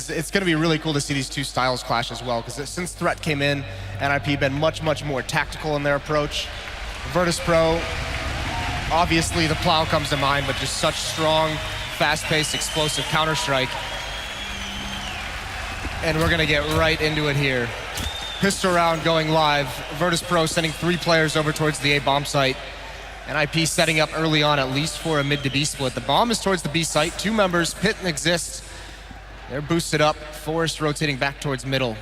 it's going to be really cool to see these two styles clash as well, because since Threat came in, NiP been much more tactical in their approach. Virtus.pro, obviously the Plow comes to mind, but just such strong, fast-paced, explosive Counter-Strike. And we're going to get right into it here. Pistol round going live. Virtus.pro sending 3 players over towards the A bomb site. NiP setting up early on, at least for a mid to B split. The bomb is towards the B site. 2 members, Pit and Exist. They're boosted up. Forest rotating back towards middle.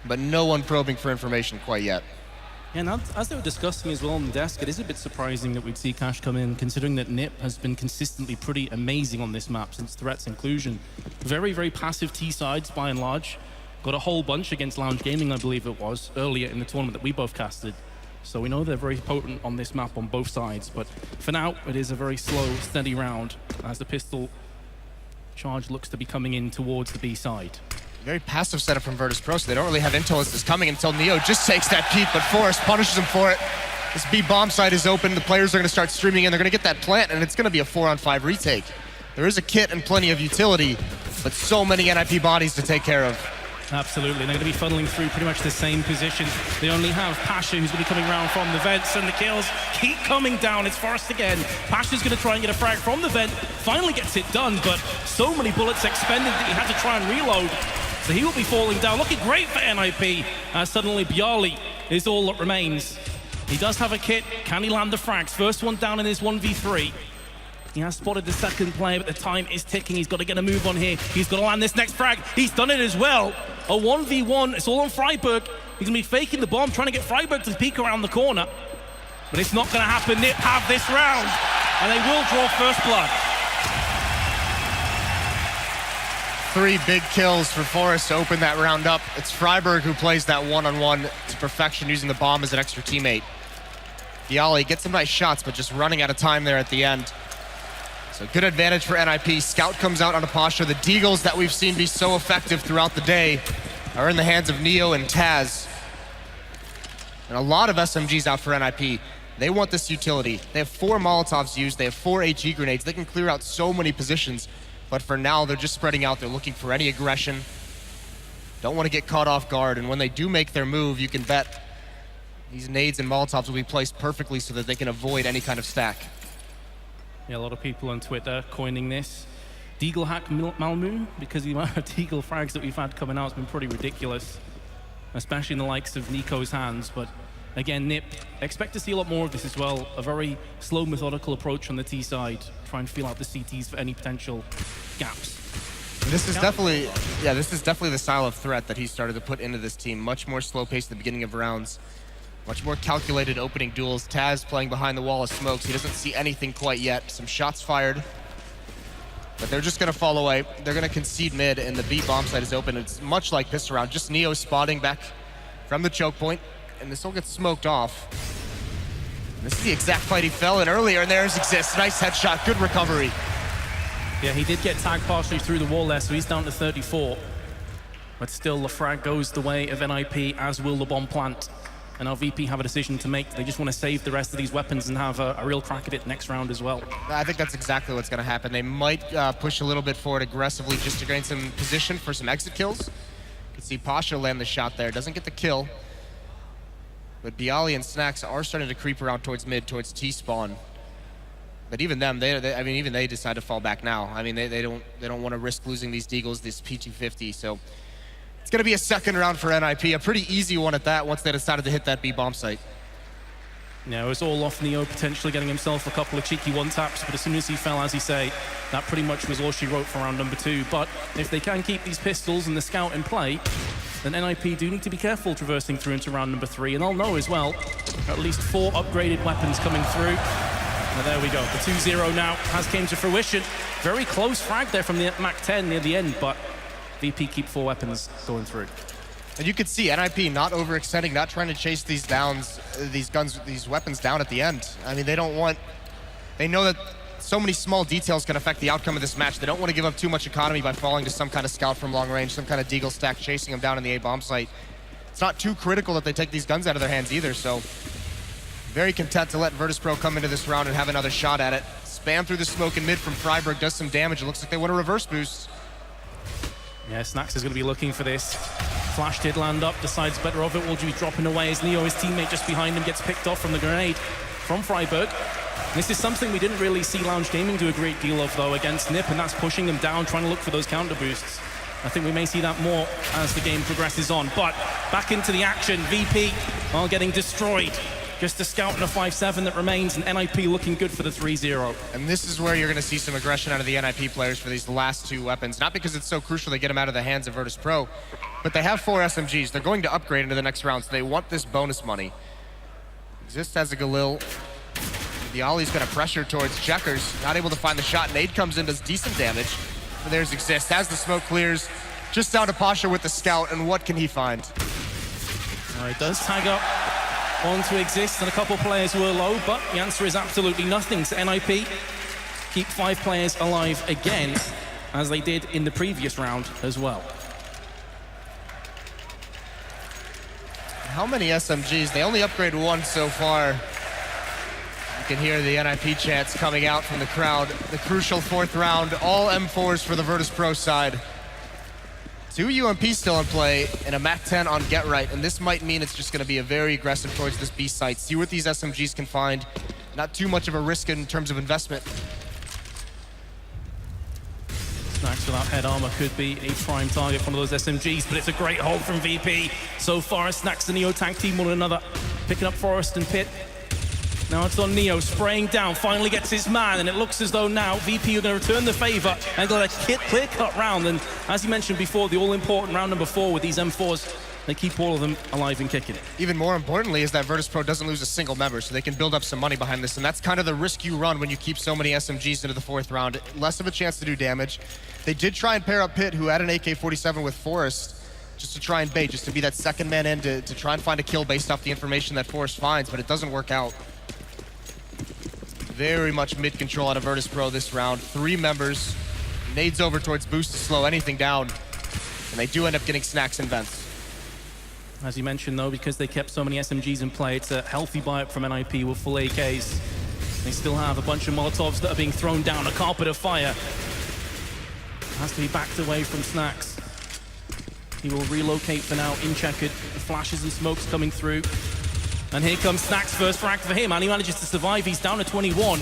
But no one probing for information quite yet. Yeah, and as they were discussing as well on the desk, it is a bit surprising that we'd see Cash come in, considering that NiP has been consistently pretty amazing on this map since Threat's inclusion. Very passive T-sides by and large. Got a whole bunch against Lounge Gaming, I believe it was, earlier in the tournament that we both casted. So we know they're very potent on this map on both sides, but for now, it is a very slow, steady round as the pistol charge looks to be coming in towards the B side. Very passive setup from Virtus.pro, so they don't really have intel as this is coming until Neo just takes that peek, but Forrest punishes him for it. This B bomb site is open, the players are going to start streaming in, they're going to get that plant, and it's going to be a 4-on-5 retake. There is a kit and plenty of utility, but so many NiP bodies to take care of. Absolutely, and they're going to be funneling through pretty much the same position. They only have Pasha, who's going to be coming around from the vents, and the kills keep coming down. It's Forrest again. Pasha's going to try and get a frag from the vent, finally gets it done, but so many bullets expended that he had to try and reload. So he will be falling down. Looking great for NiP, as suddenly Bjarli is all that remains. He does have a kit. Can he land the frags? First one down in his 1v3. He has spotted the second player, but the time is ticking. He's got to get a move on here. He's got to land this next frag. He's done it as well. A 1v1. It's all on Freiburg. He's going to be faking the bomb, trying to get Freiburg to peek around the corner. But it's not going to happen. NiP have this round, and they will draw first blood. 3 big kills for Forrest to open that round up. It's Freiburg who plays that one-on-one to perfection, using the bomb as an extra teammate. Bjarli gets some nice shots, but just running out of time there at the end. So good advantage for NiP. Scout comes out on a posture. The Deagles that we've seen be so effective throughout the day are in the hands of Neo and Taz. And a lot of SMGs out for NiP. They want this utility. They have 4 Molotovs used. They have 4 HE grenades. They can clear out so many positions. But for now, they're just spreading out. They're looking for any aggression. Don't want to get caught off guard. And when they do make their move, you can bet these nades and Molotovs will be placed perfectly so that they can avoid any kind of stack. Yeah, a lot of people on Twitter coining this DreamHack Malmö, because the amount of Deagle frags that we've had coming out has been pretty ridiculous, especially in the likes of Nico's hands. But again, NiP, expect to see a lot more of this as well. A very slow, methodical approach on the T side. Try and feel out the CTs for any potential gaps. This is definitely the style of threat that he started to put into this team. Much more slow pace at the beginning of rounds. Much more calculated opening duels. Taz playing behind the wall of smokes. He doesn't see anything quite yet. Some shots fired, but they're just going to fall away. They're going to concede mid, and the B bomb site is open. It's much like pistol round. Just Neo spotting back from the choke point, and this will get smoked off. This is the exact fight he fell in earlier, and there's Exist. Nice headshot, good recovery. Yeah, he did get tagged partially through the wall there, so he's down to 34. But still, the frag goes the way of NiP, as will the bomb plant. And our VP have a decision to make. They just want to save the rest of these weapons and have a real crack at it next round as well. I think that's exactly what's going to happen. They might push a little bit forward aggressively just to gain some position for some exit kills. You can see Pasha land the shot there. Doesn't get the kill. But Bjarli and Snacks are starting to creep around towards mid, towards T-spawn. But even them, even they decide to fall back now. I mean, they don't want to risk losing these Deagles, this P250. So it's going to be a second round for NiP, a pretty easy one at that once they decided to hit that B bomb site. Yeah, it was all off Neo potentially getting himself a couple of cheeky one-taps, but as soon as he fell, as he say, that pretty much was all she wrote for round number 2. But if they can keep these pistols and the scout in play, then NiP do need to be careful traversing through into round number 3, and they'll know as well, at least 4 upgraded weapons coming through. And there we go, the 2-0 now has came to fruition. Very close frag there from the Mach 10 near the end, but VP keep 4 weapons going through. And you could see NiP not overextending, not trying to chase these weapons down at the end. I mean, they know that so many small details can affect the outcome of this match. They don't want to give up too much economy by falling to some kind of scout from long range, some kind of Deagle stack chasing them down in the A bomb site. It's not too critical that they take these guns out of their hands either, so very content to let Virtus.pro come into this round and have another shot at it. Spam through the smoke in mid from Freiburg does some damage. It looks like they want a reverse boost. Yeah, Snacks is going to be looking for this. Flash did land up, decides better of it. Will be dropping away as Neo, his teammate just behind him, gets picked off from the grenade from Freiburg. This is something we didn't really see Lounge Gaming do a great deal of, though, against NiP, and that's pushing them down, trying to look for those counter boosts. I think we may see that more as the game progresses on. But back into the action, VP are getting destroyed. Just a scout and a 5-7 that remains, and NiP looking good for the 3-0. And this is where you're going to see some aggression out of the NiP players for these last two weapons. Not because it's so crucial they get them out of the hands of Virtus.pro, but they have 4 SMGs. They're going to upgrade into the next round, so they want this bonus money. Exist has a Galil. The Ollie's going to pressure towards Checkers. Not able to find the shot. Nade comes in, does decent damage. And there's Exist. As the smoke clears, just down to Pasha with the scout, and what can he find? He does tag up onto Exist, and a couple players were low, but the answer is absolutely nothing. So NiP keep 5 players alive again, as they did in the previous round as well. How many SMGs? They only upgraded 1 so far. You can hear the NiP chants coming out from the crowd. The crucial 4th round, all M4s for the Virtus.pro side. 2 UMP still in play, and a MAC-10 on Get Right, and this might mean it's just going to be a very aggressive towards this B site. See what these SMGs can find. Not too much of a risk in terms of investment. Snacks without head armor could be a prime target for one of those SMGs, but it's a great hold from VP. So far, Snacks and Neo tag team one another, picking up Forest and Pit. Now it's on Neo, spraying down, finally gets his man, and it looks as though now VP are going to return the favor and got a clear-cut round. And as you mentioned before, the all-important round number 4 with these M4s, they keep all of them alive and kicking it. Even more importantly is that Virtus.pro doesn't lose a single member, so they can build up some money behind this, and that's kind of the risk you run when you keep so many SMGs into the 4th round. Less of a chance to do damage. They did try and pair up Pit, who had an AK-47 with Forrest, just to try and bait, just to be that second man in to try and find a kill based off the information that Forrest finds, but it doesn't work out. Very much mid-control out of Virtus.pro this round. 3 members. Nades over towards Boost to slow anything down. And they do end up getting Snacks and vents. As you mentioned, though, because they kept so many SMGs in play, it's a healthy buy-up from NiP with full AKs. They still have a bunch of Molotovs that are being thrown down, a carpet of fire. Has to be backed away from Snacks. He will relocate for now in checkered. The flashes and smokes coming through. And here comes Snacks, first frag for him, and he manages to survive. He's down to 21.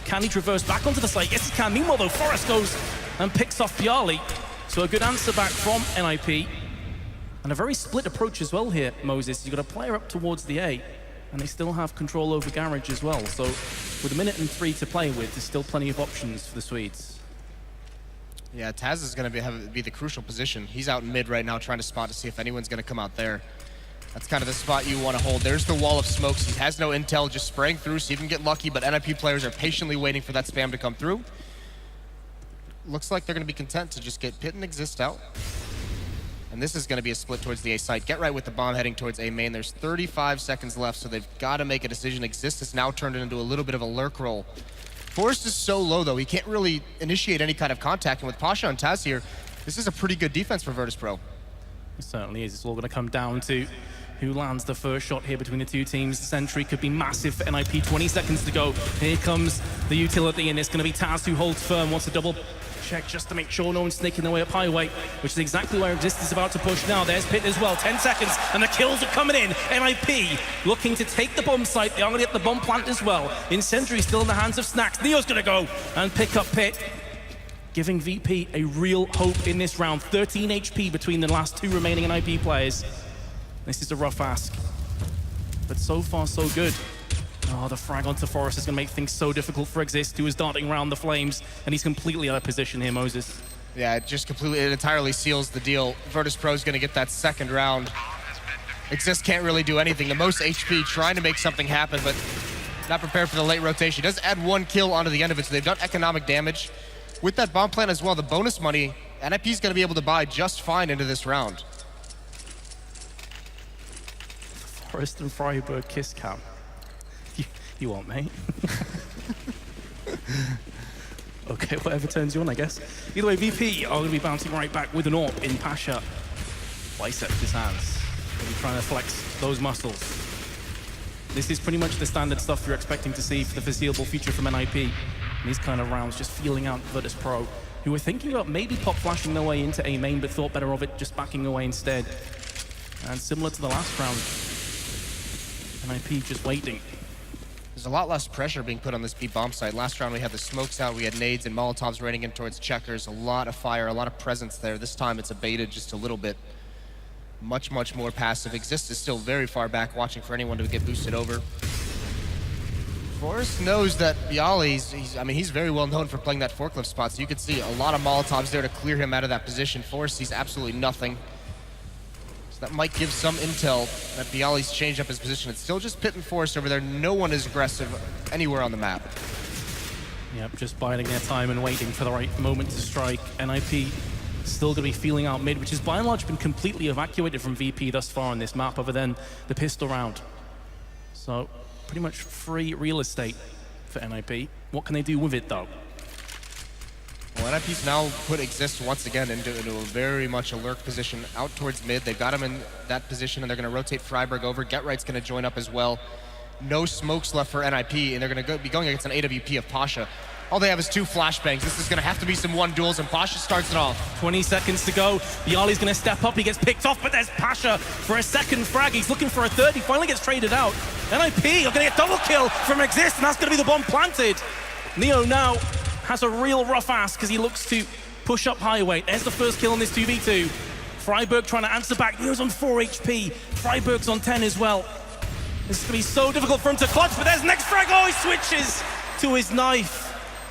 Can he traverse back onto the site? Yes, he can. Meanwhile, though, Forrest goes and picks off Bialy. So a good answer back from NiP. And a very split approach as well here, Moses. You've got a player up towards the A, and they still have control over Garage as well. So with 1 minute and 3 to play with, there's still plenty of options for the Swedes. Yeah, Taz is going to be the crucial position. He's out in mid right now trying to spot to see if anyone's going to come out there. That's kind of the spot you want to hold. There's the wall of smokes. He has no intel, just spraying through, so you can get lucky, but NiP players are patiently waiting for that spam to come through. Looks like they're going to be content to just get Pit and Exist out. And this is going to be a split towards the A site. Get Right with the bomb heading towards A main. There's 35 seconds left, so they've got to make a decision. Exist has now turned it into a little bit of a lurk roll. Forrest is so low, though. He can't really initiate any kind of contact. And with Pasha and Taz here, this is a pretty good defense for Virtus.pro. It certainly is. It's all going to come down to who lands the first shot here between the 2 teams. The sentry could be massive for NiP. 20 seconds to go. Here comes the utility, and it's going to be Taz who holds firm. Wants a double check just to make sure no one's snaking their way up highway, which is exactly where Exist is about to push now. There's Pit as well. 10 seconds, and the kills are coming in. NiP looking to take the bomb site. They are going to get the bomb plant as well. Incendiary still in the hands of Snacks. Neo's going to go and pick up Pit, giving VP a real hope in this round. 13 HP between the last 2 remaining NiP players. This is a rough ask, but so far so good. Oh, the frag onto Forrest is going to make things so difficult for Exist, who is darting around the flames, and he's completely out of position here, Moses. Yeah, it entirely seals the deal. Virtus.pro is going to get that second round. Exist can't really do anything. The most HP trying to make something happen, but not prepared for the late rotation. He does add 1 kill onto the end of it, so they've done economic damage. With that bomb plant as well, the bonus money, NiP is going to be able to buy just fine into this round. Forrest and Freiburg kiss cam. You want, mate? Okay, whatever turns you on, I guess. Either way, VP are going to be bouncing right back with an AWP in Pasha. Biceps his hands. He'll be trying to flex those muscles. This is pretty much the standard stuff you're expecting to see for the foreseeable future from NiP. In these kind of rounds, just feeling out Virtus.pro, who were thinking about maybe pop flashing their way into A main, but thought better of it just backing away instead. And similar to the last round, NiP just waiting. There's a lot less pressure being put on this B bomb site. Last round we had the smokes out, we had nades and Molotovs raining in towards checkers. A lot of fire, a lot of presence there. This time it's abated just a little bit. Much, much more passive. Exist is still very far back, watching for anyone to get boosted over. Forrest knows that Bialy, he's very well known for playing that forklift spot, so you could see a lot of Molotovs there to clear him out of that position. Forrest sees absolutely nothing. So that might give some intel that Bialy's changed up his position. It's still just Pit and Forrest over there. No one is aggressive anywhere on the map. Yep, just biding their time and waiting for the right moment to strike. NiP still going to be feeling out mid, which has by and large been completely evacuated from VP thus far on this map, other than the pistol round. So pretty much free real estate for NiP. What can they do with it, though? Well, NiP's now put Exist once again into a very much a lurk position out towards mid. They've got him in that position, and they're going to rotate Freiburg over. GetRight's going to join up as well. No smokes left for NiP, and they're going to be going against an AWP of Pasha. All they have is 2 flashbangs. This is going to have to be some 1-duels, and Pasha starts it off. 20 seconds to go. Bialy's going to step up. He gets picked off, but there's Pasha for a second frag. He's looking for a third. He finally gets traded out. NiP are going to get double kill from Exist, and that's going to be the bomb planted. Neo now has a real rough ass because he looks to push up highway. There's the first kill on this 2v2. Freiburg trying to answer back. Neo's on 4 HP. Freiburg's on 10 as well. This is going to be so difficult for him to clutch, but there's next frag. Oh, he switches to his knife.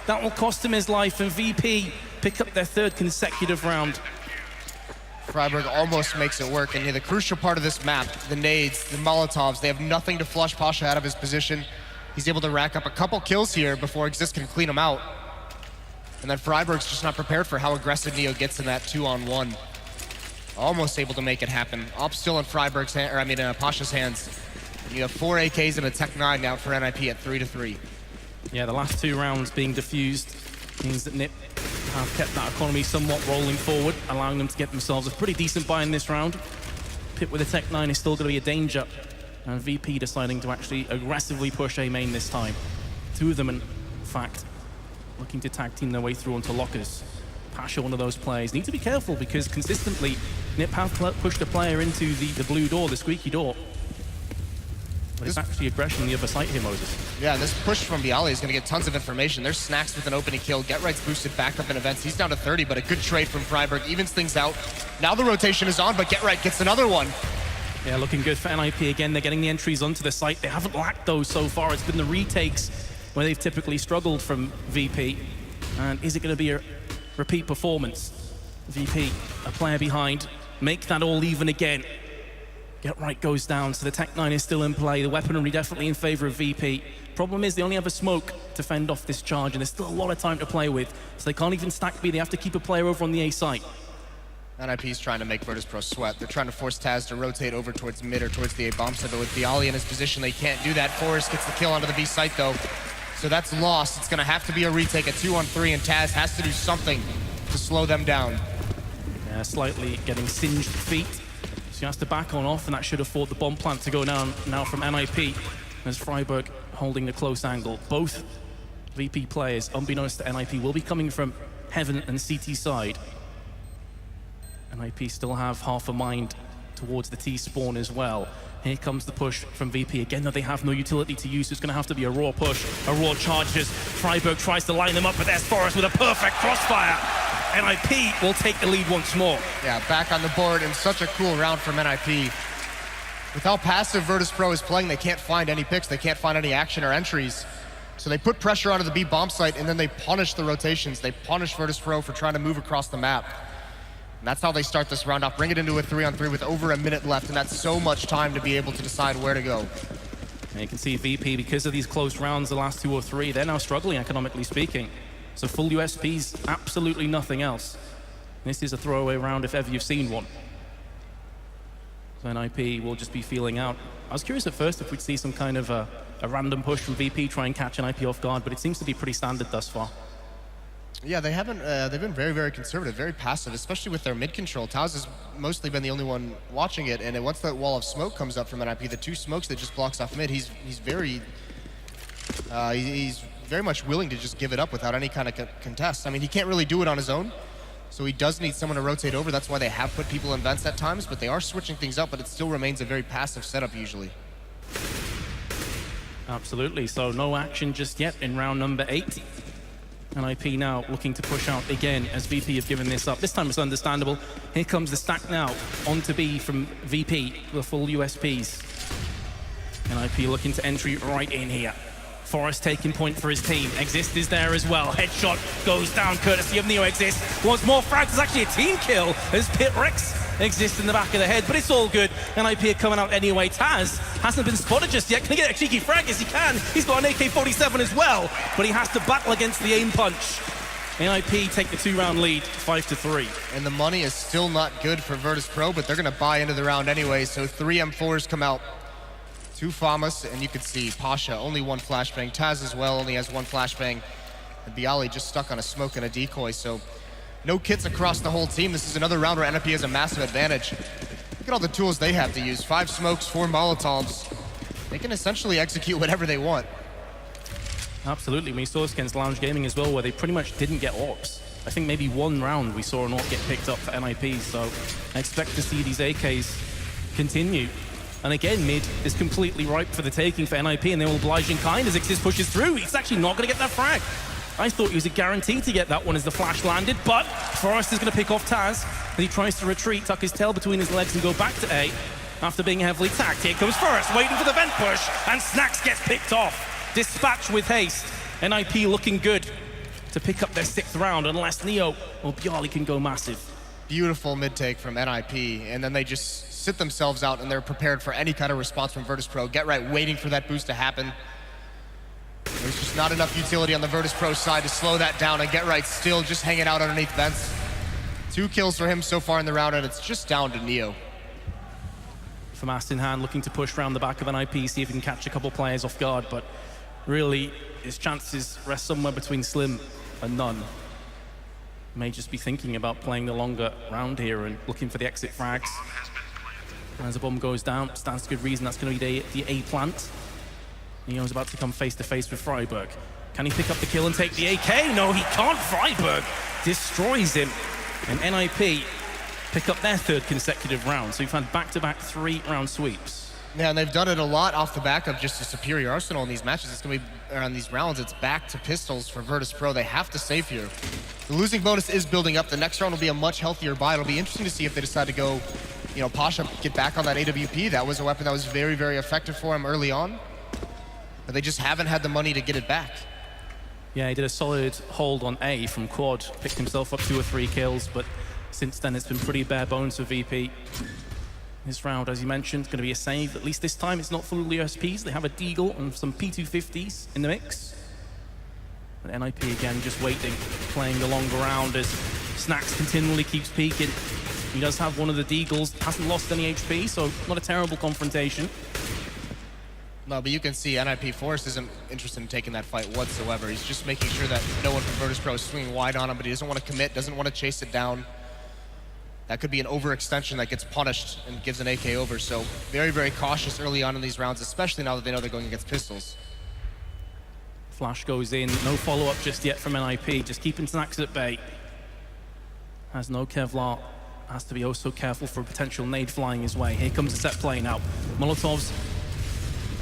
That will cost him his life, and VP pick up their 3rd consecutive round. Freiburg almost makes it work, and the crucial part of this map, the nades, the Molotovs, they have nothing to flush Pasha out of his position. He's able to rack up a couple kills here before Exist can clean him out. And then Freiburg's just not prepared for how aggressive Neo gets in that 2-on-1. Almost able to make it happen. Op still in Freiburg's hand, Pasha's hands. And you have 4 AKs and a Tech 9 now for NiP at 3-3. Yeah, the last 2 rounds being diffused means that NiP have kept that economy somewhat rolling forward, allowing them to get themselves a pretty decent buy in this round. Pit with a Tech 9 is still going to be a danger, and VP deciding to actually aggressively push A main this time. 2 of them, in fact, looking to tag team their way through onto lockers. Pasha, one of those players. Need to be careful because consistently NiP have pushed a player into the blue door, the squeaky door. But it's actually aggression on the other side here, Moses. Yeah, this push from Bialy is going to get tons of information. There's Snacks with an opening kill. GetRight's boosted back up in events. He's down to 30, but a good trade from Freiburg. Evens things out. Now the rotation is on, but GetRight gets another one. Yeah, looking good for NiP again. They're getting the entries onto the site. They haven't lacked those so far. It's been the retakes where they've typically struggled from VP. And is it going to be a repeat performance? VP, a player behind. Make that all even again. GetRight goes down, so the Tech 9 is still in play. The weaponry definitely in favor of VP. Problem is they only have a smoke to fend off this charge, and there's still a lot of time to play with. So they can't even stack B. They have to keep a player over on the A site. NiP's trying to make Virtus.pro sweat. They're trying to force Taz to rotate over towards mid or towards the A bomb site, but with Bialy in his position, they can't do that. Forrest gets the kill onto the B site, though. So that's lost. It's going to have to be a retake, a 2-on-3, and Taz has to do something to slow them down. Yeah, slightly getting singed feet. So he has to back on off, and that should afford the bomb plant to go down now from NiP. As Freiburg holding the close angle. Both VP players, unbeknownst to NiP, will be coming from Heaven and CT side. NiP still have half a mind towards the T spawn as well. Here comes the push from VP. Again, though, they have no utility to use, so it's going to have to be a raw push, a raw charges. Freiburg tries to line them up, but there's Forrest with a perfect crossfire. NiP will take the lead once more. Yeah, back on the board, and such a cool round from NiP. With how passive Virtus.pro is playing, they can't find any picks, they can't find any action or entries. So they put pressure onto the B bomb site, and then they punish the rotations. They punish Virtus.pro for trying to move across the map. And that's how they start this round off. Bring it into a 3-on-3 with over a minute left, and that's so much time to be able to decide where to go. And you can see VP, because of these close rounds, the last 2 or 3, they're now struggling, economically speaking. So full USPs, absolutely nothing else. This is a throwaway round if ever you've seen one. So NiP will just be feeling out. I was curious at first if we'd see some kind of a random push from VP, try and catch NiP off guard, but it seems to be pretty standard thus far. Yeah, they haven't. They've been very, very conservative, very passive, especially with their mid control. Taz has mostly been the only one watching it, and once that wall of smoke comes up from NiP, the 2 smokes that just blocks off mid, he's very very much willing to just give it up without any kind of contest. I mean, he can't really do it on his own, so he does need someone to rotate over. That's why they have put people in vents at times, but they are switching things up, but it still remains a very passive setup usually. Absolutely, so no action just yet in round number 8. NiP now looking to push out again as VP have given this up. This time it's understandable. Here comes the stack now onto B from VP, the full USPs. NiP looking to entry right in here. Forest taking point for his team. Exist is there as well. Headshot goes down courtesy of Neo Exist. Wants more frags. It's actually a team kill as Pit Rex exists in the back of the head, but it's all good. NiP are coming out anyway. Taz hasn't been spotted just yet. Can he get a cheeky frag? Yes, he can. He's got an AK-47 as well, but he has to battle against the aim punch. NiP take the 2-round lead, 5-3. And the money is still not good for Virtus.pro, but they're going to buy into the round anyway, so 3 M4s come out. 2 Famas, and you can see Pasha, only 1 flashbang. Taz as well, only has 1 flashbang. And Bialy just stuck on a smoke and a decoy, so no kits across the whole team. This is another round where NiP has a massive advantage. Look at all the tools they have to use. 5 smokes, 4 Molotovs. They can essentially execute whatever they want. Absolutely. We saw this against Lounge Gaming as well, where they pretty much didn't get AWPs. I think maybe 1 round we saw an AWP get picked up for NiP, so I expect to see these AKs continue. And again, mid is completely ripe for the taking for NiP, and they will oblige in kind as Exist pushes through. He's actually not going to get that frag. I thought he was a guarantee to get that one as the flash landed, but Forrest is going to pick off Taz as he tries to retreat, tuck his tail between his legs and go back to A after being heavily tagged. Here comes Forrest, waiting for the vent push, and Snacks gets picked off. Dispatch with haste. NiP looking good to pick up their 6th round unless Neo or Bialy can go massive. Beautiful mid-take from NiP, and then they just sit themselves out and they're prepared for any kind of response from Virtus.pro. Get right, waiting for that boost to happen. There's just not enough utility on the Virtus.pro side to slow that down, and Get right still just hanging out underneath vents. 2 kills for him so far in the round, and it's just down to Neo. FAMAS in hand, looking to push around the back of NiP, see if he can catch a couple players off guard, but really his chances rest somewhere between slim and none. May just be thinking about playing the longer round here and looking for the exit frags. As the bomb goes down, stands to good reason that's going to be the A plant. Neo's about to come face to face with Freiburg. Can he pick up the kill and take the AK? No, he can't. Freiburg destroys him. And NiP pick up their 3rd consecutive round. So we've had back-to-back 3-round sweeps. Yeah, and they've done it a lot off the back of just a superior arsenal in these matches. It's going to be, on these rounds, it's back to pistols for Virtus.pro. They have to save here. The losing bonus is building up. The next round will be a much healthier buy. It'll be interesting to see if they decide to go, you know, Pasha get back on that AWP. That was a weapon that was very, very effective for him early on. But they just haven't had the money to get it back. Yeah, he did a solid hold on A from Quad. Picked himself up 2 or 3 kills, but since then it's been pretty bare bones for VP. This round, as you mentioned, going to be a save. At least this time it's not full of USPs. They have a Deagle and some P250s in the mix. But NiP again just waiting, playing the longer round as Snacks continually keeps peeking. He does have one of the Deagles, hasn't lost any HP, so not a terrible confrontation. No, but you can see NiP Forrest isn't interested in taking that fight whatsoever. He's just making sure that no one from Virtus.pro is swinging wide on him, but he doesn't want to commit, doesn't want to chase it down. That could be an overextension that gets punished and gives an AK over. So very, very cautious early on in these rounds, especially now that they know they're going against pistols. Flash goes in, no follow-up just yet from NiP, just keeping Snacks at bay. Has no Kevlar, has to be oh so careful for a potential nade flying his way. Here comes the set play now. Molotovs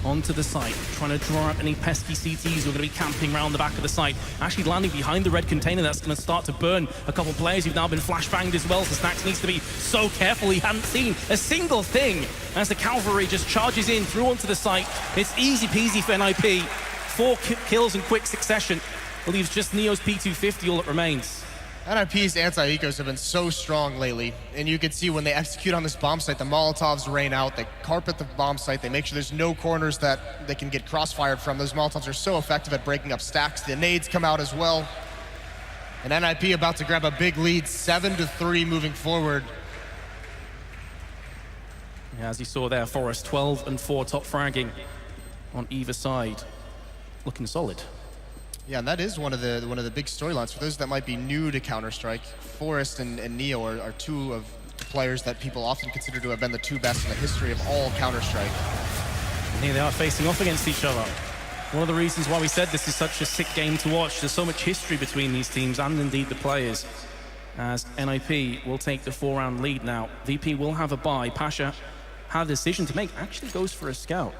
onto the site, trying to draw out any pesky CTs who are going to be camping around the back of the site. Actually landing behind the red container, that's going to start to burn a couple players who've now been flashbanged as well, so Snacks needs to be so careful. He hadn't seen a single thing as the cavalry just charges in through onto the site. It's easy peasy for NiP. 4 kills in quick succession. Leaves just Neo's P250 all that remains. NiP's anti-ecos have been so strong lately, and you can see when they execute on this bomb site, the Molotovs rain out, they carpet the bomb site, they make sure there's no corners that they can get crossfired from. Those Molotovs are so effective at breaking up stacks. The nades come out as well. And NiP about to grab a big lead, 7-3 moving forward. Yeah, as you saw there, Forrest 12 and 4 top fragging on either side. Looking solid. Yeah, and that is one of the big storylines. For those that might be new to Counter-Strike, Forrest and Neo are 2 of the players that people often consider to have been the 2 best in the history of all Counter-Strike. And here they are facing off against each other. One of the reasons why we said this is such a sick game to watch. There's so much history between these teams and indeed the players. As NiP will take the 4-round lead now. VP will have a bye. Pasha had a decision to make. Actually goes for a scout.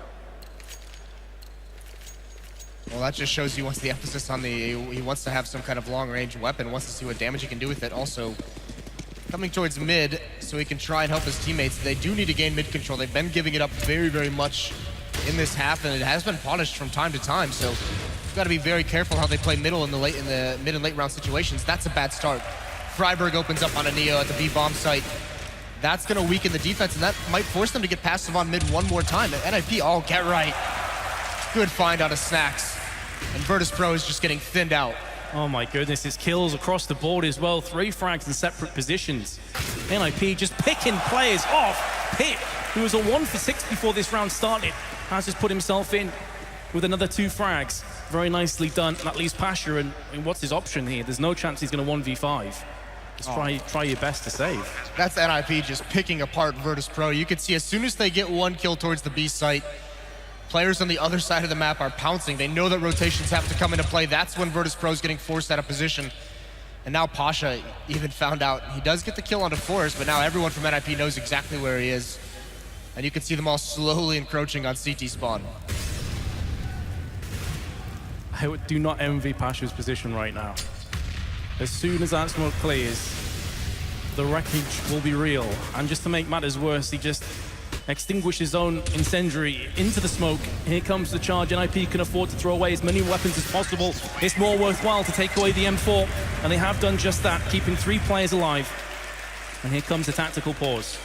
Well, that just shows he wants the emphasis on he wants to have some kind of long-range weapon, wants to see what damage he can do with it. Also, coming towards mid, so he can try and help his teammates. They do need to gain mid control. They've been giving it up very, very much in this half, and it has been punished from time to time. So you've got to be very careful how they play middle in the mid and late round situations. That's a bad start. Freiburg opens up on a Neo at the B bomb site. That's going to weaken the defense, and that might force them to get passive on mid one more time. NiP, oh, get right. Good find out of Snacks. And Virtus.pro is just getting thinned out. Oh my goodness, it's kills across the board as well. 3 frags in separate positions. NiP just picking players off. Pit, who was a 1 for 6 before this round started, has just put himself in with another 2 frags. Very nicely done. That leaves Pasha, and what's his option here? There's no chance he's going to 1v5. Just try your best to save. That's NiP just picking apart Virtus.pro. You can see as soon as they get 1 kill towards the B site, players on the other side of the map are pouncing. They know that rotations have to come into play. That's when Virtus.pro is getting forced out of position. And now Pasha even found out. He does get the kill onto Forrest, but now everyone from NiP knows exactly where he is. And you can see them all slowly encroaching on CT spawn. I do not envy Pasha's position right now. As soon as that smoke clears, the wreckage will be real. And just to make matters worse, he just extinguished his own incendiary into the smoke. Here comes the charge. NiP can afford to throw away as many weapons as possible. It's more worthwhile to take away the M4, and they have done just that, keeping 3 players alive. And here comes the tactical pause.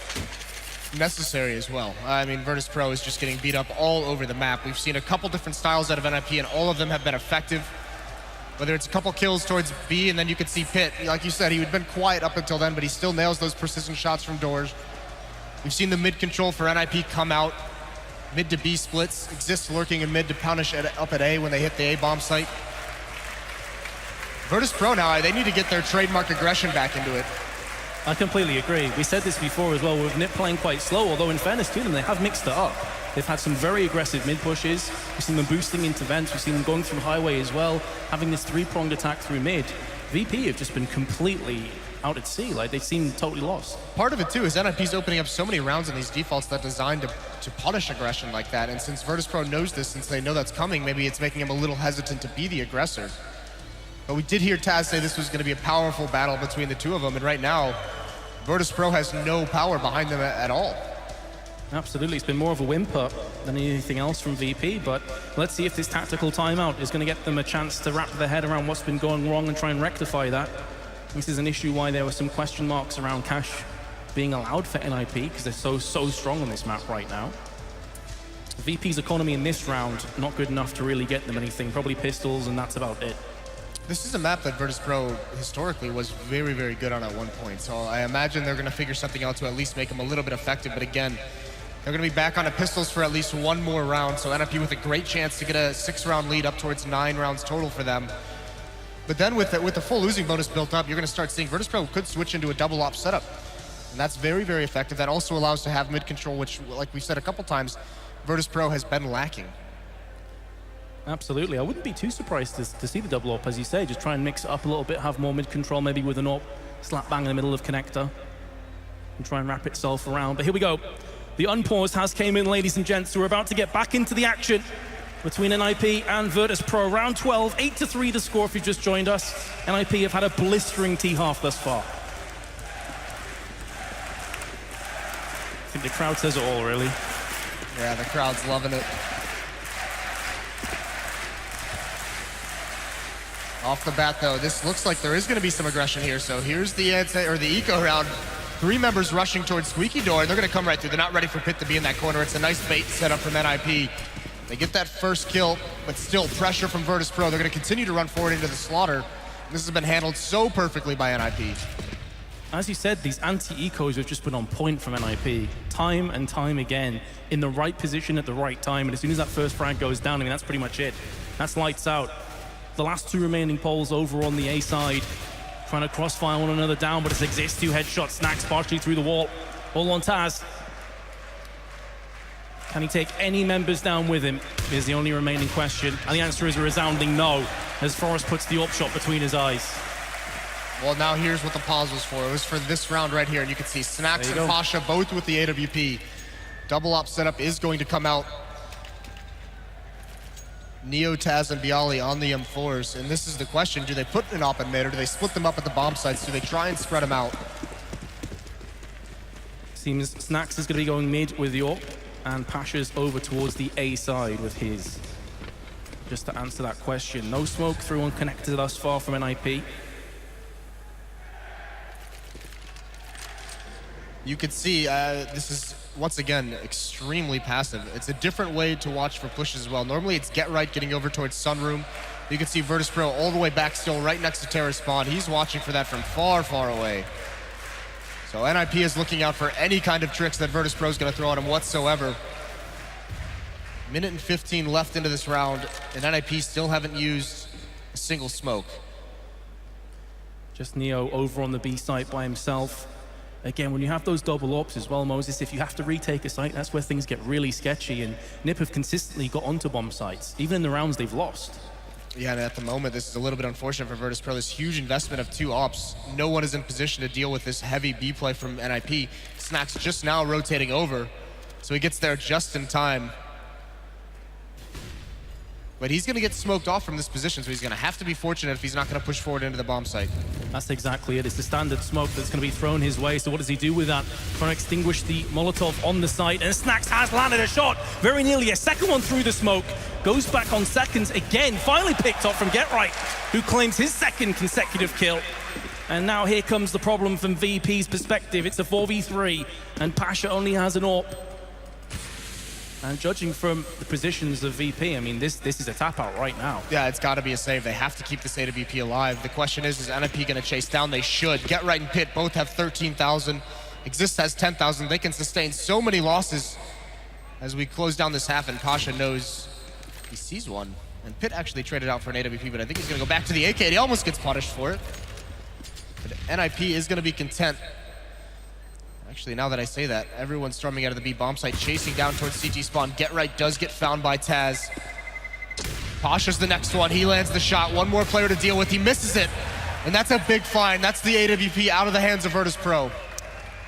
Necessary as well. I mean, Virtus.pro is just getting beat up all over the map. We've seen a couple different styles out of NiP, and all of them have been effective. Whether it's a couple kills towards B, and then you could see Pit. Like you said, he had been quiet up until then, but he still nails those precision shots from doors. We've seen the mid control for NiP come out. Mid to B splits, exists lurking in mid to punish up at A when they hit the A bomb site. Virtus.pro now, they need to get their trademark aggression back into it. I completely agree. We said this before as well, with NiP playing quite slow, although in fairness to them, they have mixed it up. They've had some very aggressive mid pushes. We've seen them boosting into vents. We've seen them going through highway as well, having this 3-pronged attack through mid. VP have just been completely out at sea. Like, they seem totally lost. Part of it too is NiP's opening up so many rounds in these defaults that designed to punish aggression like that. And since Virtus.pro knows this, since they know that's coming, maybe it's making him a little hesitant to be the aggressor. But we did hear Taz say this was going to be a powerful battle between the two of them, and right now, Virtus.pro has no power behind them at all. Absolutely, it's been more of a whimper than anything else from VP, but let's see if this tactical timeout is going to get them a chance to wrap their head around what's been going wrong and try and rectify that. This is an issue why there were some question marks around Cash being allowed for NiP, because they're so strong on this map right now. VP's economy in this round, not good enough to really get them anything, probably pistols, and that's about it. This is a map that Virtus.pro historically was very, very good on at one point, so I imagine they're going to figure something out to at least make them a little bit effective, but again, they're going to be back on the pistols for at least 1 more round, so NiP with a great chance to get a 6-round lead up towards 9 rounds total for them. But then with the full losing bonus built up, you're going to start seeing Virtus.pro could switch into a double op setup. And that's very, very effective. That also allows to have mid control, which, like we said a couple times, Virtus.pro has been lacking. Absolutely. I wouldn't be too surprised to see the double op, as you say. Just try and mix it up a little bit, have more mid control, maybe with an op, slap bang in the middle of connector, and try and wrap itself around. But here we go. The unpause has came in, ladies and gents. So we're about to get back into the action between NiP and Virtus.pro. Round 12, 8-3 the score if you've just joined us. NiP have had a blistering T-half thus far. I think the crowd says it all, really. Yeah, the crowd's loving it. Off the bat, though, this looks like there is going to be some aggression here. So here's the eco round. 3 members rushing towards Squeaky Door. They're going to come right through. They're not ready for Pit to be in that corner. It's a nice bait set up from NiP. They get that first kill, but still pressure from Virtus.pro. They're going to continue to run forward into the slaughter. This has been handled so perfectly by NiP. As you said, these anti-ecos have just been on point from NiP. Time and time again, in the right position at the right time. And as soon as that first frag goes down, I mean, that's pretty much it. That's lights out. The last 2 remaining poles over on the A side, trying to crossfire one another down, but it exists 2 headshots. Snacks partially through the wall. All on Taz. Can he take any members down with him? is the only remaining question, and the answer is a resounding no, as Forrest puts the up shot between his eyes. Well, now here's what the pause was for. It was for this round right here, and you can see Snacks and Pasha both with the AWP. Double op setup is going to come out. Neo, Taz, and Bialy on the M4s, and this is the question: do they put an op in mid, or do they split them up at the bomb sites? Do they try and spread them out? Seems Snacks is going to be going mid with the AWP, and Pasha's over towards the A side with his. Just to answer that question, no smoke through unconnected thus far from NiP. You can see this is, once again, extremely passive. It's a different way to watch for pushes as well. Normally it's Get Right getting over towards Sunroom. You can see Virtus.pro all the way back still right next to Terra spawn. He's watching for that from far, far away. So NiP is looking out for any kind of tricks that Virtus.pro is going to throw at him whatsoever. Minute and 15 left into this round, and NiP still haven't used a single smoke. Just Neo over on the B site by himself. Again, when you have those double ops as well, Moses, if you have to retake a site, that's where things get really sketchy, and NiP have consistently got onto bomb sites, even in the rounds they've lost. Yeah, and at the moment, this is a little bit unfortunate for Virtus.pro. This huge investment of 2 ops. No one is in position to deal with this heavy B play from NiP. Snacks just now rotating over, so he gets there just in time. But he's going to get smoked off from this position, so he's going to have to be fortunate if he's not going to push forward into the bomb site. That's exactly it. It's the standard smoke that's going to be thrown his way. So what does he do with that? Trying to extinguish the Molotov on the site. And Snacks has landed a shot. Very nearly a second one through the smoke. Goes back on seconds again. Finally picked up from Get Right, who claims his second consecutive kill. And now here comes the problem from VP's perspective. It's a 4v3, and Pasha only has an AWP. And judging from the positions of VP, I mean, this is a tap out right now. Yeah, it's got to be a save. They have to keep this AWP alive. The question is NiP going to chase down? They should. Get Right and Pit both have 13,000. Exist has 10,000. They can sustain so many losses as we close down this half, and Pasha knows he sees one. And Pit actually traded out for an AWP, but I think he's going to go back to the AK, and he almost gets punished for it. But NiP is going to be content. Actually, now that I say that, everyone's storming out of the B bomb site, chasing down towards CT spawn. Get Right does get found by Taz. Pasha's the next one. He lands the shot. One more player to deal with. He misses it. And that's a big find. That's the AWP out of the hands of Virtus.pro.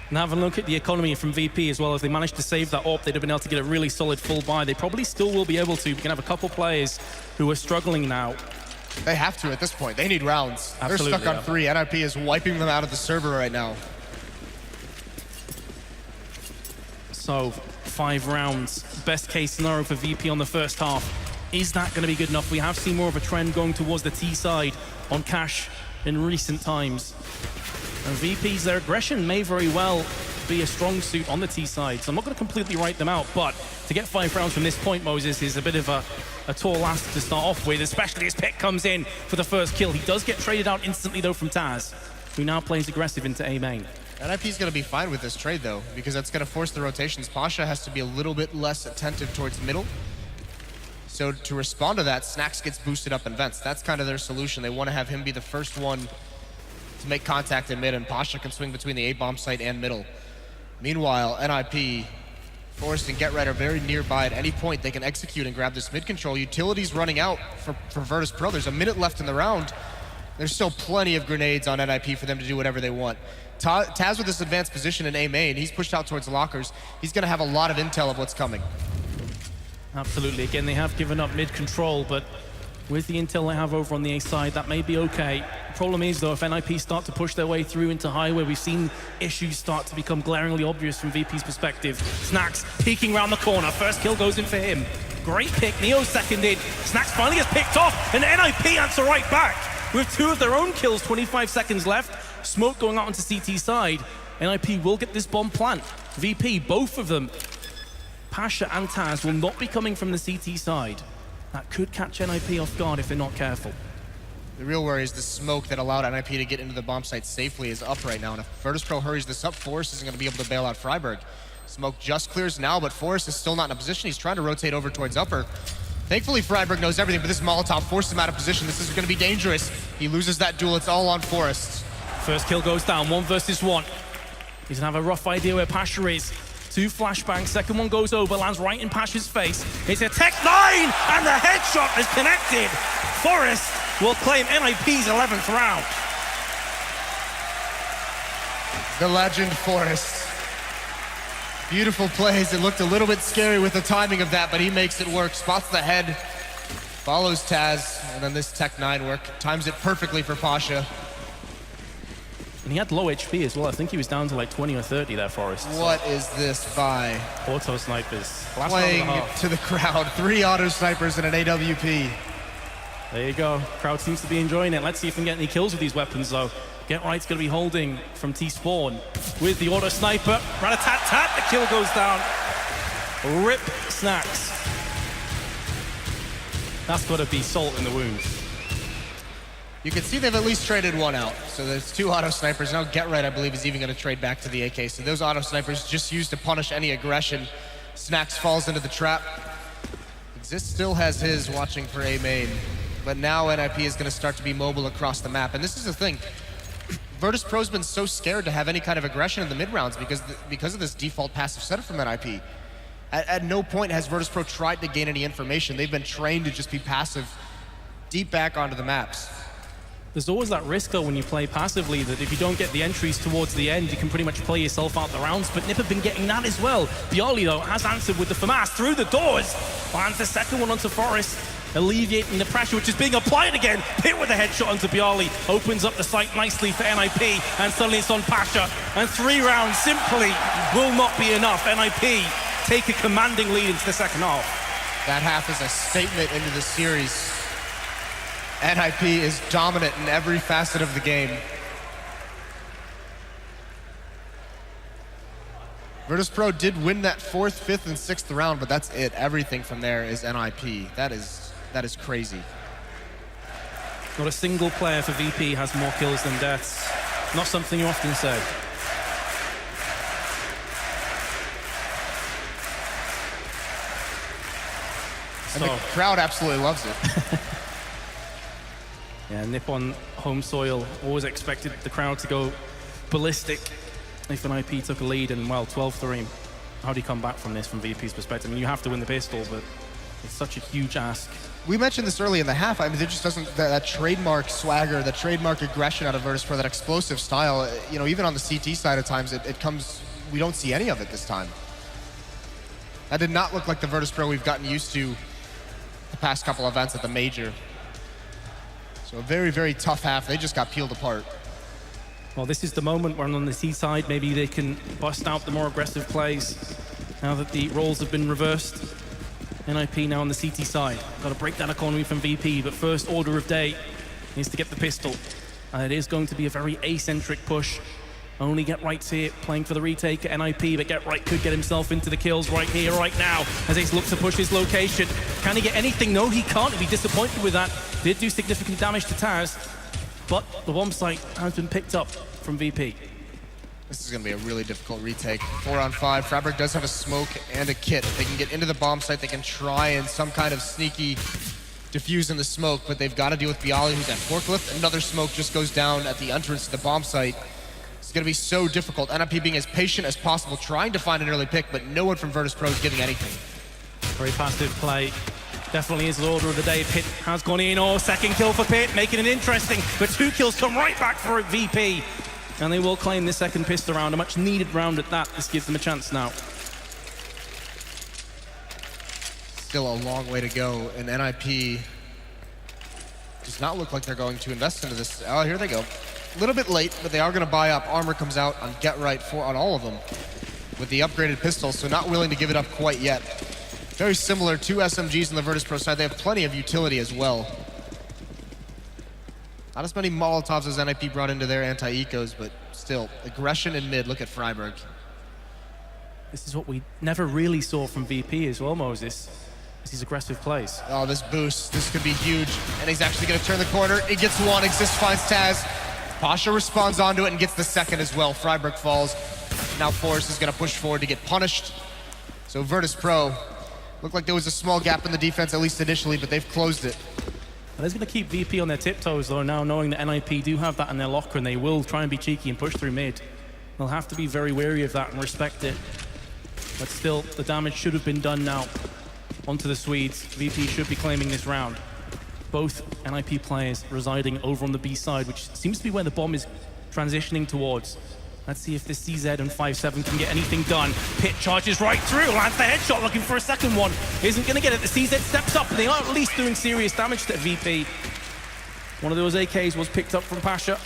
And have a look at the economy from VP as well. As they managed to save that AWP, they'd have been able to get a really solid full buy. They probably still will be able to. We can have a couple players who are struggling now. They have to at this point. They need rounds. Absolutely, they're stuck on 3. NiP is wiping them out of the server right now. So 5 rounds, best case scenario for VP on the first half. Is that going to be good enough? We have seen more of a trend going towards the T side on Cash in recent times. And VP's, their aggression may very well be a strong suit on the T side. So I'm not going to completely write them out, but to get 5 rounds from this point, Moses, is a bit of a tall ask to start off with, especially as Pitt comes in for the first kill. He does get traded out instantly though from Taz, who now plays aggressive into A main. NiP's going to be fine with this trade, though, because that's going to force the rotations. Pasha has to be a little bit less attentive towards middle. So to respond to that, Snacks gets boosted up in vents. That's kind of their solution. They want to have him be the first one to make contact in mid, and Pasha can swing between the A bomb site and middle. Meanwhile, NiP, Forrest, and Get Right are very nearby. At any point, they can execute and grab this mid control. Utility's running out for Virtus.pro. There's a minute left in the round. There's still plenty of grenades on NiP for them to do whatever they want. Taz with this advanced position in A main, he's pushed out towards lockers. He's going to have a lot of intel of what's coming. Absolutely. Again, they have given up mid control, but with the intel they have over on the A side, that may be okay. The problem is, though, if NiP start to push their way through into highway, we've seen issues start to become glaringly obvious from VP's perspective. Snacks peeking around the corner. First kill goes in for him. Great pick. Neo seconded. Snacks finally gets picked off, and NiP answer right back with 2 of their own kills. 25 seconds left. Smoke going out onto CT side. NiP will get this bomb plant. VP, both of them, Pasha and Taz, will not be coming from the CT side. That could catch NiP off guard if they're not careful. The real worry is the smoke that allowed NiP to get into the bomb site safely is up right now. And if Virtus.pro hurries this up, Forrest isn't going to be able to bail out Freiburg. Smoke just clears now, but Forrest is still not in a position. He's trying to rotate over towards upper. Thankfully, Freiburg knows everything, but this Molotov forces him out of position. This is going to be dangerous. He loses that duel. It's all on Forrest. First kill goes down, 1 versus 1. He's gonna have a rough idea where Pasha is. Two flashbangs, second one goes over, lands right in Pasha's face. It's a Tech 9, and the headshot is connected. Forest will claim NiP's 11th round. The legend Forest. Beautiful plays. It looked a little bit scary with the timing of that, but he makes it work. Spots the head, follows Taz, and then this Tech 9 work. Times it perfectly for Pasha. And he had low HP as well. I think he was down to like 20 or 30 there, Forest. What is this by? Auto snipers. Playing to the crowd. 3 auto snipers and an AWP. There you go. Crowd seems to be enjoying it. Let's see if we can get any kills with these weapons, though. Get Right's going to be holding from T-Spawn with the auto sniper. Rat-a-tat-tat, the kill goes down. Rip Snacks. That's got to be salt in the wounds. You can see they've at least traded one out. So there's 2 auto snipers. Now Get Right, I believe, is even going to trade back to the AK. So those auto snipers just used to punish any aggression. Snacks falls into the trap. Exist still has his watching for A main. But now NiP is going to start to be mobile across the map. And this is the thing. Virtus.pro's been so scared to have any kind of aggression in the mid-rounds because of this default passive setup from NiP. At no point has Virtus.pro tried to gain any information. They've been trained to just be passive deep back onto the maps. There's always that risk, though, when you play passively, that if you don't get the entries towards the end, you can pretty much play yourself out the rounds, but NiP have been getting that as well. byali, though, has answered with the FAMAS through the doors, lands the second one onto Forest, alleviating the pressure, which is being applied again. Hit with a headshot onto byali, opens up the site nicely for NiP, and suddenly it's on Pasha. And 3 rounds simply will not be enough. NiP take a commanding lead into the second half. That half is a statement into the series. NiP is dominant in every facet of the game. Virtus.pro did win that 4th, 5th, and 6th round, but that's it. Everything from there is NiP. That is crazy. Not a single player for VP has more kills than deaths. Not something you often say. And the crowd absolutely loves it. Yeah, NiP on home soil. Always expected the crowd to go ballistic if NiP took a lead, and well, 12-3. How do you come back from this from VP's perspective? I mean, you have to win the pistol, but it's such a huge ask. We mentioned this early in the half. I mean, there just doesn't that trademark swagger, the trademark aggression out of Virtus.pro, that explosive style. You know, even on the CT side at times, it comes. We don't see any of it this time. That did not look like the Virtus.pro we've gotten used to the past couple events at the major. So a very, very tough half. They just got peeled apart. Well, this is the moment where on the C side, maybe they can bust out the more aggressive plays now that the roles have been reversed. NiP now on the CT side. Got to break that economy from VP, but first order of day is to get the pistol. And it is going to be a very A-centric push. Only Get Right's here, playing for the retake at NiP, but Get Right could get himself into the kills right here, right now, as Ace looks to push his location. Can he get anything? No, he can't. He'd be disappointed with that. Did do significant damage to Taz, but the bomb site has been picked up from VP. This is going to be a really difficult retake. 4-on-5. friberg does have a smoke and a kit. If they can get into the bomb site, they can try and some kind of sneaky defuse in the smoke, but they've got to deal with byali, who's at forklift. Another smoke just goes down at the entrance to the bomb site. It's going to be so difficult. NiP being as patient as possible, trying to find an early pick, but no one from Virtus.pro is giving anything. Very passive play. Definitely is the order of the day. Pit has gone in. Oh, second kill for Pit, making it interesting. But 2 kills come right back for VP. And they will claim this second pistol round, a much needed round at that. This gives them a chance now. Still a long way to go, and NiP does not look like they're going to invest into this. Oh, here they go. A little bit late, but they are going to buy up. Armor comes out on Get Right on all of them with the upgraded pistols, so not willing to give it up quite yet. Very similar to SMGs on the Virtus.pro side. They have plenty of utility as well. Not as many Molotovs as NiP brought into their anti-ecos, but still, aggression in mid. Look at friberg. This is what we never really saw from VP as well, Moses. These aggressive plays. Oh, this boost. This could be huge. And he's actually going to turn the corner. He gets one. Exist finds Taz. Pasha responds onto it and gets the second as well. friberg falls. Now Forrest is going to push forward to get punished. So Virtus.pro, looked like there was a small gap in the defense, at least initially, but they've closed it. That is going to keep VP on their tiptoes, though, now knowing that NiP do have that in their locker, and they will try and be cheeky and push through mid. They'll have to be very wary of that and respect it. But still, the damage should have been done now onto the Swedes. VP should be claiming this round. Both NiP players residing over on the B side, which seems to be where the bomb is transitioning towards. Let's see if this CZ and 5-7 can get anything done. Pit charges right through, lands the headshot, looking for a second one. Isn't gonna get it. The CZ steps up, and they are at least doing serious damage to VP. One of those AKs was picked up from Pasha.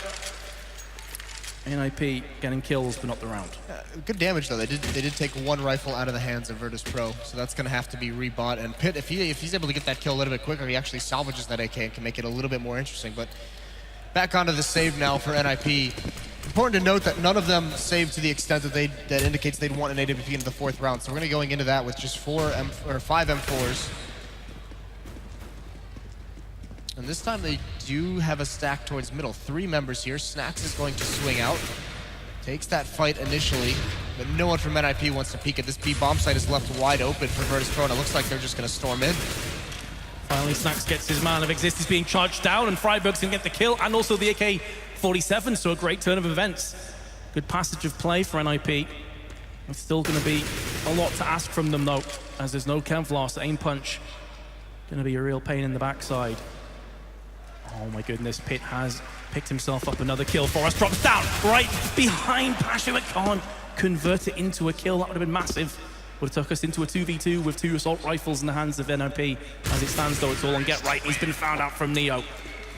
NiP getting kills, but not the round. Good damage though. They did take one rifle out of the hands of Virtus.pro, so that's gonna have to be rebought. And Pit, if he's able to get that kill a little bit quicker, he actually salvages that AK and can make it a little bit more interesting. But back onto the save now for NiP. Important to note that none of them saved to the extent that indicates they'd want an AWP into the 4th round. So we're gonna going into that with just 5 M4s. And this time they do have a stack towards middle. 3 members here. Snacks is going to swing out. Takes that fight initially, but no one from NiP wants to peek at this B bomb site is left wide open for Virtus.pro, and it looks like they're just gonna storm in. Finally, Snacks gets his man of Exist. He's being charged down, and Freiburg's gonna get the kill, and also the AK-47, so a great turn of events. Good passage of play for NiP. It's still gonna be a lot to ask from them though, as there's no Kevlar, so aim punch gonna be a real pain in the backside. Oh my goodness, Pit has picked himself up another kill. Forrest drops down right behind Pasha, but can't convert it into a kill. That would have been massive. Would have took us into a 2v2 with 2 assault rifles in the hands of NiP. As it stands though, it's all on Get Right. He's been found out from Neo.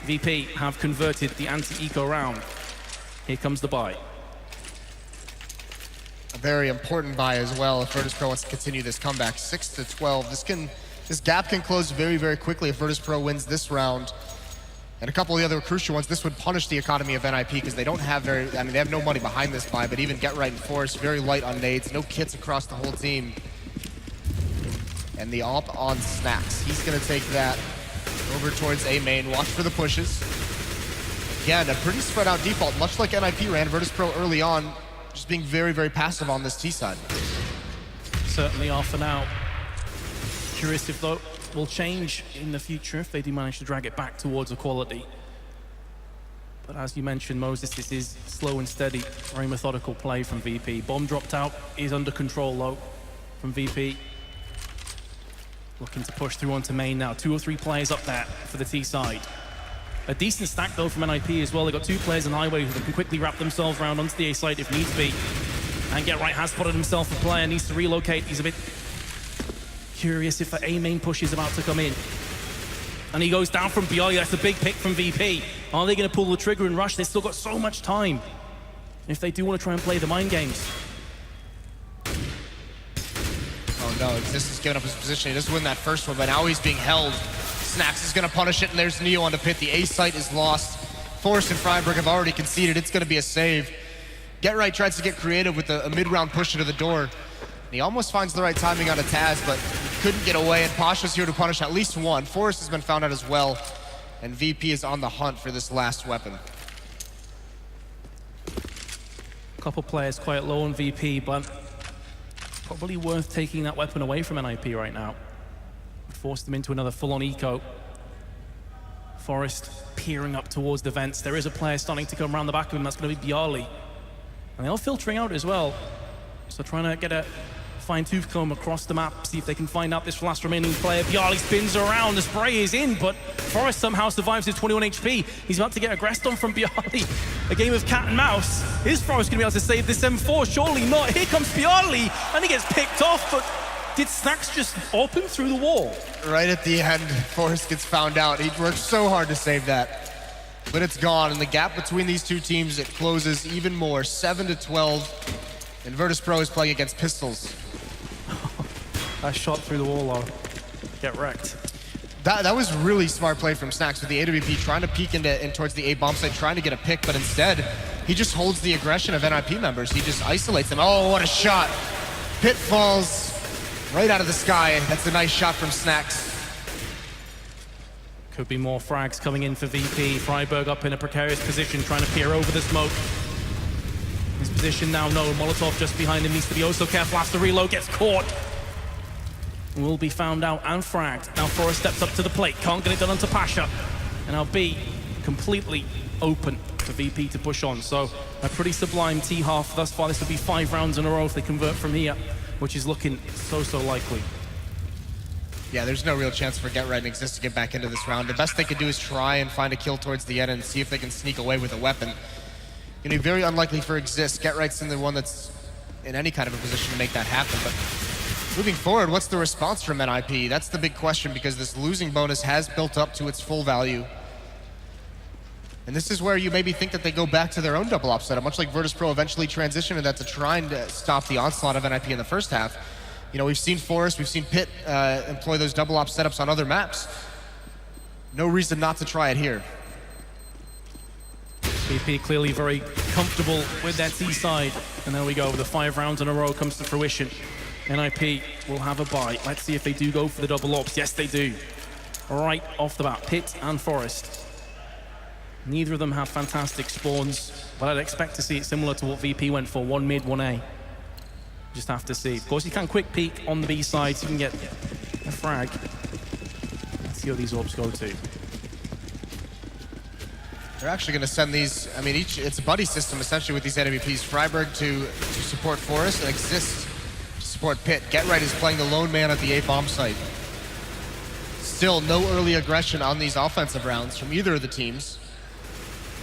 VP have converted the anti-eco round. Here comes the buy. A very important buy as well if Virtus.pro wants to continue this comeback. 6-12. This gap can close very, very quickly if Virtus.pro wins this round. And a couple of the other crucial ones, this would punish the economy of NiP because they don't have they have no money behind this buy, but even Get Right and Force, very light on nades, no kits across the whole team. And the AWP on Snacks. He's gonna take that over towards A main, watch for the pushes. Again, a pretty spread out default, much like NiP ran Virtus.pro early on, just being very, very passive on this T side. Certainly are for now. Curious if though will change in the future if they do manage to drag it back towards equality. But as you mentioned, Moses, this is slow and steady, very methodical play from VP. Bomb dropped out, is under control though from VP. Looking to push through onto main now. 2 or 3 players up there for the T side. A decent stack though from NiP as well. They've got 2 players on highway who can quickly wrap themselves around onto the A side if needs be. And Get Right has spotted himself a player, needs to relocate. He's a bit curious if the A main push is about to come in. And he goes down from Bialy. That's a big pick from VP. Are they going to pull the trigger and rush? They've still got so much time if they do want to try and play the mind games. Oh no, Exist is giving up his position. He doesn't win that first one, but now he's being held. Snacks is going to punish it, and there's Neo on the Pit. The A site is lost. Forrest and Freiburg have already conceded. It's going to be a save. Get Right tries to get creative with a mid-round push into the door. And he almost finds the right timing on a Taz, but he couldn't get away, and Pasha's here to punish at least one. Forrest has been found out as well, and VP is on the hunt for this last weapon. A couple players quite low on VP, but probably worth taking that weapon away from NiP right now. Force them into another full-on eco. Forrest peering up towards the vents. There is a player starting to come around the back of him. That's going to be Bialy. And they're all filtering out as well. So trying to get a fine-tooth comb across the map, see if they can find out this last remaining player. Bialy spins around, the spray is in, but Forrest somehow survives his 21 HP. He's about to get aggressed on from Bialy. A game of cat and mouse. Is Forrest gonna be able to save this M4? Surely not. Here comes Bialy, and he gets picked off, but did Snacks just open through the wall? Right at the end, Forrest gets found out. He worked so hard to save that, but it's gone, and the gap between these two teams, it closes even more, 7-12. And Virtus.pro is playing against pistols. That shot through the wall, though. Get wrecked. That was really smart play from Snacks with the AWP trying to peek in towards the A bomb site, trying to get a pick, but instead, he just holds the aggression of NiP members. He just isolates them. Oh, what a shot. Pit falls right out of the sky. That's a nice shot from Snacks. Could be more frags coming in for VP. Freiburg up in a precarious position, trying to peer over the smoke. His position now, no. Molotov just behind him, needs to be oh so careful. Has to reload, gets caught. Will be found out and fragged. Now Forrest steps up to the plate, can't get it done onto Pasha. And now B completely open for VP to push on. So a pretty sublime T-half thus far. This would be 5 rounds in a row if they convert from here. which is looking so likely. Yeah, there's no real chance for Get Right and Exist to get back into this round. The best they could do is try and find a kill towards the end and see if they can sneak away with a weapon. Gonna be very unlikely for Exist. Get Right's in the one that's in any kind of a position to make that happen. But moving forward, what's the response from NiP? That's the big question, because this losing bonus has built up to its full value. And this is where you maybe think that they go back to their own double op setup, much like Virtus.pro eventually transitioned to that to try and stop the onslaught of NiP in the first half. You know, we've seen Forest, we've seen Pit employ those double op setups on other maps. No reason not to try it here. VP clearly very comfortable with their T side. And there we go, the 5 rounds in a row comes to fruition. NiP will have a bite. Let's see if they do go for the double ops. Yes, they do. Right off the bat, Pit and Forest. Neither of them have fantastic spawns, but I'd expect to see it similar to what VP went for, 1 mid, 1 A. Just have to see. Of course, you can quick peek on the B side so you can get a frag. Let's see how these orbs go to. They're actually going to send these, I mean, it's a buddy system essentially with these NMVPs. Freiburg to support Forest and Exist to support Pit. Get Right is playing the lone man at the A bomb site. Still no early aggression on these offensive rounds from either of the teams.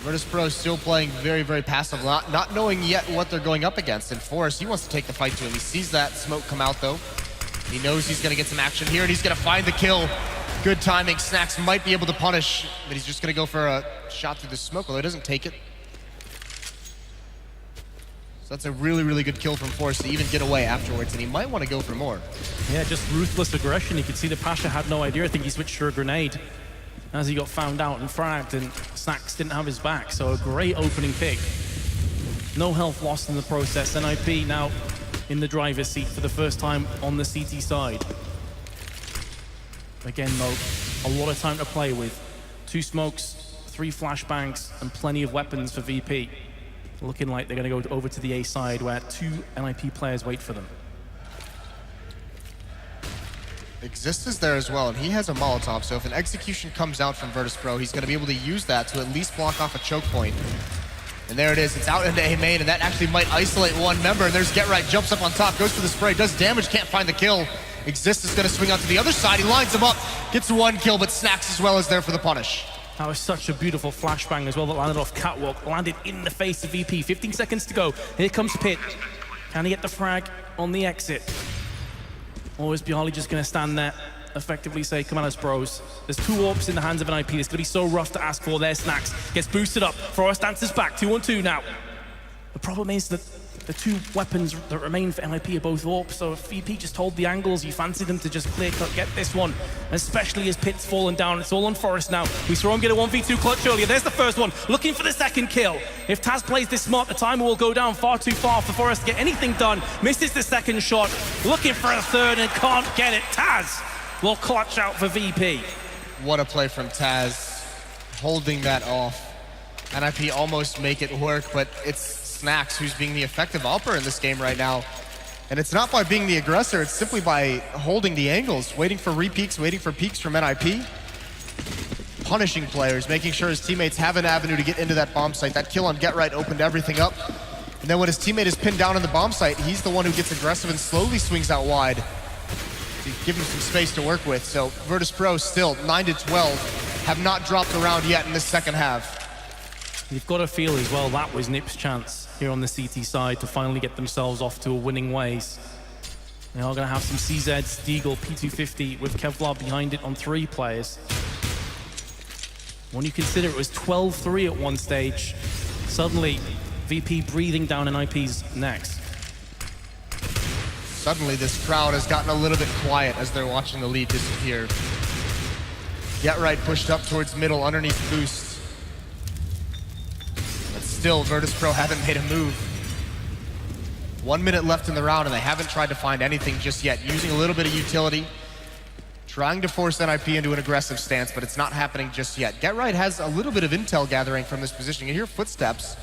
Virtus.pro still playing very passive, not knowing yet what they're going up against. And Forrest, he wants to take the fight to him. He sees that smoke come out though. He knows he's gonna get some action here and he's gonna find the kill. Good timing. Snacks might be able to punish, but he's just gonna go for a shot through the smoke, although he doesn't take it. So that's a really good kill from Forrest to even get away afterwards, and he might want to go for more. Yeah, just ruthless aggression. You could see that Pasha had no idea. I think he switched to a grenade as he got found out and fragged, and Snacks didn't have his back, so a great opening pick. No health lost in the process. NiP now in the driver's seat for the first time on the CT side. Again though, a lot of time to play with. 2 smokes, 3 flashbangs, and plenty of weapons for VP. Looking like they're going to go over to the A side where 2 NiP players wait for them. Exist is there as well, and he has a Molotov, so if an execution comes out from Virtus.pro, he's going to be able to use that to at least block off a choke point. And there it is, it's out into A main, and that actually might isolate one member, and there's Get Right, jumps up on top, goes for the spray, does damage, can't find the kill. Exist is going to swing out to the other side, he lines him up, gets 1 kill, but Snacks as well is there for the punish. That was such a beautiful flashbang as well that landed off Catwalk, landed in the face of VP. 15 seconds to go, here comes Pit. Can he get the frag on the exit? Or is Bialy just going to stand there, effectively say, come on us bros. There's 2 AWPs in the hands of NiP. It's going to be so rough to ask for. Their Snacks gets boosted up. Forrest answers back, 2-on-2 now. The problem is that the 2 weapons that remain for NiP are both AWPs, so if VP just hold the angles, you fancy them to just clear cut, get this one, especially as Pit's fallen down. It's all on Forrest now. We saw him get a 1v2 clutch earlier. There's the first one, looking for the second kill. If Taz plays this smart, the timer will go down far too far for Forrest to get anything done. Misses the second shot, looking for a third and can't get it. Taz will clutch out for VP. What a play from Taz, holding that off. NiP almost make it work, but it's Snacks who's being the effective AWPer in this game right now. And it's not by being the aggressor, it's simply by holding the angles, waiting for re-peeks, waiting for peeks from NiP. Punishing players, making sure his teammates have an avenue to get into that bomb site. That kill on Get Right opened everything up. And then when his teammate is pinned down in the bomb site, he's the one who gets aggressive and slowly swings out wide to give him some space to work with. So Virtus.pro still 9-12, have not dropped the round yet in this second half. You've got to feel as well that was NiP's chance here on the CT side to finally get themselves off to a winning ways. They are going to have some CZs, Deagle, P250 with Kevlar behind it on 3 players. When you consider it was 12-3 at one stage, suddenly VP breathing down NiP's necks. Suddenly this crowd has gotten a little bit quiet as they're watching the lead disappear. Get Right pushed up towards middle underneath boost. Still, Virtus.pro haven't made a move. 1 minute left in the round and they haven't tried to find anything just yet. Using a little bit of utility, trying to force NiP into an aggressive stance, but it's not happening just yet. Get Right has a little bit of intel gathering from this position. You hear footsteps.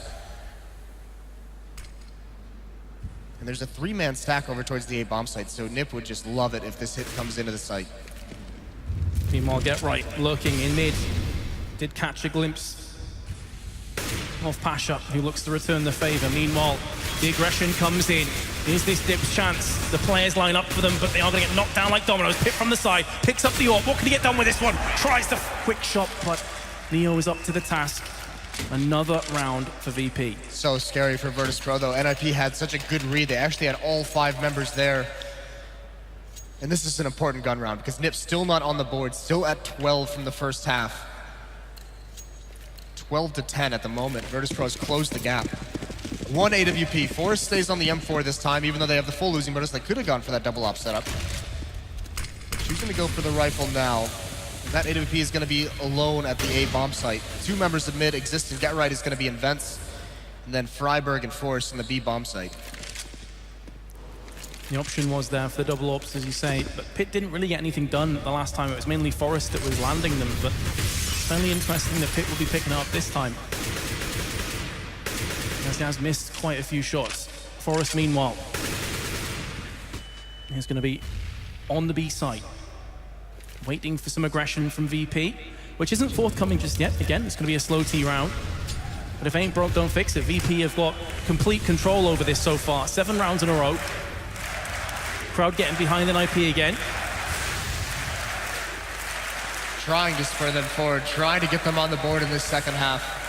And there's a 3-man stack over towards the A bomb site, so NiP would just love it if this hit comes into the site. Meanwhile, Get Right lurking in mid. Did catch a glimpse of Pasha, who looks to return the favor. Meanwhile, The aggression comes in. Is this Dip's chance? The players line up for them, but they are going to get knocked down like dominoes. Pip from the side, picks up the AWP. What can he get done with this one? Tries the quick shot, but Neo is up to the task. Another round for VP. So scary for Virtus.pro, though. NiP had such a good read. They actually had all 5 members there. And this is an important gun round because NiP's still not on the board, still at 12 from the first half. 12 to 10 at the moment. Virtus.pro's closed the gap. 1 AWP. Forest stays on the M4 this time, even though they have the full losing bonus. They could have gone for that double op setup. Choosing to go for the rifle now. That AWP is going to be alone at the A bomb site. 2 members of mid exist, and Get Right is going to be in vents. And then Freiburg and Forest in the B bomb site. The option was there for the double ops, as you say, but Pit didn't really get anything done the last time. It was mainly Forest that was landing them, but it's only interesting that Pit will be picking it up this time. As he has missed quite a few shots. Forest, meanwhile, is going to be on the B site, waiting for some aggression from VP, which isn't forthcoming just yet. Again, it's going to be a slow T round. But if ain't broke, don't fix it. VP have got complete control over this so far. 7 rounds in a row. Crowd getting behind NiP again. Trying to spur them forward, trying to get them on the board in this second half.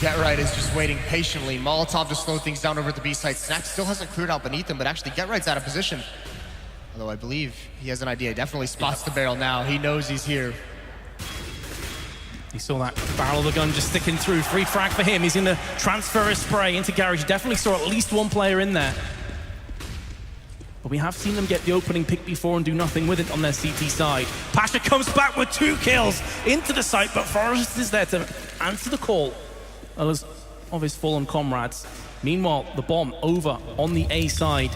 Get Right is just waiting patiently. Molotov to slow things down over at the B site. Snack still hasn't cleared out beneath him, but actually Get Right's out of position. Although I believe he has an idea. Definitely spots the barrel now. He knows he's here. You saw that barrel of the gun just sticking through. Free frag for him. He's in the transfer of spray into Garage. You definitely saw at least 1 player in there. But we have seen them get the opening pick before and do nothing with it on their CT side. Pasha comes back with 2 kills into the site, but Forrest is there to answer the call of his fallen comrades. Meanwhile, the bomb over on the A side.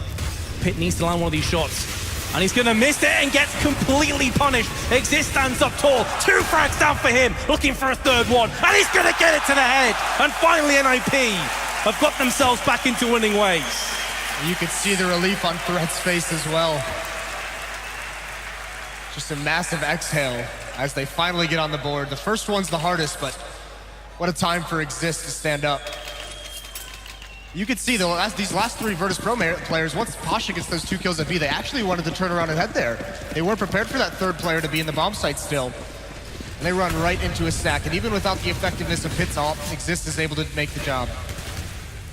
Pit needs to land one of these shots. And he's going to miss it and gets completely punished. Exist stands up tall. 2 frags down for him, looking for a 3rd one. And he's going to get it to the head. And finally, NiP have got themselves back into winning ways. You can see the relief on Threat's face as well. Just a massive exhale as they finally get on the board. The first one's the hardest, but what a time for Exist to stand up. You could see these last 3 Virtus.pro players, once Pasha gets those 2 kills at B, they actually wanted to turn around and head there. They weren't prepared for that 3rd player to be in the bomb site still. And they run right into a stack, and even without the effectiveness of Pit's ult, Exist is able to make the job.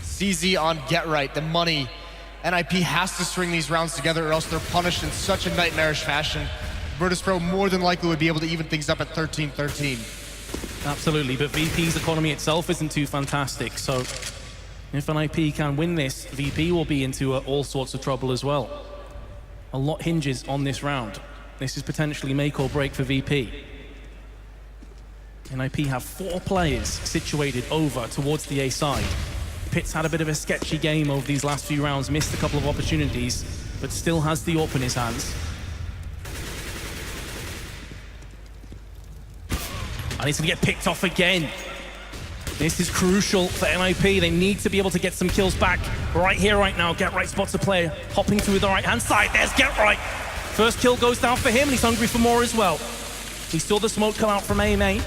CZ on Get Right, the money. NiP has to string these rounds together or else they're punished in such a nightmarish fashion. Virtus.pro more than likely would be able to even things up at 13-13. Absolutely, but VP's economy itself isn't too fantastic, so if NiP can win this, VP will be into all sorts of trouble as well. A lot hinges on this round. This is potentially make or break for VP. NiP have 4 players situated over towards the A side. Pit's had a bit of a sketchy game over these last few rounds, missed a couple of opportunities, but still has the AWP in his hands. And he's going to get picked off again. This is crucial for NiP. They need to be able to get some kills back right here, right now. Get Right spots a player, hopping to the right-hand side. There's Get Right. First kill goes down for him, and he's hungry for more as well. He saw the smoke come out from A main.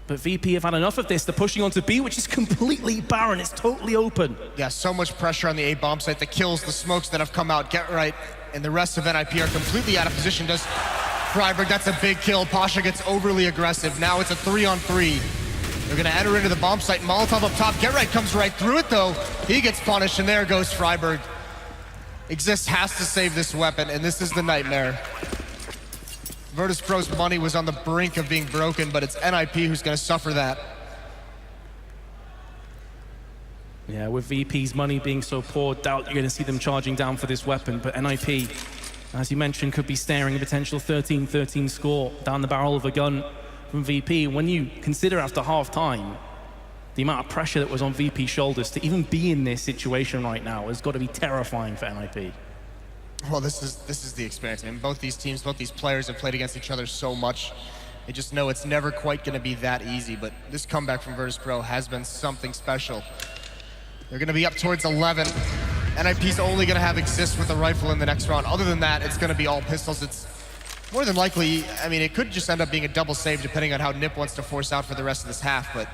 But VP have had enough of this. They're pushing onto B, which is completely barren. It's totally open. Yeah, so much pressure on the A bomb site. The kills, the smokes that have come out. Get Right and the rest of NiP are completely out of position. Does Freiburg, that's a big kill. Pasha gets overly aggressive. Now it's a 3-on-3. They're gonna enter into the bomb site. Molotov up top. Get Right comes right through it though. He gets punished and there goes Freiburg. Exist has to save this weapon and this is the nightmare. Virtus.pro's money was on the brink of being broken, but it's NiP who's gonna suffer that. Yeah, with VP's money being so poor, doubt you're gonna see them charging down for this weapon, but NiP, as you mentioned, could be staring a potential 13-13 score down the barrel of a gun from VP. When you consider after half-time, the amount of pressure that was on VP's shoulders to even be in this situation right now has got to be terrifying for NiP. Well, this is the experience. I mean, both these teams, both these players have played against each other so much. They just know it's never quite going to be that easy, but this comeback from Virtus.pro has been something special. They're going to be up towards 11. NiP's only going to have Exist with a rifle in the next round. Other than that, it's going to be all pistols. It's more than likely, I mean, it could just end up being a double save depending on how NiP wants to force out for the rest of this half, but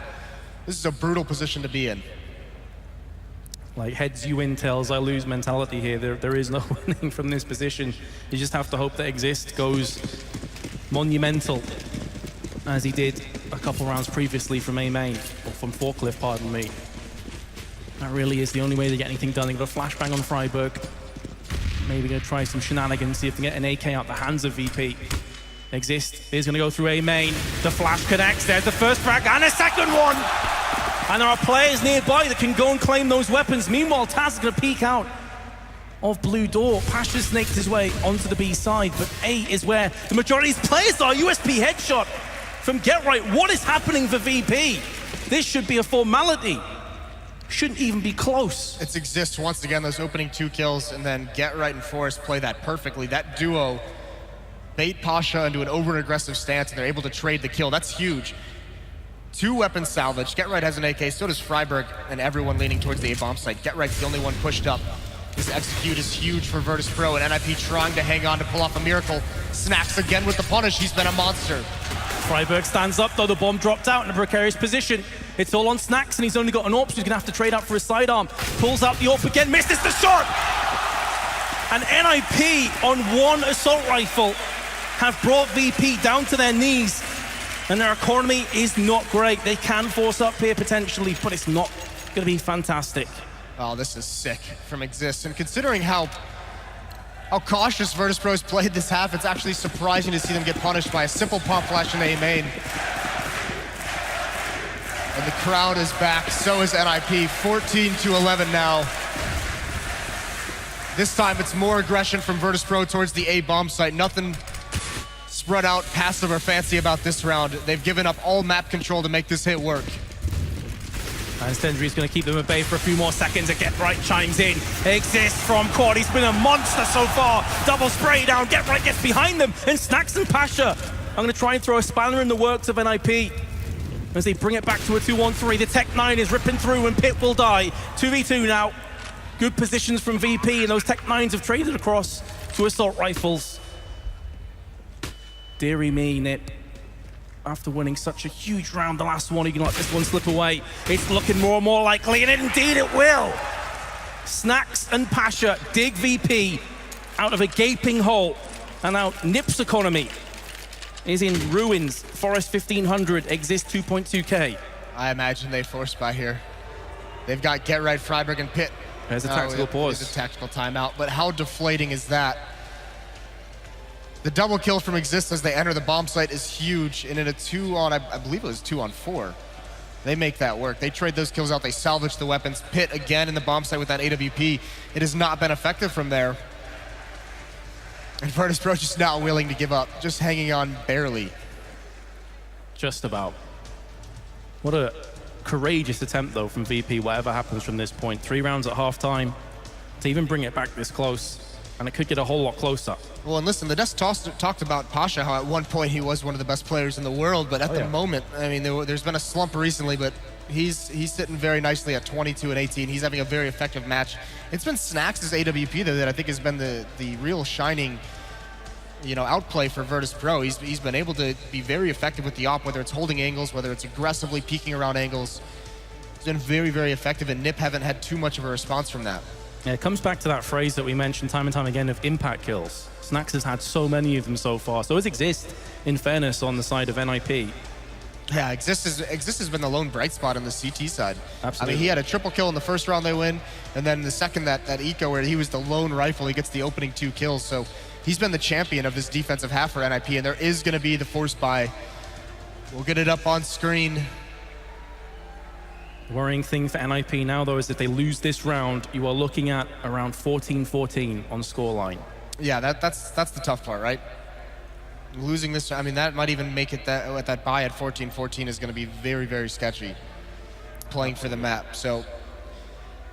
this is a brutal position to be in. Like heads you win, tails I lose mentality here. There is no winning from this position. You just have to hope that Exist goes monumental, as he did a couple rounds previously from A main, or from Forklift, pardon me. That really is the only way to get anything done. They got a flashbang on Freiburg. Maybe gonna try some shenanigans, see if they can get an AK out the hands of VP. Exist is gonna go through A main. The flash connects. There's the first frag and a second one. And there are players nearby that can go and claim those weapons. Meanwhile, Taz is gonna peek out of blue door. Pasha snaked his way onto the B side, but A is where the majority of these players are. USP headshot from Get Right. What is happening for VP? This should be a formality. Shouldn't even be close. It's Exist once again, those opening 2 kills, and then Get Right and Forrest play that perfectly. That duo bait Pasha into an over-aggressive stance, and they're able to trade the kill. That's huge. 2 weapons salvaged. Get Right has an AK, so does Freiburg, and everyone leaning towards the A-bomb site. Get Right's the only one pushed up. This execute is huge for Virtus.pro, and NiP trying to hang on to pull off a miracle. Snacks again with the punish. He's been a monster. Freiburg stands up, though the bomb dropped out in a precarious position. It's all on Snacks, and he's only got an AWP, so he's gonna have to trade out for his sidearm. Pulls out the AWP again, misses the shot! And NiP on 1 assault rifle have brought VP down to their knees, and their economy is not great. They can force up here potentially, but it's not gonna be fantastic. Oh, this is sick from Exist. And considering how cautious Virtus.pro has played this half, it's actually surprising to see them get punished by a simple pump flash in A main. And the crowd is back, so is NiP. 14-11 now. This time it's more aggression from Virtus.pro towards the A bomb site. Nothing spread out, passive, or fancy about this round. They've given up all map control to make this hit work. And Stendry is going to keep them at bay for a few more seconds. And Get Right chimes in. Exist from quad. He's been a monster so far. Double spray down. Get Right gets behind them. And Snacks and Pasha. I'm going to try and throw a spanner in the works of NiP as they bring it back to a 2-on-3. The Tech 9 is ripping through and Pit will die. 2v2 now. Good positions from VP, and those Tech 9s have traded across to assault rifles. Deary me, NiP. After winning such a huge round, the last one, you can let this one slip away. It's looking more and more likely, and indeed it will. Snacks and Pasha dig VP out of a gaping hole, and now NiP's economy is in ruins. Forest 1500, Exist 2.2K. I imagine they forced by here. They've got Get Right, Freiburg, and Pit. There's a tactical pause. There's a tactical timeout, but how deflating is that? The double kill from Exist as they enter the bomb site is huge, and in a 2-on, I believe it was 2-on-4, they make that work. They trade those kills out, they salvage the weapons. Pit again in the bomb site with that AWP. It has not been effective from there. And Virtus.pro just not willing to give up, just hanging on barely. Just about. What a courageous attempt, though, from VP, whatever happens from this point. 3 rounds at halftime to even bring it back this close. And it could get a whole lot closer. Well, and listen, the desk talked about Pasha, how at one point he was one of the best players in the world, but at the moment, I mean, there's been a slump recently, but he's sitting very nicely at 22 and 18. He's having a very effective match. It's been Snacks' AWP, though, that I think has been the real shining, outplay for Virtus.pro. He's been able to be very effective with the op, whether it's holding angles, whether it's aggressively peeking around angles. He's been very, very effective, and NiP haven't had too much of a response from that. Yeah, it comes back to that phrase that we mentioned time and time again of impact kills. Snacks has had so many of them so far. So has Exist, in fairness, on the side of NiP. Yeah, Exist has been the lone bright spot on the CT side. Absolutely. I mean, he had a triple kill in the first round they win, and then the second, that eco where he was the lone rifle, he gets the opening 2 kills. So he's been the champion of this defensive half for NiP, and there is going to be the force buy. We'll get it up on screen. Worrying thing for NiP now, though, is if they lose this round, you are looking at around 14-14 on scoreline. Yeah, that's the tough part, right? Losing this, I mean, that might even make it that buy at 14-14 is going to be very, very sketchy playing for the map. So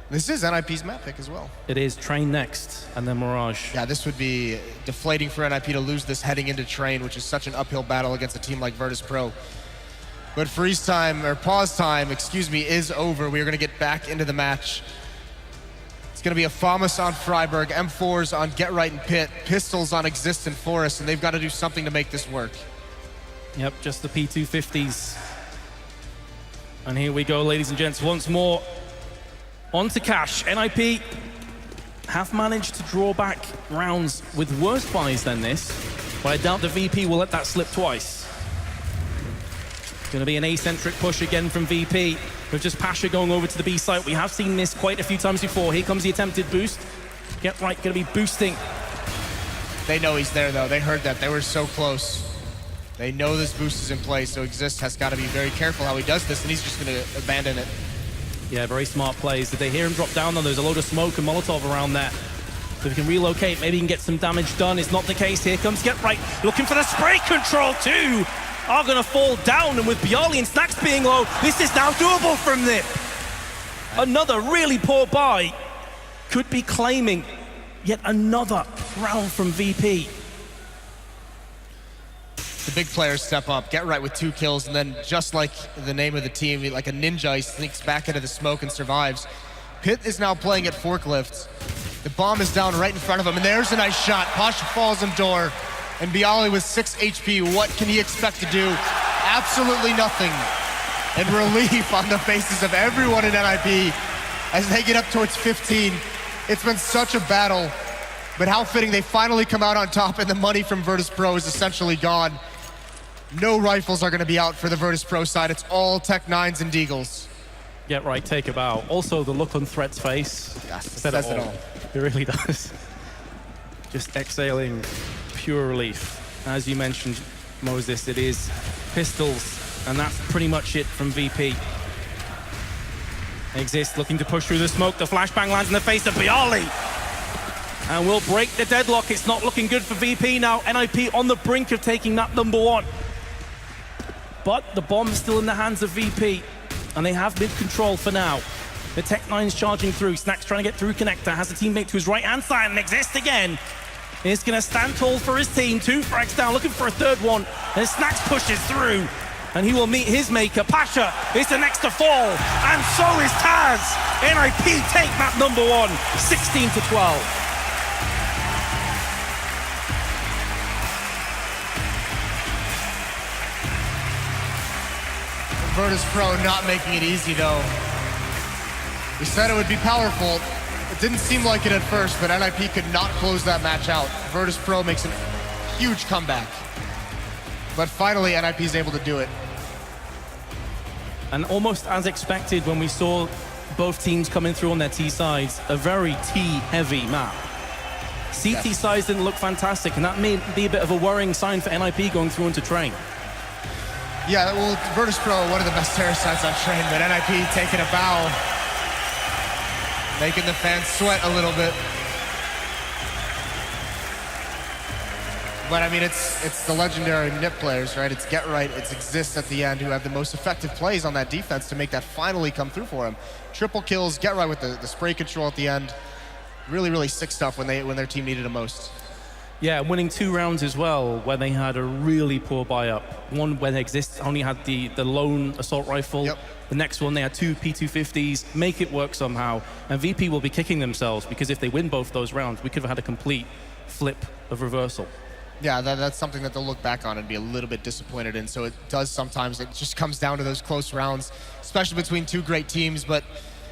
this is NiP's map pick as well. It is Train next, and then Mirage. Yeah, this would be deflating for NiP to lose this heading into Train, which is such an uphill battle against a team like Virtus.pro. But freeze time, or pause time, excuse me, is over. We are going to get back into the match. It's going to be a FAMAS on Freiburg, M4s on Get Right and Pit, pistols on Exist and Forest, and they've got to do something to make this work. Yep, just the P250s. And here we go, ladies and gents, once more. On to Cash. NiP have managed to draw back rounds with worse buys than this, but I doubt the VP will let that slip twice. It's going to be an A-centric push again from VP, with just Pasha going over to the B site. We have seen this quite a few times before. Here comes the attempted boost. Get right, going to be boosting. They know he's there, though. They heard that. They were so close. They know this boost is in place, so Exist has got to be very careful how he does this, and he's just going to abandon it. Yeah, very smart plays. Did they hear him drop down, though? There's a load of smoke and Molotov around there. So if he can relocate, maybe he can get some damage done. It's not the case. Here comes Get Right, looking for the spray control, too. Are going to fall down, and with Bialy and Snacks being low, this is now doable from NiP. Another really poor buy. Could be claiming yet another round from VP. The big players step up, Get Right with 2 kills, and then just like the name of the team, like a ninja, he sneaks back into the smoke and survives. Pit is now playing at forklifts. The bomb is down right in front of him, and there's a nice shot. Pasha falls indoor, and Bialy with 6 HP, what can he expect to do? Absolutely nothing. And relief on the faces of everyone in NiP as they get up towards 15. It's been such a battle, but how fitting they finally come out on top, and the money from Virtus.pro is essentially gone. No rifles are going to be out for the Virtus.pro side. It's all Tech 9s and Deagles. Get Right, take a bow. Also, the look on Threat's face. Yes, says it all. It really does. Just exhaling pure relief. As you mentioned, Moses, it is pistols, and that's pretty much it from VP. Exist looking to push through the smoke. The flashbang lands in the face of Bialy. And will break the deadlock. It's not looking good for VP now. NiP on the brink of taking map #1. But the bomb's still in the hands of VP, and they have mid-control for now. The Tech 9's charging through. Snacks trying to get through connector. Has a teammate to his right-hand side, and Exist again. He's going to stand tall for his team. 2 frags down, looking for a third one. And Snacks pushes through, and he will meet his maker. Pasha is the next to fall, and so is Taz. NiP take map #1, 16-12. Virtus.pro not making it easy, though. We said it would be powerful. It didn't seem like it at first, but NiP could not close that match out. Virtus.pro makes a huge comeback. But finally, NiP is able to do it. And almost as expected when we saw both teams coming through on their T sides, a very T-heavy map. CT sides didn't look fantastic, and that may be a bit of a worrying sign for NiP going through into Train. Yeah, well, Virtus.pro, one of the best terror sides on Train, but NiP taking a bow, making the fans sweat a little bit. But I mean, it's the legendary NiP players, right? It's Get Right, it's Exist at the end, who have the most effective plays on that defense to make that finally come through for him. Triple kills, Get Right with the spray control at the end. Really, really sick stuff when their team needed it most. Yeah, winning 2 rounds as well, where they had a really poor buy-up. One where Exist only had the lone assault rifle. Yep. The next one, they had 2 P250s. Make it work somehow. And VP will be kicking themselves, because if they win both those rounds, we could have had a complete flip of reversal. Yeah, that's something that they'll look back on and be a little bit disappointed in. So it does sometimes, it just comes down to those close rounds, especially between 2 great teams. But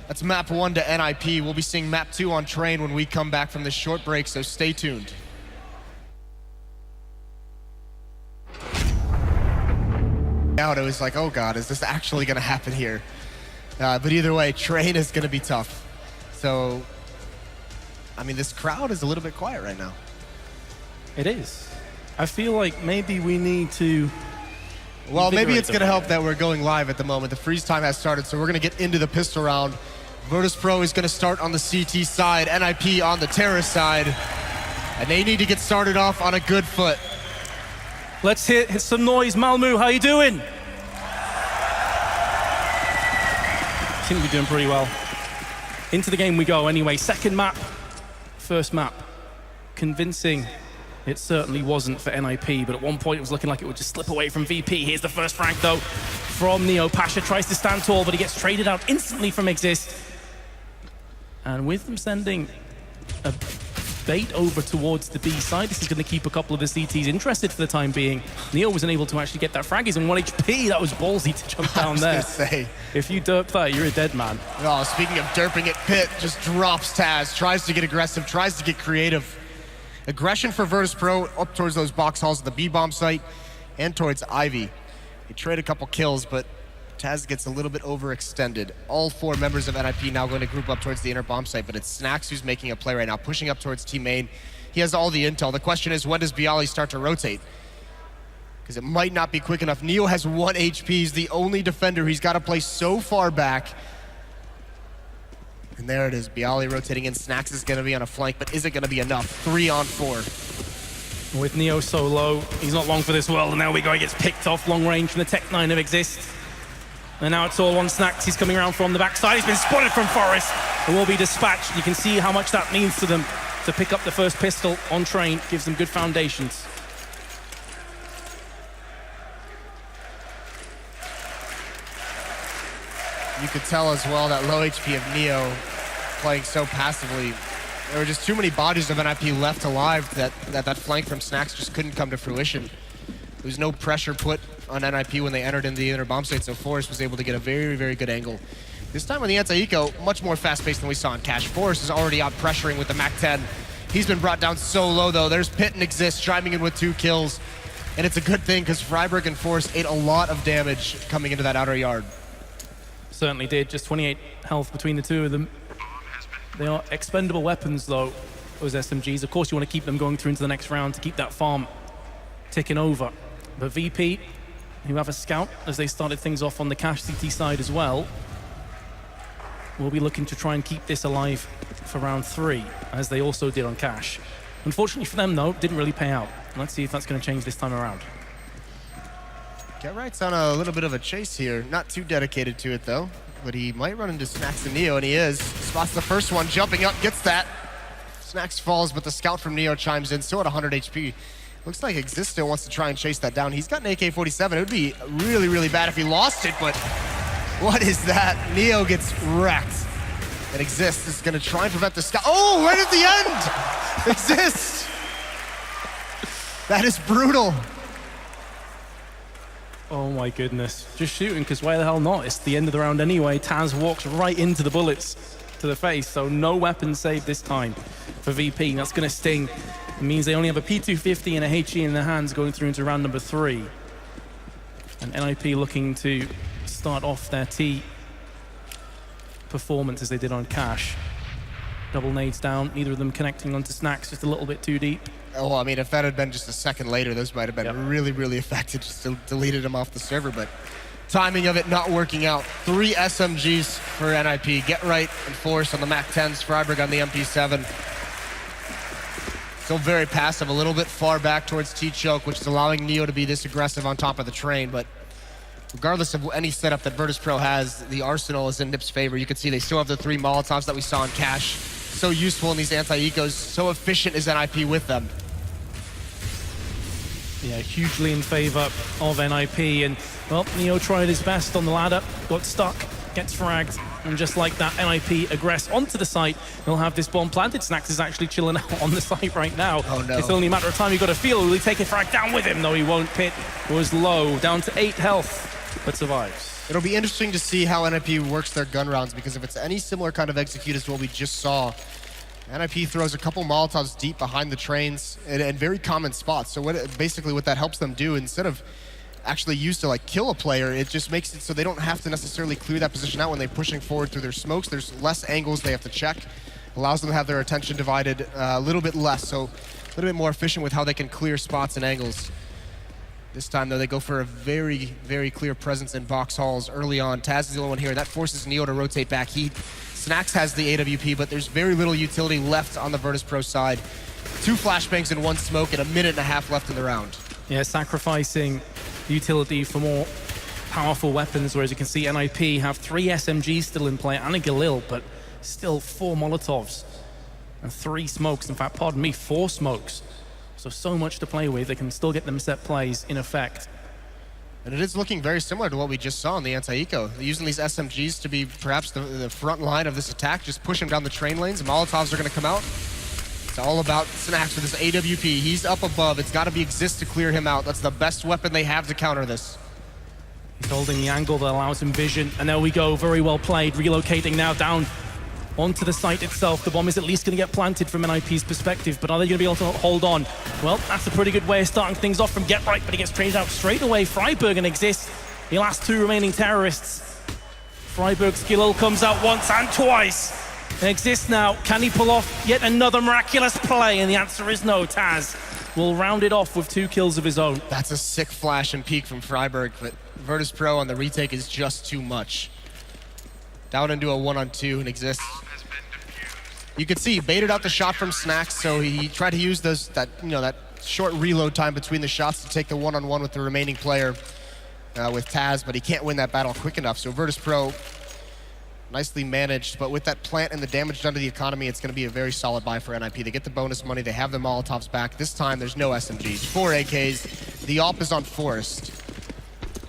that's map 1 to NiP. We'll be seeing map 2 on Train when we come back from this short break, so stay tuned. Out, it was like, oh God, is this actually going to happen here? But either way, Train is going to be tough. So, I mean, this crowd is a little bit quiet right now. It is. I feel like maybe we need to... Well, maybe it's going to help that we're going live at the moment. The freeze time has started, so we're going to get into the pistol round. Virtus.pro is going to start on the CT side, NiP on the terrorist side, and they need to get started off on a good foot. Let's hit some noise. Malmö, how you doing? Seem to be doing pretty well. Into the game we go anyway. Second map, first map. Convincing. It certainly wasn't for NiP, but at one point it was looking like it would just slip away from VP. Here's the first frag though from Neo. Pasha tries to stand tall, but he gets traded out instantly from Exist. And with them sending a bait over towards the B side. This is going to keep a couple of the CTs interested for the time being. Neo wasn't able to actually get that frag. He's on 1 HP. That was ballsy to jump down there. Say. If you derp that, you're a dead man. Oh, speaking of derping it, Pitt just drops Taz, tries to get aggressive, tries to get creative. Aggression for Virtus.pro up towards those box halls at the B-bomb site and towards Ivy. They trade a couple kills, but Taz gets a little bit overextended. All 4 members of NiP now going to group up towards the inner bomb site, but it's Snacks who's making a play right now, pushing up towards team main. He has all the intel. The question is, when does Bialy start to rotate? Because it might not be quick enough. Neo has 1 HP. He's the only defender. He's got to play so far back. And there it is, Bialy rotating in. Snacks is going to be on a flank, but is it going to be enough? 3 on 4. With Neo so low, he's not long for this world, and there we go. He gets picked off long range from the Tech 9 of Exist. And now it's all on Snacks. He's coming around from the backside. He's been spotted from Forest and will be dispatched. You can see how much that means to them to pick up the first pistol on train. Gives them good foundations. You could tell as well that low HP of Neo playing so passively. There were just too many bodies of NiP left alive that flank from Snacks just couldn't come to fruition. There was no pressure put on NiP when they entered into the inner bomb site, so Forrest was able to get a very, very good angle. This time on the anti-eco, much more fast-paced than we saw in Cash. Forrest is already out pressuring with the MAC-10. He's been brought down so low, though. There's Pit and Exist chiming in with 2 kills. And it's a good thing, because Freiburg and Forrest ate a lot of damage coming into that outer yard. Certainly did. Just 28 health between the 2 of them. They are expendable weapons, though, those SMGs. Of course, you want to keep them going through into the next round to keep that farm ticking over. But VP, who have a scout as they started things off on the Cash CT side as well, will be looking to try and keep this alive for round 3, as they also did on Cash. Unfortunately for them, though, didn't really pay out. Let's see if that's going to change this time around. Get Right's on a little bit of a chase here. Not too dedicated to it, though. But he might run into Snacks and Neo, and he is. Spots the first one, jumping up, gets that. Snacks falls, but the scout from Neo chimes in, still at 100 HP. Looks like Exist still wants to try and chase that down. He's got an AK-47. It would be really, really bad if he lost it, but what is that? Neo gets wrecked. And Exist is going to try and prevent the scout. Oh, right at the end! Exist! That is brutal. Oh my goodness. Just shooting, because why the hell not? It's the end of the round anyway. Taz walks right into the bullets to the face, so no weapon save this time for VP. That's going to sting. It means they only have a P250 and a HE in their hands going through into round number 3. And NiP looking to start off their T performance as they did on Cash. Double nades down, neither of them connecting onto Snacks, just a little bit too deep. Oh, I mean, if that had been just a second later, those might have been really, really effective. Just deleted them off the server, but timing of it not working out. 3 SMGs for NiP. Get Right and Force on the MAC-10s, Freiburg on the MP7. Still very passive, a little bit far back towards T-Choke, which is allowing Neo to be this aggressive on top of the train, but regardless of any setup that Virtus.pro has, the arsenal is in NiP's favor. You can see they still have the 3 Molotovs that we saw in Cash. So useful in these anti-ecos, so efficient is NiP with them. Yeah, hugely in favor of NiP, and well, Neo tried his best on the ladder, got stuck, gets fragged, and just like that, NiP aggress onto the site. He'll have this bomb planted. Snacks is actually chilling out on the site right now. Oh no. It's only a matter of time. You've got to feel, will he take a frag down with him? No, he won't. Pit was low, down to 8 health, but survives. It'll be interesting to see how NiP works their gun rounds, because if it's any similar kind of execute as what we just saw, NiP throws a couple Molotovs deep behind the trains in very common spots. So basically what that helps them do, instead of actually used to like kill a player, it just makes it so they don't have to necessarily clear that position out when they're pushing forward through their smokes. There's less angles they have to check. Allows them to have their attention divided a little bit less, so a little bit more efficient with how they can clear spots and angles. This time, though, they go for a very, very clear presence in box halls early on. Taz is the only one here. That forces Neo to rotate back. Snacks has the AWP, but there's very little utility left on the Virtus.pro side. 2 flashbangs and 1 smoke and a minute and a half left in the round. Yeah, sacrificing utility for more powerful weapons, whereas you can see NiP have 3 SMGs still in play and a Galil, but still 4 Molotovs and 3 smokes. In fact, pardon me, 4 smokes. So much to play with. They can still get them set plays in effect. And it is looking very similar to what we just saw in the anti-eco. They're using these SMGs to be perhaps the front line of this attack, just push them down the train lanes. The Molotovs are going to come out. It's It's all about Snacks with his AWP. He's up above. It's got to be Exist to clear him out. That's the best weapon they have to counter this. He's holding the angle that allows him vision. And there we go. Very well played. Relocating now down onto the site itself. The bomb is at least going to get planted from NiP's perspective, but are they going to be able to hold on? Well, that's a pretty good way of starting things off from Get Right, but he gets traded out straight away. Freiburg and Exist, the last two remaining terrorists. Freiburg's skill comes out once and twice. Exist now, can he pull off yet another miraculous play? And the answer is no. Taz will round it off with 2 kills of his own. That's a sick flash and peek from Freiburg, but Virtus.pro on the retake is just too much. Down into a 1-on-2 and Exist. You could see he baited out the shot from Snacks, so he tried to use that short reload time between the shots to take the 1-on-1 with the remaining player with Taz, but he can't win that battle quick enough. So Virtus.pro, nicely managed, but with that plant and the damage done to the economy, it's going to be a very solid buy for NiP. They get the bonus money, they have the Molotovs back. This time, there's no SMGs. 4 AKs, the AWP is on Forest.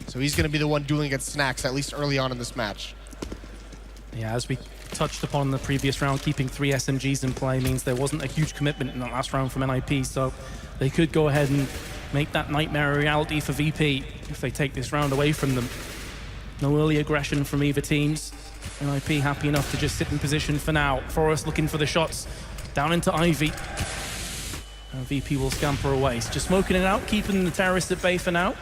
So he's going to be the one dueling against Snacks, at least early on in this match. Yeah, as we touched upon in the previous round, keeping 3 SMGs in play means there wasn't a huge commitment in that last round from NiP, so they could go ahead and make that nightmare a reality for VP if they take this round away from them. No early aggression from either teams. NiP happy enough to just sit in position for now. Forrest looking for the shots down into Ivy. And VP will scamper away. He's just smoking it out, keeping the terrorists at bay for now.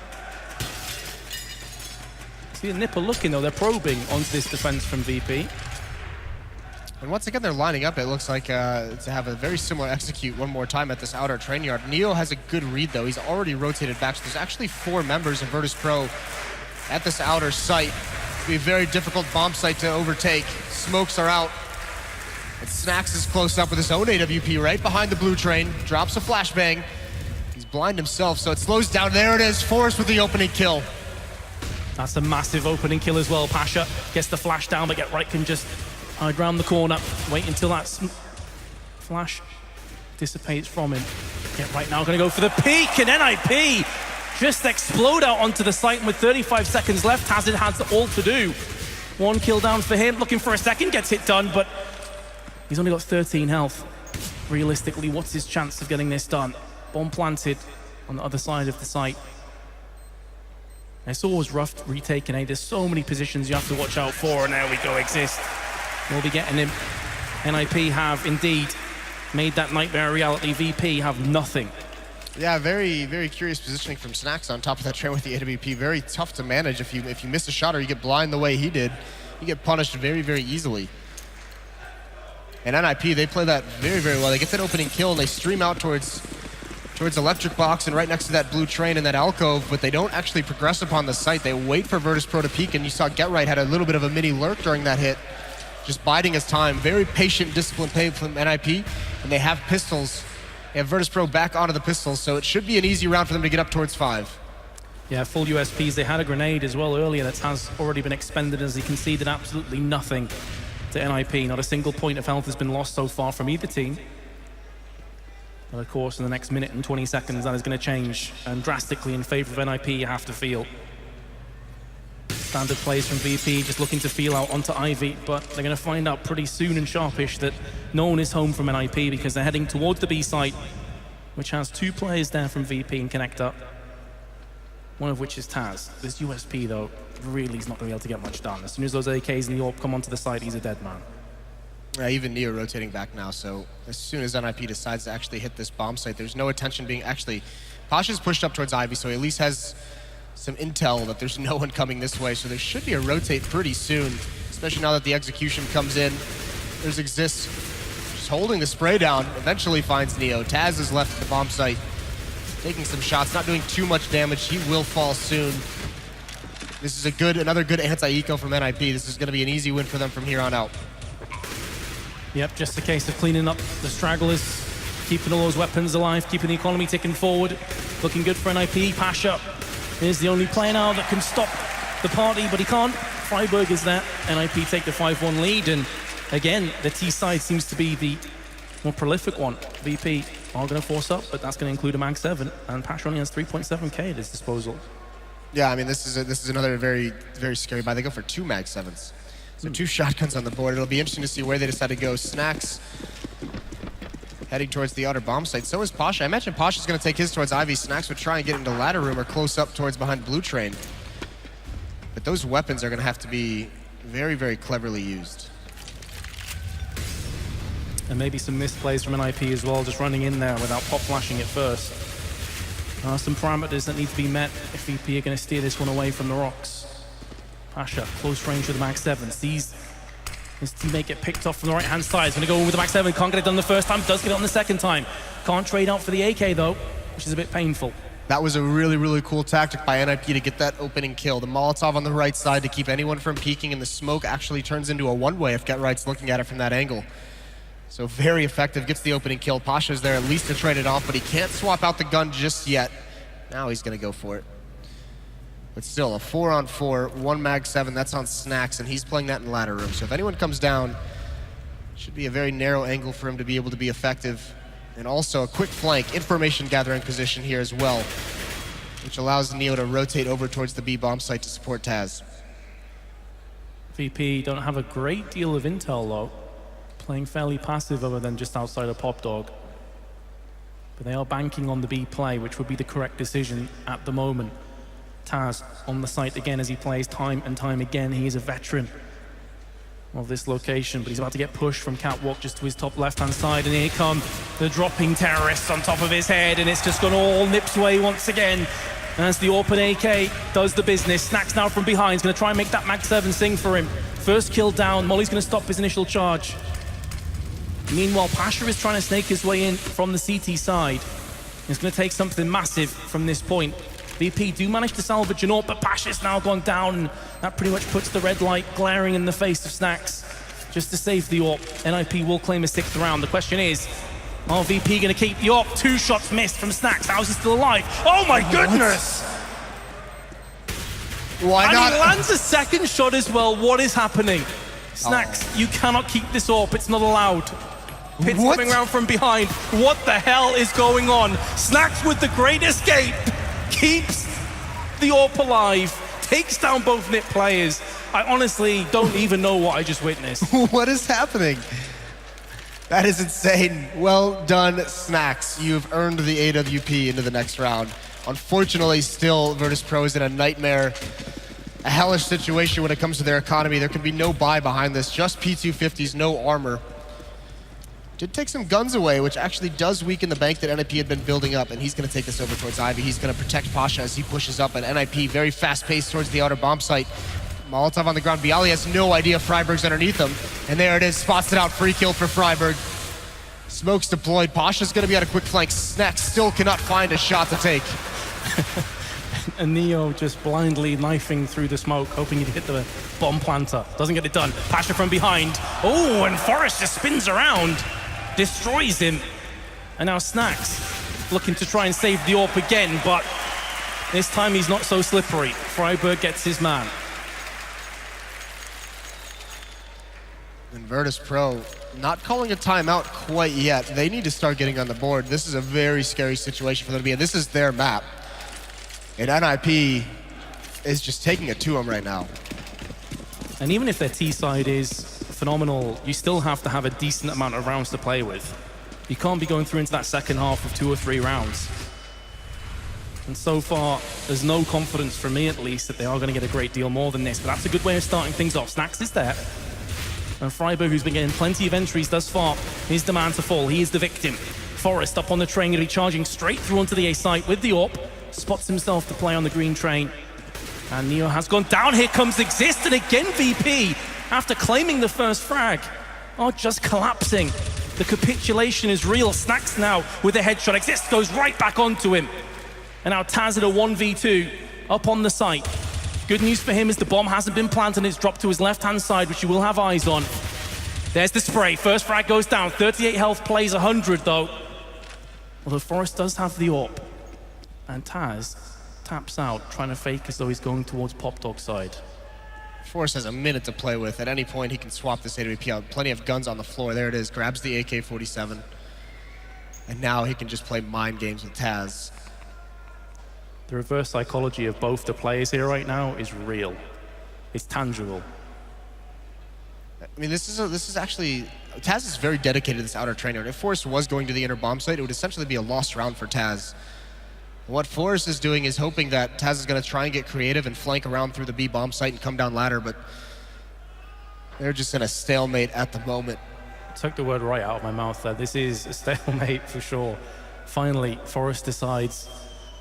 See the NiP are looking though, they're probing onto this defense from VP. And once again, they're lining up, it looks like, to have a very similar execute one more time at this outer train yard. Neo has a good read, though. He's already rotated back, so there's actually 4 members of Virtus.pro at this outer site. It'll be a very difficult bomb site to overtake. Smokes are out. And Snacks is close up with his own AWP right behind the blue train. Drops a flashbang. He's blind himself, so it slows down. There it is, Forrest with the opening kill. That's a massive opening kill as well. Pasha gets the flash down, but Get Right can just hide round the corner, wait until that flash dissipates from him. Get Right now gonna go for the peak, and NiP just explode out onto the site, and with 35 seconds left, Taz has all to do. 1 kill down for him, looking for a second, gets it done, but he's only got 13 health. Realistically, what's his chance of getting this done? Bomb planted on the other side of the site. It's always rough retaking, eh? There's so many positions you have to watch out for, and there we go, Exist. We'll be getting him. NiP have indeed made that nightmare a reality. VP have nothing. Yeah, very, very curious positioning from Snacks on top of that train with the AWP. Very tough to manage. If you miss a shot or you get blind the way he did, you get punished very, very easily. And NiP, they play that very, very well. They get that opening kill and they stream out towards Electric Box and right next to that blue train in that alcove, but they don't actually progress upon the site. They wait for Virtus.pro to peek, and you saw Get Right had a little bit of a mini lurk during that hit, just biding his time. Very patient, disciplined play from NiP, and they have pistols. They have Virtus.pro back onto the pistols, so it should be an easy round for them to get up towards 5. Yeah, full USPs. They had a grenade as well earlier that has already been expended, as he conceded absolutely nothing to NiP. Not a single point of health has been lost so far from either team. But of course, in the next minute and 20 seconds, that is going to change, and drastically in favor of NiP, you have to feel. Standard plays from VP, just looking to feel out onto Ivy, but they're going to find out pretty soon and sharpish that no one is home from NiP, because they're heading towards the B site, which has 2 players there from VP and Connect Up, one of which is Taz. This USP, though, really is not going to be able to get much done. As soon as those AKs and the AWP come onto the site, he's a dead man. Yeah, even Neo rotating back now, so as soon as NiP decides to actually hit this bomb site, there's no attention being actually... Pasha's pushed up towards Ivy, so he at least has some intel that there's no one coming this way, so there should be a rotate pretty soon, especially now that the execution comes in. There's Exist just holding the spray down, eventually finds Neo. Taz is left at the bomb site, taking some shots, not doing too much damage. He will fall soon. This is another good anti-eco from NiP. This is going to be an easy win for them from here on out. Yep, just a case of cleaning up the stragglers, keeping all those weapons alive, keeping the economy ticking forward. Looking good for NiP. Pasha is the only player now that can stop the party, but he can't. Freiburg is there. NiP take the 5-1 lead, and again, the T side seems to be the more prolific one. VP are going to force up, but that's going to include a Mag 7, and Pasha only has 3.7k at his disposal. Yeah, I mean, this is another very, very scary buy. They go for 2 Mag 7s. So 2 shotguns on the board. It'll be interesting to see where they decide to go. Snacks heading towards the outer bomb site. So is Pasha. I mentioned Pasha's going to take his towards Ivy. Snacks would try and get into ladder room or close up towards behind Blue Train. But those weapons are going to have to be very, very cleverly used. And maybe some misplays from NiP as well, just running in there without pop flashing at first. Some parameters that need to be met if VP are going to steer this one away from the rocks. Pasha, close range with the Mag 7, sees his teammate get picked off from the right-hand side. He's going to go in with the Mag 7, can't get it done the first time, does get it on the second time. Can't trade out for the AK though, which is a bit painful. That was a really, really cool tactic by NiP to get that opening kill. The Molotov on the right side to keep anyone from peeking, and the smoke actually turns into a one-way if Get Right's looking at it from that angle. So very effective, gets the opening kill. Pasha's there at least to trade it off, but he can't swap out the gun just yet. Now he's gonna go for it. But still, a 4-on-4, one Mag 7, that's on Snacks, and he's playing that in ladder room. So if anyone comes down, should be a very narrow angle for him to be able to be effective. And also a quick flank, information gathering position here as well, which allows Neo to rotate over towards the B bomb site to support Taz. VP don't have a great deal of intel though, playing fairly passive other than just outside of Pop Dog. But they are banking on the B play, which would be the correct decision at the moment. Taz on the site again as he plays time and time again. He is a veteran of this location, but he's about to get pushed from Catwalk just to his top left-hand side, and here come the dropping terrorists on top of his head, and it's just gone all NiP's way once again as the open AK does the business. Snacks now from behind, he's going to try and make that Mag 7 sing for him. First kill down, Molly's going to stop his initial charge. Meanwhile, Pasha is trying to snake his way in from the CT side. He's going to take something massive from this point. VP do manage to salvage an AWP, but Pasha's now gone down, and that pretty much puts the red light glaring in the face of Snacks. Just to save the AWP, NiP will claim a 6th round. The question is, are VP going to keep the AWP? 2 shots missed from Snacks. How's he still alive? Oh my goodness! Why not? And he lands a second shot as well. What is happening? Snacks, you cannot keep this AWP. It's not allowed. Pitts coming around from behind. What the hell is going on? Snacks with the great escape. Keeps the AWP alive. Takes down both NiP players. I honestly don't even know what I just witnessed. What is happening? That is insane. Well done, Snacks. You've earned the AWP into the next round. Unfortunately, still, Virtus.pro is in a nightmare, a hellish situation when it comes to their economy. There can be no buy behind this. Just P250s, no armor. Did take some guns away, which actually does weaken the bank that NiP had been building up, and he's going to take this over towards Ivy. He's going to protect Pasha as he pushes up, and NiP very fast-paced towards the outer bomb site. Molotov on the ground. Bialy has no idea Freiburg's underneath him, and there it is, spots it out, free kill for Freiburg. Smokes deployed. Pasha's going to be at a quick flank. Snacks still cannot find a shot to take. And Neo just blindly knifing through the smoke, hoping he'd hit the bomb planter. Doesn't get it done. Pasha from behind. Oh, and Forrest just spins around. Destroys him. And now Snacks looking to try and save the AWP again, but this time he's not so slippery. Freiburg gets his man. And Virtus.pro not calling a timeout quite yet. They need to start getting on the board. This is a very scary situation for them to be in. This is their map. And NiP is just taking it to them right now. And even if their T side is phenomenal, you still have to have a decent amount of rounds to play with. You can't be going through into that second half with 2 or 3 rounds. And so far, there's no confidence for me at least that they are going to get a great deal more than this, but that's a good way of starting things off. Snacks is there. And Freiburg, who's been getting plenty of entries thus far, is the man to fall. He is the victim. Forrest up on the train, going to be charging straight through onto the A site with the AWP. Spots himself to play on the green train. And Neo has gone down. Here comes Exist, and again VP, after claiming the first frag, are just collapsing. The capitulation is real. Snacks now with a headshot. Exist goes right back onto him. And now Taz at a 1v2 up on the site. Good news for him is the bomb hasn't been planted and it's dropped to his left-hand side, which you will have eyes on. There's the spray. First frag goes down. 38 health, plays 100 though. Although Forrest does have the AWP. And Taz taps out, trying to fake as though he's going towards Pop Dog side. Forrest has a minute to play with. At any point, he can swap this AWP out. Plenty of guns on the floor. There it is. Grabs the AK-47. And now he can just play mind games with Taz. The reverse psychology of both the players here right now is real. It's tangible. I mean, this is actually, Taz is very dedicated to this outer trainer. If Forrest was going to the inner bomb site, it would essentially be a lost round for Taz. And what Forrest is doing is hoping that Taz is going to try and get creative and flank around through the B bomb site and come down ladder, but they're just in a stalemate at the moment. Took the word right out of my mouth there. This is a stalemate for sure. Finally, Forrest decides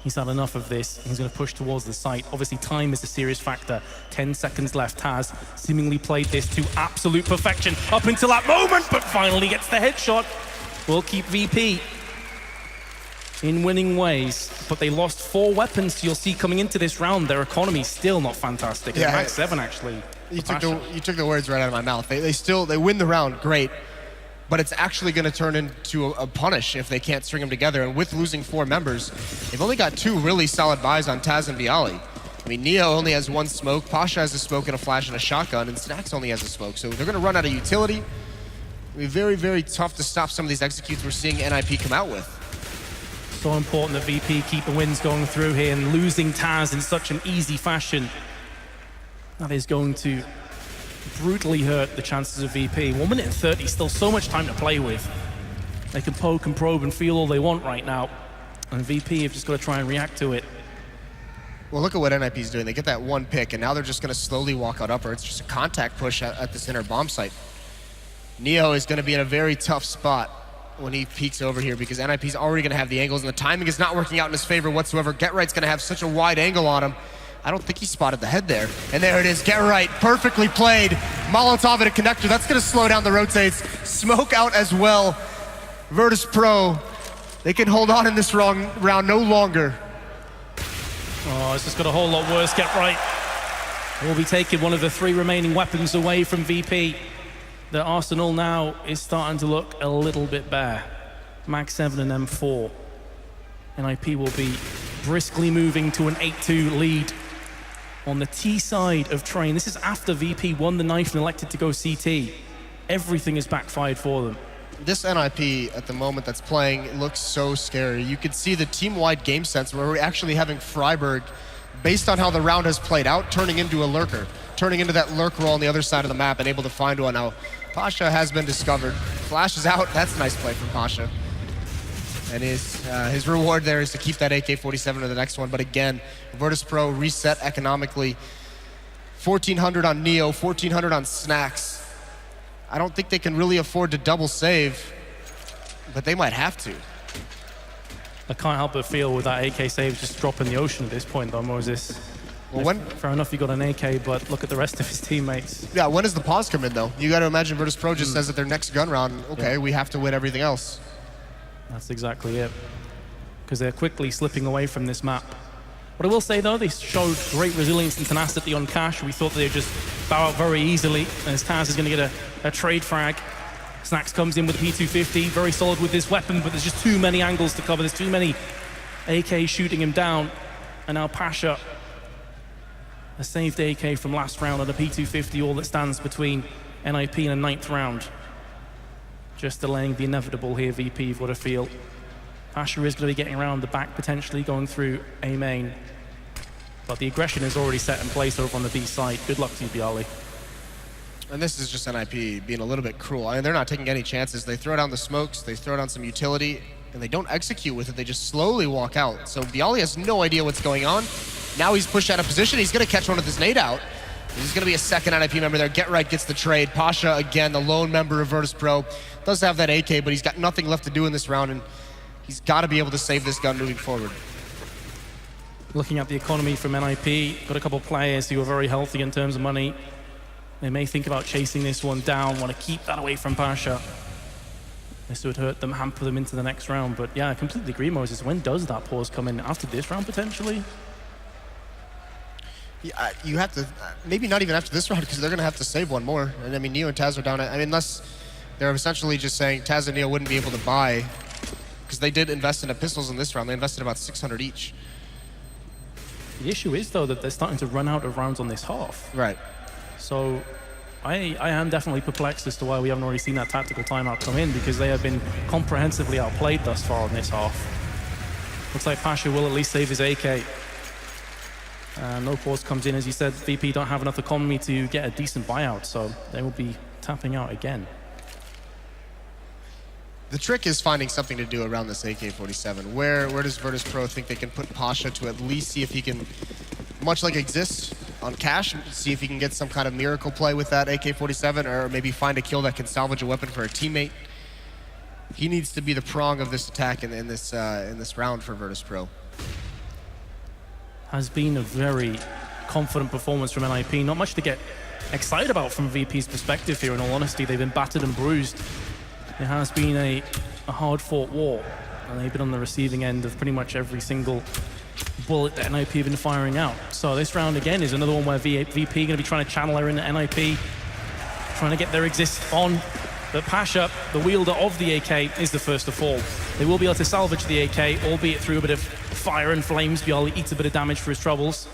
he's had enough of this. He's going to push towards the site. Obviously, time is a serious factor. 10 seconds left. Taz seemingly played this to absolute perfection up until that moment, but finally gets the headshot. Will keep VP in winning ways, but they lost 4 weapons. So you'll see coming into this round, their economy still not fantastic. Yeah, Max 7 actually. You took the words right out of my mouth. They win the round, great. But it's actually going to turn into a punish if they can't string them together. And with losing 4 members, they've only got 2 really solid buys on Taz and Bialy. I mean, Neo only has 1 smoke, Pasha has a smoke and a flash and a shotgun, and Snacks only has a smoke. So they're going to run out of utility. It'll be very, very tough to stop some of these executes we're seeing NiP come out with. So important that VP keep the wins going through here, and losing Taz in such an easy fashion, that is going to brutally hurt the chances of VP. 1 minute and 30, still so much time to play with. They can poke and probe and feel all they want right now, and VP have just got to try and react to it. Well, look at what NiP's doing. They get that 1 pick, and now they're just going to slowly walk out upper. It's just a contact push at this inner bomb site. Neo is going to be in a very tough spot when he peeks over here, because NiP's already going to have the angles, and the timing is not working out in his favor whatsoever. Get Right's going to have such a wide angle on him. I don't think he spotted the head there. And there it is, Get Right, perfectly played. Molotov and a connector, that's gonna slow down the rotates. Smoke out as well. Virtus.pro, they can hold on in this round no longer. Oh, it's just got a whole lot worse. Get Right will be taking one of the 3 remaining weapons away from VP. Their arsenal now is starting to look a little bit bare. Mag 7 and M4. NiP will be briskly moving to an 8-2 lead on the T side of Train. This is after VP won the knife and elected to go CT. Everything is backfired for them. This NiP at the moment that's playing looks so scary. You could see the team-wide game sense where we're actually having Freiburg, based on how the round has played out, turning into a lurker, turning into that lurk roll on the other side of the map and able to find one. Now, Pasha has been discovered. Flash is out. That's a nice play from Pasha. And his reward there is to keep that AK-47 to the next one. But again, Virtus.pro reset economically. 1,400 on Neo, 1,400 on Snacks. I don't think they can really afford to double save, but they might have to. I can't help but feel with that AK save just drop in the ocean at this point, though, Moses. Well, fair enough, you got an AK, but look at the rest of his teammates. Yeah, when does the pause come in, though? You got to imagine Virtus.pro just says that their next gun round, okay, we have to win everything else. That's exactly it, because they're quickly slipping away from this map. What I will say, though, they showed great resilience and tenacity on Cash. We thought they'd just bow out very easily, as Taz is going to get a trade frag. Snacks comes in with a P250, very solid with this weapon, but there's just too many angles to cover. There's too many AKs shooting him down. And now Pasha, a saved AK from last round and a P250, all that stands between NiP and a 9th round. Just delaying the inevitable here, VP, you've got to feel. Pasha is going to be getting around the back, potentially going through A main. But the aggression is already set in place over on the B side. Good luck to you, Bialy. And this is just NiP being a little bit cruel. I mean, they're not taking any chances. They throw down the smokes, they throw down some utility, and they don't execute with it. They just slowly walk out. So Bialy has no idea what's going on. Now he's pushed out of position. He's going to catch one with his nade out. There's going to be a second NiP member there. Get Right gets the trade. Pasha, again, the lone member of Virtus.pro, does have that AK, but he's got nothing left to do in this round, and he's got to be able to save this gun moving forward. Looking at the economy from NiP, got a couple players who are very healthy in terms of money. They may think about chasing this one down, want to keep that away from Pasha. This would hurt them, hamper them into the next round. But yeah, I completely agree, Moses. When does that pause come in? After this round, potentially? Yeah, you have to, maybe not even after this round, because they're going to have to save one more. And I mean, Neo and Taz are down. I mean, unless they're essentially just saying Taz and Neo wouldn't be able to buy, because they did invest into pistols in this round. They invested about 600 each. The issue is, though, that they're starting to run out of rounds on this half. Right. So I am definitely perplexed as to why we haven't already seen that tactical timeout come in, because they have been comprehensively outplayed thus far on this half. Looks like Pasha will at least save his AK. No pause comes in. As you said, VP don't have enough economy to get a decent buyout, so they will be tapping out again. The trick is finding something to do around this AK-47. Where does Virtus.pro think they can put Pasha to at least see if he can, much like Exist on Cash, see if he can get some kind of miracle play with that AK-47, or maybe find a kill that can salvage a weapon for a teammate. He needs to be the prong of this attack in this round for Virtus.pro. Has been a very confident performance from NiP. Not much to get excited about from VP's perspective here, in all honesty. They've been battered and bruised. It has been a hard-fought war, and they've been on the receiving end of pretty much every single bullet that NiP have been firing out. So this round, again, is another one where VP going to be trying to channel her into NiP, trying to get their Exist on. But Pasha, the wielder of the AK, is the first to fall. They will be able to salvage the AK, albeit through a bit of fire and flames. byali eats a bit of damage for his troubles.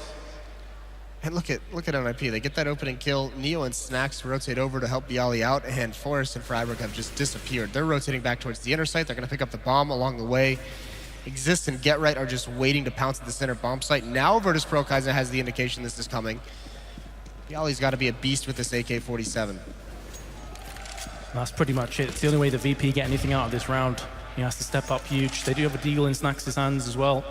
And look at NiP. They get that opening kill. Neo and Snacks rotate over to help byali out, and Forrest and freiburg have just disappeared. They're rotating back towards the inner site. They're going to pick up the bomb along the way. Exist and Get Right are just waiting to pounce at the center bomb site. Now Virtus.pro Kaizen has the indication this is coming. byali's got to be a beast with this AK-47. That's pretty much it. It's the only way the VP get anything out of this round. He has to step up huge. They do have a deagle in Snacks' hands as well.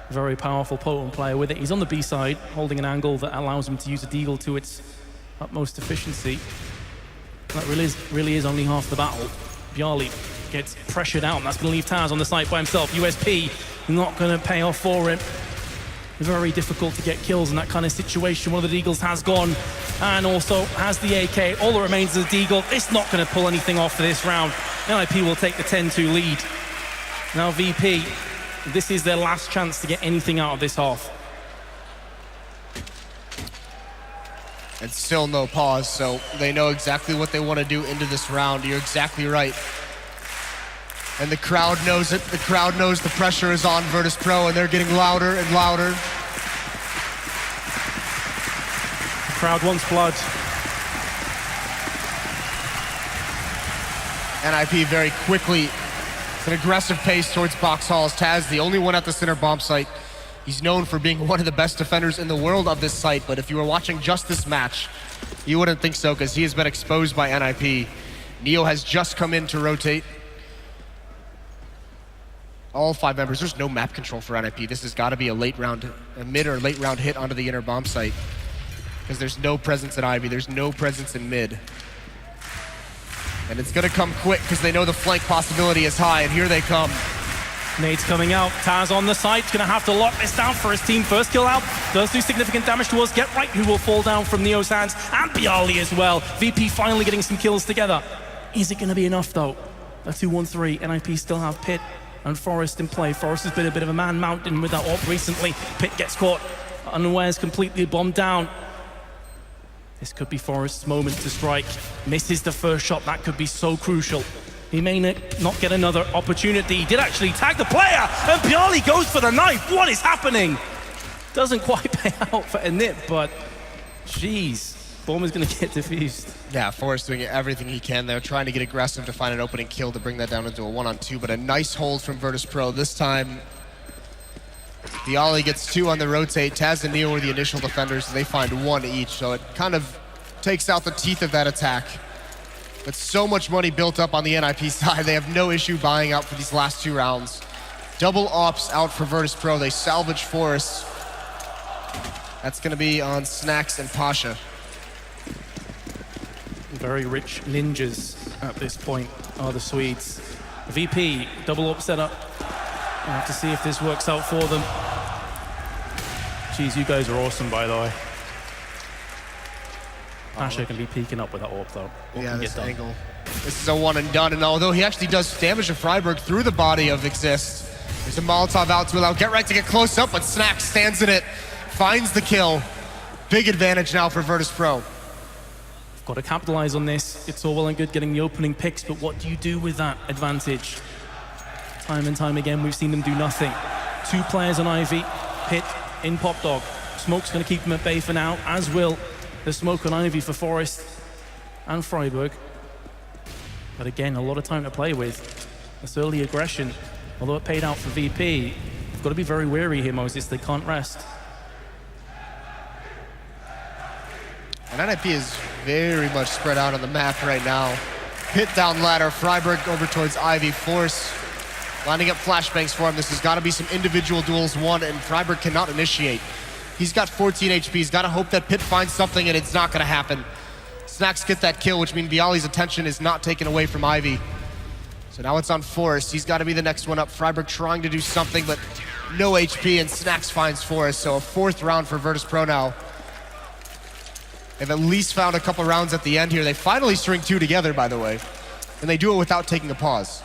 Very powerful, potent player with it. He's on the B side, holding an angle that allows him to use the deagle to its utmost efficiency. That really is only half the battle. byali gets pressured out, and that's going to leave Taz on the site by himself. USP not going to pay off for him. Very difficult to get kills in that kind of situation. One of the deagles has gone, and also has the AK. All that remains is the deagle. It's not going to pull anything off for this round. NiP will take the 10-2 lead. Now VP, this is their last chance to get anything out of this half. And still no pause, so they know exactly what they want to do into this round. You're exactly right. And the crowd knows it. The crowd knows the pressure is on Virtus.pro, and they're getting louder and louder. The crowd wants blood. NiP very quickly, it's an aggressive pace towards box halls. Taz, the only one at the center bomb site. He's known for being one of the best defenders in the world of this site, but if you were watching just this match, you wouldn't think so, because he has been exposed by NiP. Neo has just come in to rotate. All 5 members, there's no map control for NiP. This has got to be a mid or late round hit onto the inner bomb site, because there's no presence in Ivy, there's no presence in mid. And it's going to come quick, because they know the flank possibility is high, and here they come. Nades coming out, Taz on the site, going to have to lock this down for his team. First kill out, does do significant damage towards Get Right, who will fall down from Neo's hands, and byali as well. VP finally getting some kills together. Is it going to be enough though? A 2-1-3, NiP still have Pit and Forrest in play. Forrest has been a bit of a man mountain with that AWP recently. Pit gets caught unawares, completely bombed down. This could be Forrest's moment to strike. Misses the first shot, that could be so crucial. He may not get another opportunity. He did actually tag the player, and byali goes for the knife. What is happening? Doesn't quite pay out for a NiP, but jeez, bomb is going to get defused. Yeah, Forrest doing everything he can there, trying to get aggressive to find an opening kill to bring that down into a 1-on-2, but a nice hold from Virtus.pro. This time, byali gets 2 on the rotate. Taz and Neo were the initial defenders, so they find 1 each, so it kind of takes out the teeth of that attack. But so much money built up on the NiP side, they have no issue buying out for these last 2 rounds. Double ops out for Virtus.pro. They salvage Forrest. That's going to be on Snacks and Pasha. Very rich ninjas at this point are the Swedes. VP, double up setup. We'll have to see if this works out for them. Jeez, you guys are awesome, by the way. Pasha can be peeking up with that AWP, though. Yeah, this angle. This is a 1-and-done, and although he actually does damage to freiburg through the body of Exist, there's a Molotov out to allow Get Right to get close up, but Snacks stands in it, finds the kill. Big advantage now for Virtus.pro. Got to capitalize on this. It's all well and good getting the opening picks, but what do you do with that advantage? Time and time again, we've seen them do nothing. 2 players on Ivy, Pit in Pop Dog. Smoke's going to keep them at bay for now, as will the smoke on Ivy for Forrest and freiburg. But again, a lot of time to play with. This early aggression, although it paid out for VP, they've got to be very wary here, Moses. They can't rest. And NiP is very much spread out on the map right now. Pit down ladder, Freiburg over towards Ivy, Force lining up flashbangs for him. This has got to be some individual duels won, and Freiburg cannot initiate. He's got 14 HP. He's got to hope that Pit finds something, and it's not going to happen. Snacks get that kill, which means Bialy's attention is not taken away from Ivy. So now it's on Forrest. He's got to be the next one up. Freiburg trying to do something, but no HP, and Snacks finds Forrest. So a 4th round for Virtus.pro now. They've at least found a couple rounds at the end here. They finally string 2 together, by the way. And they do it without taking a pause.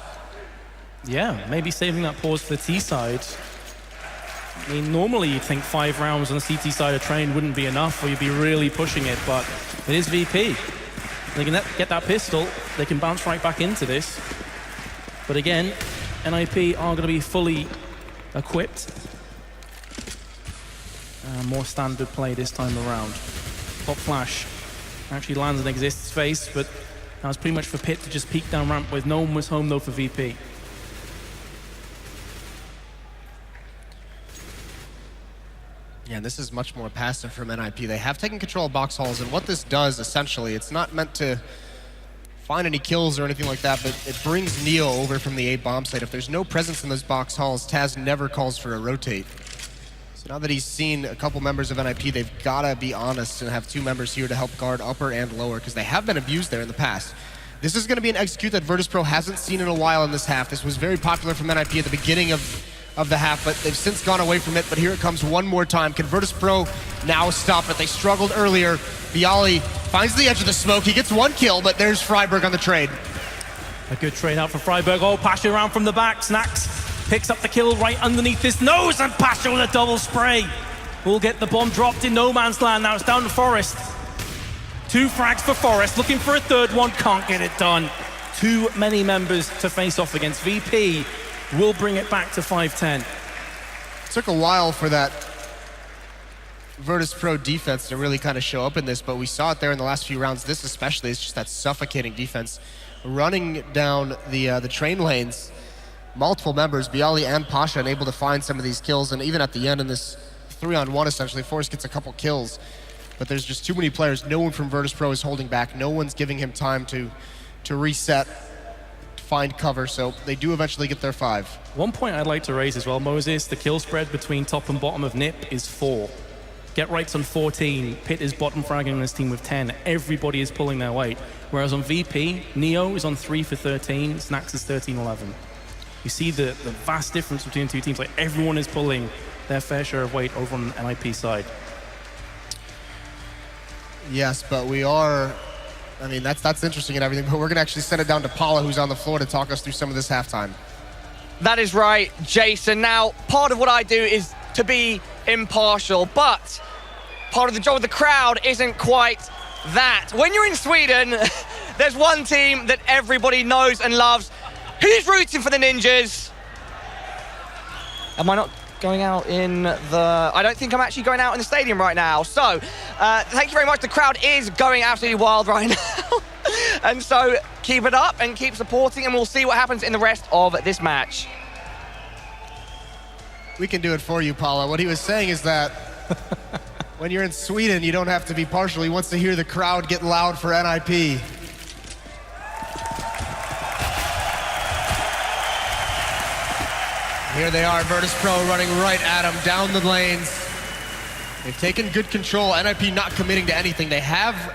Yeah, maybe saving that pause for the T side. I mean, normally you'd think 5 rounds on the CT side of train wouldn't be enough, or you'd be really pushing it, but it is VP. They can get that pistol, they can bounce right back into this. But again, NiP are going to be fully equipped. More standard play this time around. Pop flash actually lands and exists face, but that was pretty much for Pit to just peek down ramp with. No one was home though for VP. Yeah, this is much more passive from NiP. They have taken control of box halls, and what this does, essentially, it's not meant to find any kills or anything like that, but it brings Neo over from the A bomb site. If there's no presence in those box halls, Taz never calls for a rotate. So now that he's seen a couple members of NiP, they've got to be honest and have 2 members here to help guard upper and lower, because they have been abused there in the past. This is going to be an execute that Virtus.pro hasn't seen in a while in this half. This was very popular from NiP at the beginning of the half, but they've since gone away from it. But here it comes one more time. Can Virtus.pro now stop it? They struggled earlier. Bialy finds the edge of the smoke. He gets 1 kill, but there's Freiburg on the trade. A good trade out for Freiburg. Oh, Pasha around from the back. Snacks picks up the kill right underneath his nose, and Pasha with a double spray. Will get the bomb dropped in no man's land. Now it's down to Forrest. 2 frags for Forrest, looking for a 3rd one. Can't get it done. Too many members to face off against. VP will bring it back to 5-10. It took a while for that Virtus.pro defense to really kind of show up in this, but we saw it there in the last few rounds. This especially is just that suffocating defense. Running down the train lanes, multiple members, Bialy and Pasha, unable to find some of these kills, and even at the end in this 3-on-1 essentially, Forrest gets a couple kills, but there's just too many players. No one from Virtus.pro is holding back. No one's giving him time to reset, find cover, so they do eventually get their 5. One point I'd like to raise as well, Moses, the kill spread between top and bottom of NiP is 4. Get Right's on 14, Pit is bottom fragging on his team with 10. Everybody is pulling their weight. Whereas on VP, Neo is on 3 for 13, Snacks is 13-11. You see the vast difference between the 2 teams. Like, everyone is pulling their fair share of weight over on the NiP side. Yes, but we are, I mean, that's interesting and everything, but we're going to actually send it down to Paula, who's on the floor, to talk us through some of this halftime. That is right, Jason. Now, part of what I do is to be impartial, but part of the job of the crowd isn't quite that. When you're in Sweden, there's one team that everybody knows and loves. Who's rooting for the Ninjas? Am I not going out in the... I don't think I'm actually going out in the stadium right now. So, thank you very much. The crowd is going absolutely wild right now. And so, keep it up and keep supporting, and we'll see what happens in the rest of this match. We can do it for you, Paula. What he was saying is that when you're in Sweden, you don't have to be partial. He wants to hear the crowd get loud for NiP. Here they are, Virtus.pro running right at him, down the lanes. They've taken good control. NiP not committing to anything. They have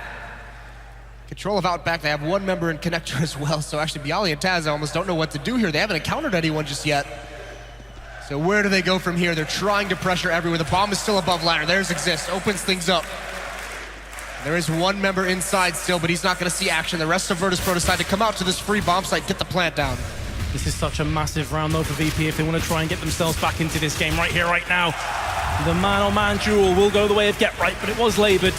control of Outback. They have 1 member in Connector as well. So actually, Bialy and Taz almost don't know what to do here. They haven't encountered anyone just yet. So where do they go from here? They're trying to pressure everywhere. The bomb is still above ladder. There's Exist, opens things up. There is 1 member inside still, but he's not going to see action. The rest of Virtus.pro decide to come out to this free bomb site, get the plant down. This is such a massive round, though, for VP if they want to try and get themselves back into this game right here, right now. The man-on-man duel will go the way of Get Right, but it was labored.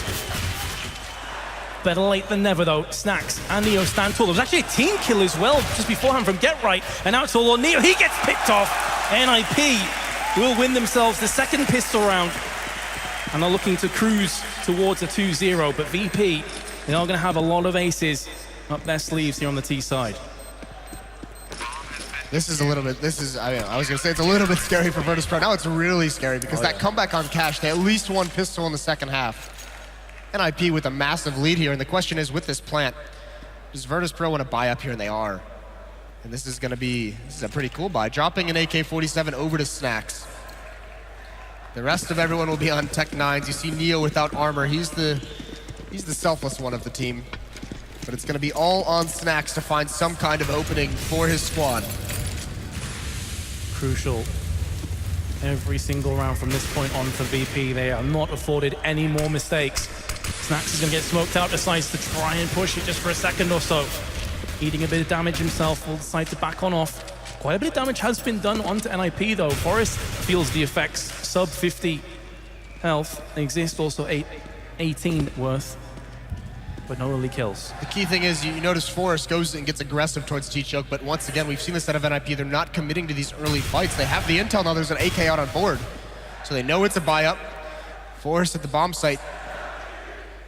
Better late than never, though. Snacks and Neo stand tall. There was actually a team kill as well just beforehand from Get Right, and now it's all on Neo. He gets picked off. NiP will win themselves the 2nd pistol round, and they're looking to cruise towards a 2-0, but VP, they are going to have a lot of aces up their sleeves here on the T side. This is a little bit, I was going to say it's a little bit scary for Virtus.pro. Now it's really scary because that comeback on Cash, they at least won pistol in the 2nd half. NiP with a massive lead here, and the question is, with this plant, does Virtus.pro want to buy up here? And they are. And this is a pretty cool buy. Dropping an AK-47 over to Snacks. The rest of everyone will be on Tech 9s. You see Neo without armor. He's the selfless one of the team. But it's going to be all on Snacks to find some kind of opening for his squad. Crucial. Every single round from this point on for VP. They are not afforded any more mistakes. Snacks is going to get smoked out, decides to try and push it just for a second or so. Eating a bit of damage himself, will decide to back on off. Quite a bit of damage has been done onto NiP though. Forest feels the effects. Sub 50 health. Exist also 18 worth, but no early kills. The key thing is you notice Forest goes and gets aggressive towards T-Choke, but once again, we've seen this out of NiP. They're not committing to these early fights. They have the intel now. There's an AK out on board, so they know it's a buy up. Forest at the bomb site,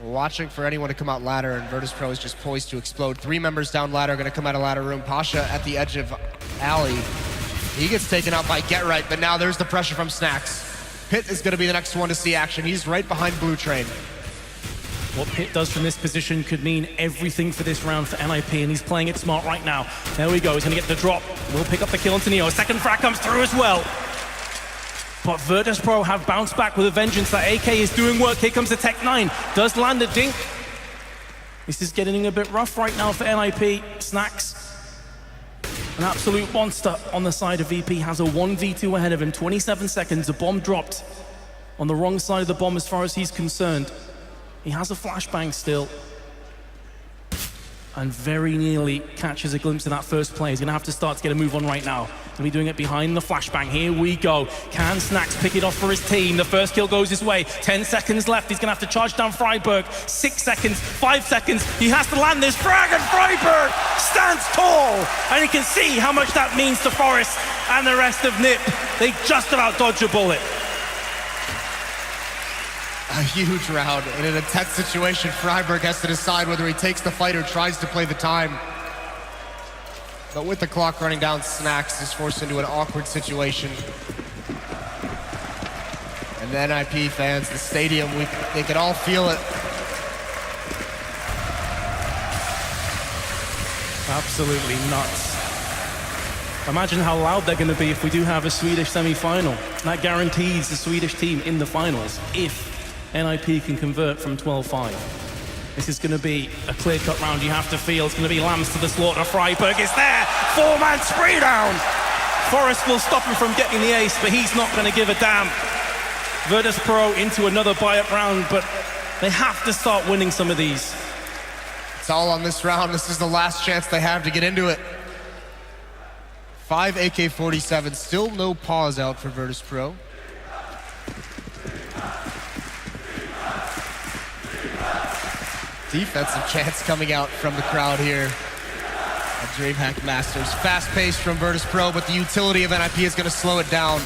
watching for anyone to come out ladder, and Virtus.pro is just poised to explode. 3 members down ladder, going to come out of ladder room. Pasha at the edge of alley. He gets taken out by Get Right, but now there's the pressure from Snacks. Pit is going to be the next one to see action. He's right behind Blue Train. What Pit does from this position could mean everything for this round for NiP, and he's playing it smart right now. There we go, he's going to get the drop. Will pick up the kill into Neo. Second frag comes through as well. But Virtus.pro have bounced back with a vengeance. That AK is doing work. Here comes the Tech 9. Does land a dink. This is getting a bit rough right now for NiP. Snacks, an absolute monster on the side of VP, has a 1v2 ahead of him. 27 seconds, the bomb dropped on the wrong side of the bomb as far as he's concerned. He has a flashbang still, and very nearly catches a glimpse of that first play. He's gonna have to start to get a move on right now. He'll be doing it behind the flashbang. Here we go. Can Snacks pick it off for his team? The first kill goes his way. 10 seconds left. He's gonna have to charge down Freiburg. 6 seconds, 5 seconds. He has to land this frag, and Freiburg stands tall. And you can see how much that means to Forest and the rest of NiP. They just about dodge a bullet. A huge round. In an intense situation, Freiburg has to decide whether he takes the fight or tries to play the time. But with the clock running down, Snacks is forced into an awkward situation. And the NiP fans, the stadium, they can all feel it. Absolutely nuts. Imagine how loud they're going to be if we do have a Swedish semi-final. That guarantees the Swedish team in the finals if NiP can convert from 12-5. This is going to be a clear-cut round. You have to feel it's going to be lambs to the slaughter. Freiburg is there. 4-man spray down. Forest will stop him from getting the ace, but he's not going to give a damn. Virtus.pro into another buy-up round, but they have to start winning some of these. It's all on this round. This is the last chance they have to get into it. 5 AK-47, still no pause out for Virtus.pro. Defensive chance coming out from the crowd here at DreamHack Masters. Fast-paced from Virtus.pro, but the utility of NiP is going to slow it down.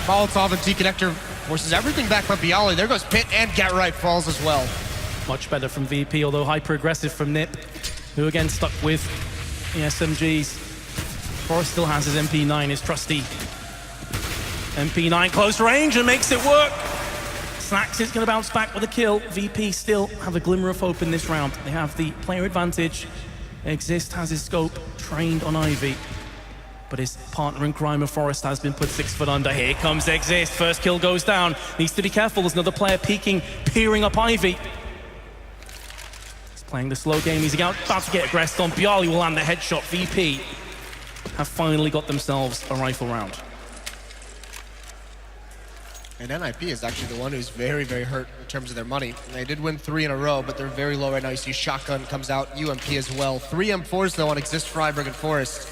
Molotov and T-Connector forces everything back by Bialy. There goes Pit, and Get Right falls as well. Much better from VP, although hyper-aggressive from NiP, who again stuck with the SMGs. Forrest still has his MP9, his trusty MP9 close range, and makes it work. Snacks is going to bounce back with a kill. VP still have a glimmer of hope in this round. They have the player advantage. Exist has his scope trained on Ivy, but his partner in crime of Forest has been put 6 foot under. Here comes Exist. First kill goes down. Needs to be careful. There's another player peeking, peering up Ivy. He's playing the slow game. He's about to get aggressed on. Bialy will land the headshot. VP have finally got themselves a rifle round. And NiP is actually the one who's very, very hurt in terms of their money. And they did win 3 in a row, but they're very low right now. You see Shotgun comes out, UMP as well. 3 M4s though on Exist, Freiburg, and Forest.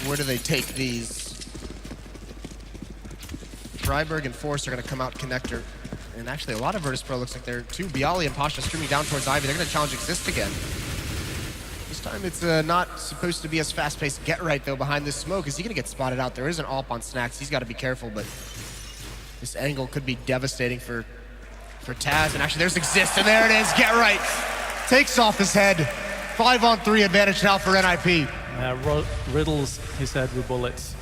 Where do they take these? Freiburg and Forest are going to come out connector. And actually a lot of Virtus.pro looks like they're too. Bialy and Pasha streaming down towards Ivy. They're going to challenge Exist again. This time it's not supposed to be as fast-paced. Get Right though behind this smoke. Is he gonna get spotted out? There is an AWP on Snacks. He's got to be careful, but this angle could be devastating for Taz. And actually there's Exist, and there it is. Get Right takes off his head. 5-on-3 advantage now for NiP. Riddles his head with bullets.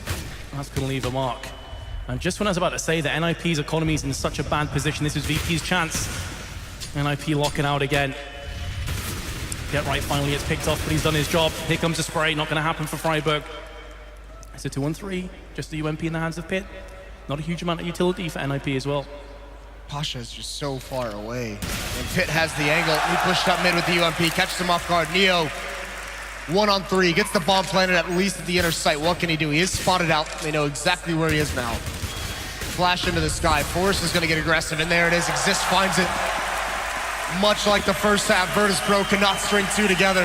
That's gonna leave a mark. And just when I was about to say that NiP's economy is in such a bad position, this is VP's chance. NiP locking out again. Get right finally gets picked off, but he's done his job. Here comes a spray, not going to happen for Freiburg. It's a 2-on-3, just the UMP in the hands of Pitt. Not a huge amount of utility for NiP as well. Pasha is just so far away. And Pitt has the angle. He pushed up mid with the UMP, catches him off guard. Neo, 1-on-3, gets the bomb planted at least at the inner sight. What can he do? He is spotted out. They know exactly where he is now. Flash into the sky. Forrest is going to get aggressive, and there it is. Exist finds it. Much like the first half, Virtus.pro cannot string two together.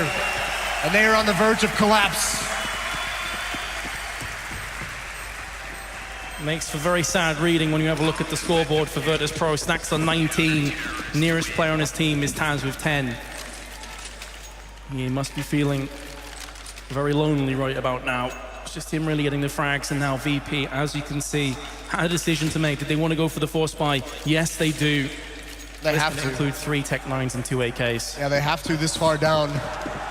And they are on the verge of collapse. Makes for very sad reading when you have a look at the scoreboard for Virtus.pro. Snacks on 19. Nearest player on his team is Taz with 10. He must be feeling very lonely right about now. It's just him really getting the frags, and now VP, as you can see, had a decision to make. Did they want to go for the force buy? Yes, they do. They have to include 3 Tech 9s and 2 AKs. Yeah, they have to this far down.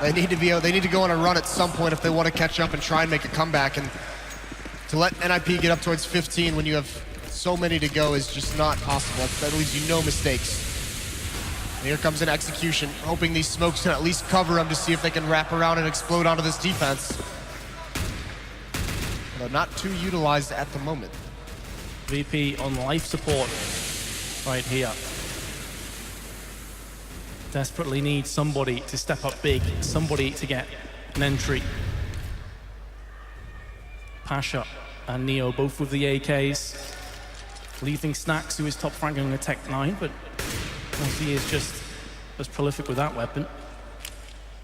They need to go on a run at some point if they want to catch up and try and make a comeback. And to let NiP get up towards 15 when you have so many to go is just not possible. That leaves you no mistakes. And here comes an execution, hoping these smokes can at least cover them to see if they can wrap around and explode onto this defense. But not too utilized at the moment. VP on life support right here. Desperately needs somebody to step up big, somebody to get an entry. Pasha and Neo both with the AKs, leaving Snacks, who is top fragging a Tech 9, but he is just as prolific with that weapon.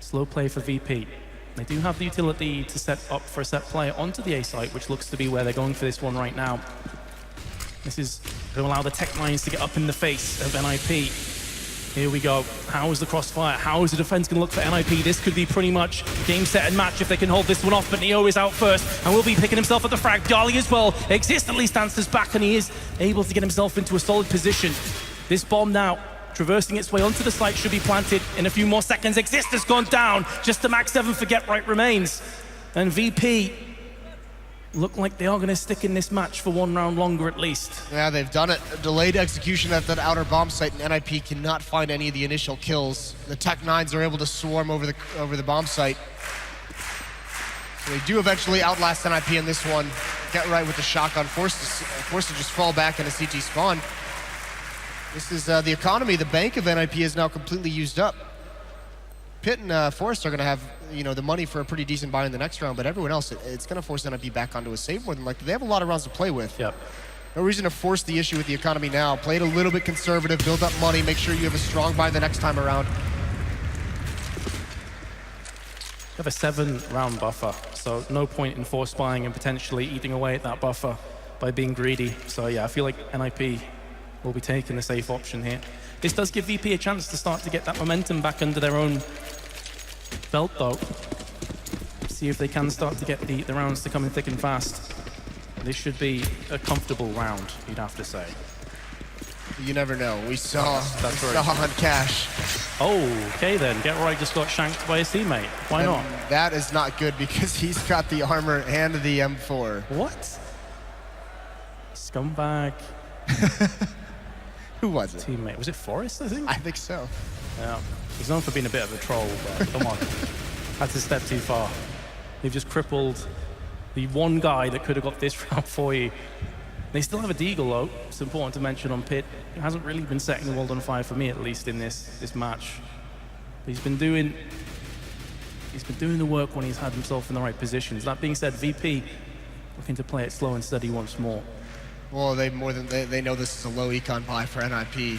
Slow play for VP. They do have the utility to set up for a set play onto the A site, which looks to be where they're going for this one right now. This is going to allow the Tech 9s to get up in the face of NiP. Here we go. How is the crossfire? How is the defense going to look for NiP? This could be pretty much game, set, and match if they can hold this one off, but Neo is out first and will be picking himself at the frag. Dali as well. Exist at least answers back, and he is able to get himself into a solid position. This bomb now, traversing its way onto the site, should be planted in a few more seconds. Exist has gone down. Just the Max 7 for Get Right remains. And VP look like they are going to stick in this match for 1 round longer at least. Yeah, they've done it. A delayed execution at that outer bomb site, and NiP cannot find any of the initial kills. The Tech 9s are able to swarm over the bomb site. So they do eventually outlast NiP in this one. Get Right with the shotgun, forced to just fall back in a CT spawn. This is the economy. The bank of NiP is now completely used up. Pitt and Forrest are going to have, the money for a pretty decent buy in the next round, but everyone else, it's going to force NiP back onto a save more than likely. They have a lot of rounds to play with. Yep. No reason to force the issue with the economy now. Play it a little bit conservative, build up money, make sure you have a strong buy the next time around. You have a 7-round buffer, so no point in force buying and potentially eating away at that buffer by being greedy. So yeah, I feel like NiP will be taking the safe option here. This does give VP a chance to start to get that momentum back under their own belt, though. See if they can start to get the rounds to come in thick and fast. This should be a comfortable round, you'd have to say. You never know. We saw on Cash. Oh, okay then. Get Right just got shanked by his teammate. Why not? That is not good because he's got the armor and the M4. What? Scumbag. Who was it? Teammate. Was it Forrest, I think? I think so. Yeah. He's known for being a bit of a troll, but come on. Had to step too far. They've just crippled the one guy that could have got this round for you. They still have a deagle, though. It's important to mention on Pitt. It hasn't really been setting the world on fire for me, at least in this match. But he's been doing the work when he's had himself in the right positions. That being said, VP looking to play it slow and steady once more. Well, they know this is a low econ buy for NiP.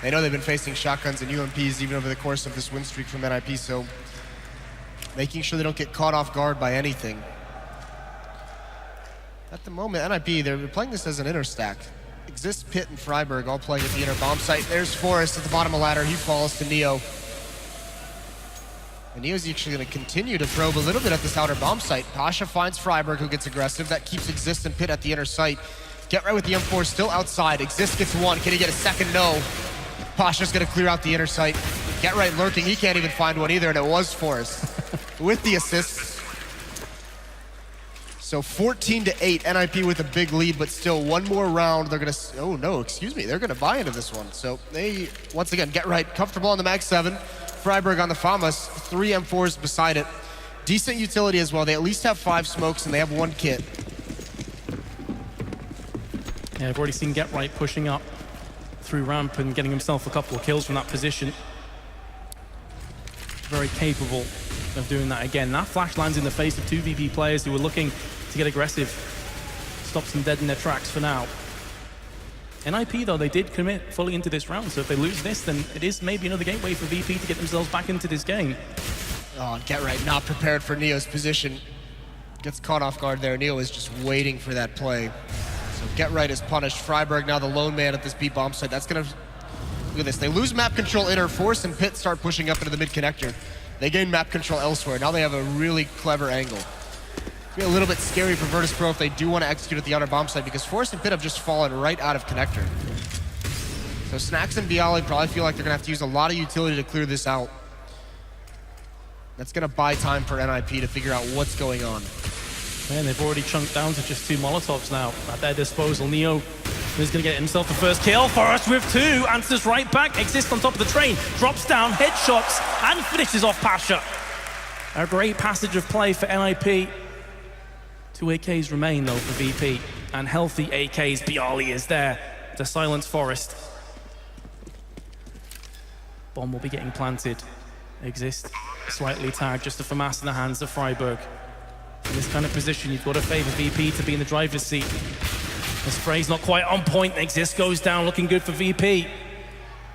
They know they've been facing shotguns and UMPs even over the course of this win streak from NiP, so making sure they don't get caught off guard by anything. At the moment, NiP, they're playing this as an inner stack. Exist, Pitt, and Freiburg all playing at the inner bomb site. There's Forrest at the bottom of the ladder. He falls to Neo. And Neo's actually going to continue to probe a little bit at this outer bomb site. Pasha finds Freiburg, who gets aggressive. That keeps Exist and Pitt at the inner site. Get Right with the M4 still outside. Exist gets one. Can he get a second? No. Pasha's going to clear out the inner site. Get Right lurking. He can't even find one either, and it was Forrest with the assists. So 14-8, NiP with a big lead, but still one more round. They're gonna, oh no, excuse me, they're gonna buy into this one. So they, once again, get right, comfortable on the Mag 7. Freiburg on the FAMAS, 3 M4s beside it. Decent utility as well. They at least have 5 smokes and they have 1 kit. Yeah, I've already seen Get Right pushing up through ramp and getting himself a couple of kills from that position. Very capable of doing that again. That flash lands in the face of 2 VP players who were looking to get aggressive. Stops them dead in their tracks for now. NiP, though, they did commit fully into this round, so if they lose this, then it is maybe another gateway for VP to get themselves back into this game. Oh, Get Right not prepared for Neo's position. Gets caught off guard there. Neo is just waiting for that play. So Get Right is punished. Freiburg now the lone man at this B bomb site. That's gonna, look at this. They lose map control inner. Force and Pit start pushing up into the mid connector. They gain map control elsewhere. Now they have a really clever angle. It's a little bit scary for Virtus.pro if they do want to execute at the outer bomb site because Force and Pit have just fallen right out of connector. So Snacks and Bialy probably feel like they're gonna have to use a lot of utility to clear this out. That's gonna buy time for NiP to figure out what's going on. Man, they've already chunked down to just 2 Molotovs now at their disposal. Neo is going to get himself the first kill. Forrest with 2, answers right back, exists on top of the train, drops down, headshots, and finishes off Pasha. A great passage of play for NiP. 2 AKs remain, though, for VP. And healthy AKs, Bialy is there to silence Forrest. Bomb will be getting planted. Exist, slightly tagged, just a FAMAS in the hands of Freiburg. In this kind of position, you've got to favor VP to be in the driver's seat. This spray's not quite on point. Exist goes down, looking good for VP.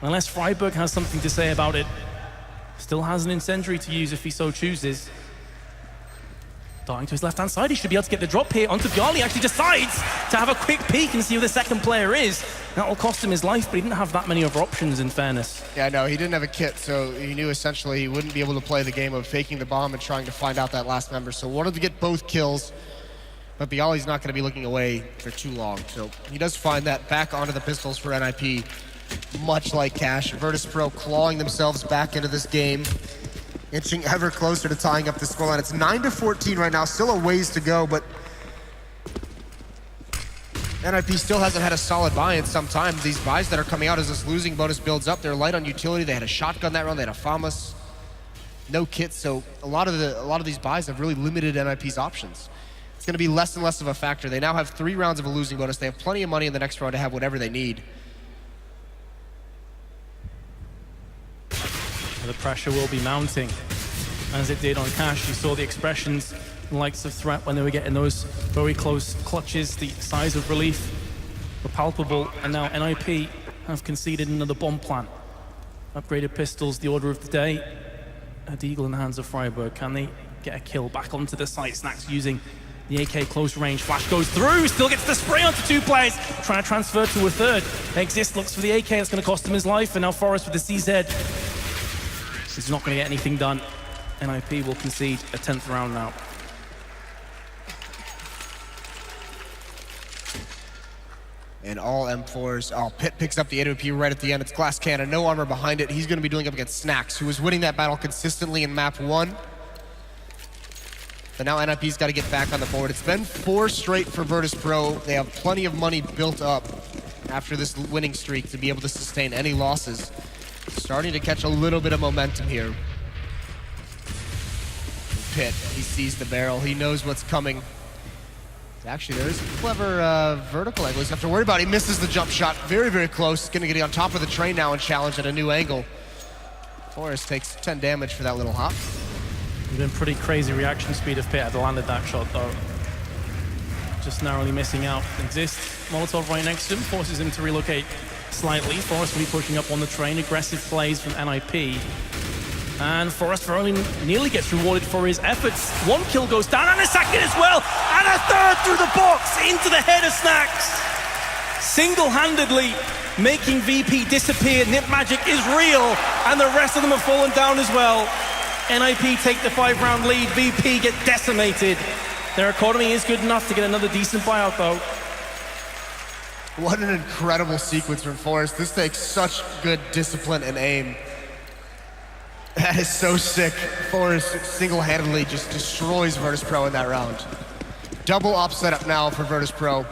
Unless Freiburg has something to say about it. Still has an incendiary to use if he so chooses. Darting to his left-hand side, he should be able to get the drop here onto Bialy. Actually decides to have a quick peek and see who the second player is. That will cost him his life, but he didn't have that many other options, in fairness. Yeah, no, he didn't have a kit, so he knew essentially he wouldn't be able to play the game of faking the bomb and trying to find out that last member. So wanted to get both kills, but Bialy's not going to be looking away for too long. So he does find that back onto the pistols for NiP, much like Cash. Virtus.pro clawing themselves back into this game, inching ever closer to tying up the scoreline. It's 9-14 right now, still a ways to go, but NiP still hasn't had a solid buy in some time. These buys that are coming out as this losing bonus builds up, they're light on utility. They had a shotgun that round, they had a FAMAS, no kits, so a lot of these buys have really limited NiP's options. It's going to be less and less of a factor. They now have 3 rounds of a losing bonus. They have plenty of money in the next round to have whatever they need. The pressure will be mounting, as it did on Cash. You saw the expressions, the likes of Threat when they were getting those very close clutches. The size of relief were palpable, and now NiP have conceded another bomb plant. Upgraded pistols, the order of the day. A Deagle in the hands of Freiburg. Can they get a kill back onto the site? Snacks using the AK close range. Flash goes through, still gets the spray onto 2 players. Trying to transfer to a third. Exist looks for the AK, that's going to cost him his life, and now Forrest with the CZ. He's not going to get anything done. NiP will concede a 10th round now. And all M4s. Oh, Pit picks up the AWP right at the end. It's Glass Cannon, no armor behind it. He's going to be doing up against Snacks, who was winning that battle consistently in map 1. But now NiP's got to get back on the board. It's been 4 straight for Virtus.pro. They have plenty of money built up after this winning streak to be able to sustain any losses. Starting to catch a little bit of momentum here. Pit, he sees the barrel. He knows what's coming. Actually, there is a clever vertical angle. He's have to worry about. He misses the jump shot. Very, very close. Going to get on top of the train now and challenge at a new angle. Forrest takes 10 damage for that little hop. It's been pretty crazy reaction speed if Pit had landed that shot, though. Just narrowly missing out. Exist. Molotov right next to him, forces him to relocate slightly. Forrest will be pushing up on the train. Aggressive plays from NiP. And Forrest nearly gets rewarded for his efforts. 1 kill goes down, and a second as well. And a third through the box, into the head of Snacks. Single-handedly making VP disappear. NiP magic is real, and the rest of them have fallen down as well. NiP take the 5-round lead. VP get decimated. Their economy is good enough to get another decent buyout, though. What an incredible sequence from Forrest. This takes such good discipline and aim. That is so sick. Forrest single-handedly just destroys Virtus.pro in that round. double up setup now for Virtus.pro.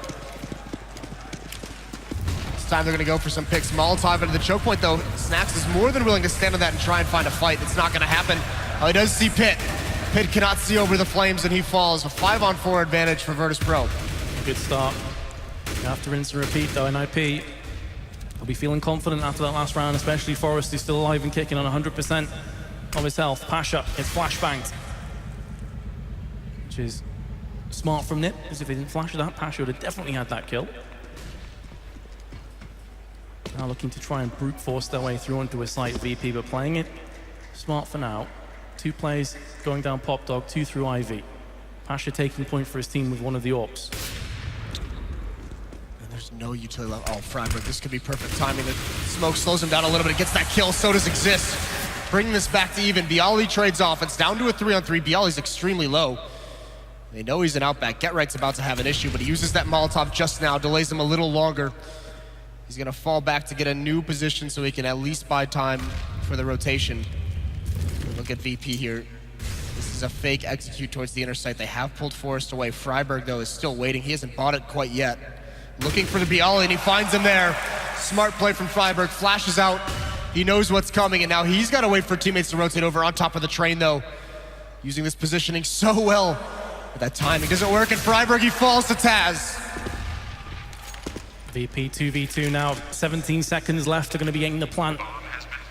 This time they're gonna go for some picks. Molotov into the choke point though. Snax is more than willing to stand on that and try and find a fight. It's not gonna happen. Oh, he does see Pit. Pit cannot see over the flames and he falls. A 5-on-4 advantage for Virtus.pro. Good start. You have to rinse and repeat though. NiP will be feeling confident after that last round, especially Forrest, who's still alive and kicking on 100% of his health. Pasha gets flashbanged, which is smart from NiP, because if they didn't flash that, Pasha would have definitely had that kill. Now looking to try and brute force their way through onto a site VP, but playing it smart for now. 2 plays going down Pop Dog, 2 through IV. Pasha taking point for his team with one of the AWPs. There's no utility left. Oh, Freiburg, this could be perfect timing. The smoke slows him down a little bit. It gets that kill. So does Exist. Bringing this back to even. Bialy trades off. It's down to a 3-on-3. Bialy's extremely low. They know he's an outback. GetRight's about to have an issue, but he uses that Molotov just now, delays him a little longer. He's gonna fall back to get a new position so he can at least buy time for the rotation. Look at VP here. This is a fake execute towards the inner site. They have pulled Forrest away. Freiburg, though, is still waiting. He hasn't bought it quite yet. Looking for the Bialy, and he finds him there. Smart play from Freiburg, flashes out. He knows what's coming, and now he's got to wait for teammates to rotate over on top of the train, though. Using this positioning so well. But that timing doesn't work, and Freiburg, he falls to Taz. VP 2v2 now, 17 seconds left. They're going to be getting the plant on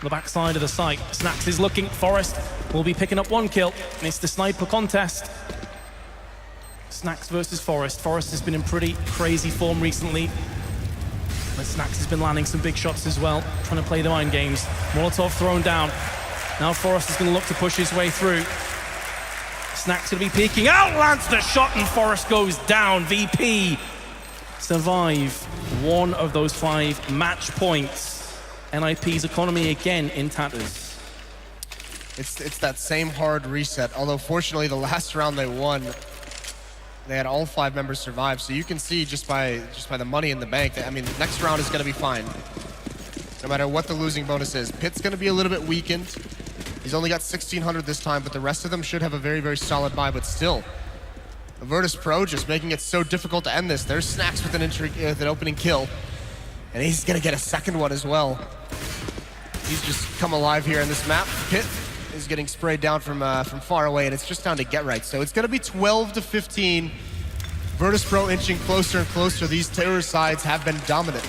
the backside of the site. Snax is looking. Forrest will be picking up 1 kill. And it's the sniper contest. Snax versus Forrest. Forrest has been in pretty crazy form recently, but Snax has been landing some big shots as well, trying to play the mind games. Molotov thrown down. Now Forrest is going to look to push his way through. Snax going to be peeking out, lands the shot, and Forrest goes down. VP survive 1 of those 5 match points. NiP's economy again in tatters. It's that same hard reset, although fortunately the last round they won, they had all 5 members survive, so you can see just by the money in the bank, that, I mean, the next round is going to be fine. No matter what the losing bonus is. Pit's going to be a little bit weakened. He's only got 1,600 this time, but the rest of them should have a very, very solid buy, but still. Virtus.pro just making it so difficult to end this. There's Snax with an opening kill, and he's going to get a second one as well. He's just come alive here in this map. Pit is getting sprayed down from far away, and it's just down to GetRight. So it's going to be 12-15. Virtus.pro inching closer and closer. These terror sides have been dominant.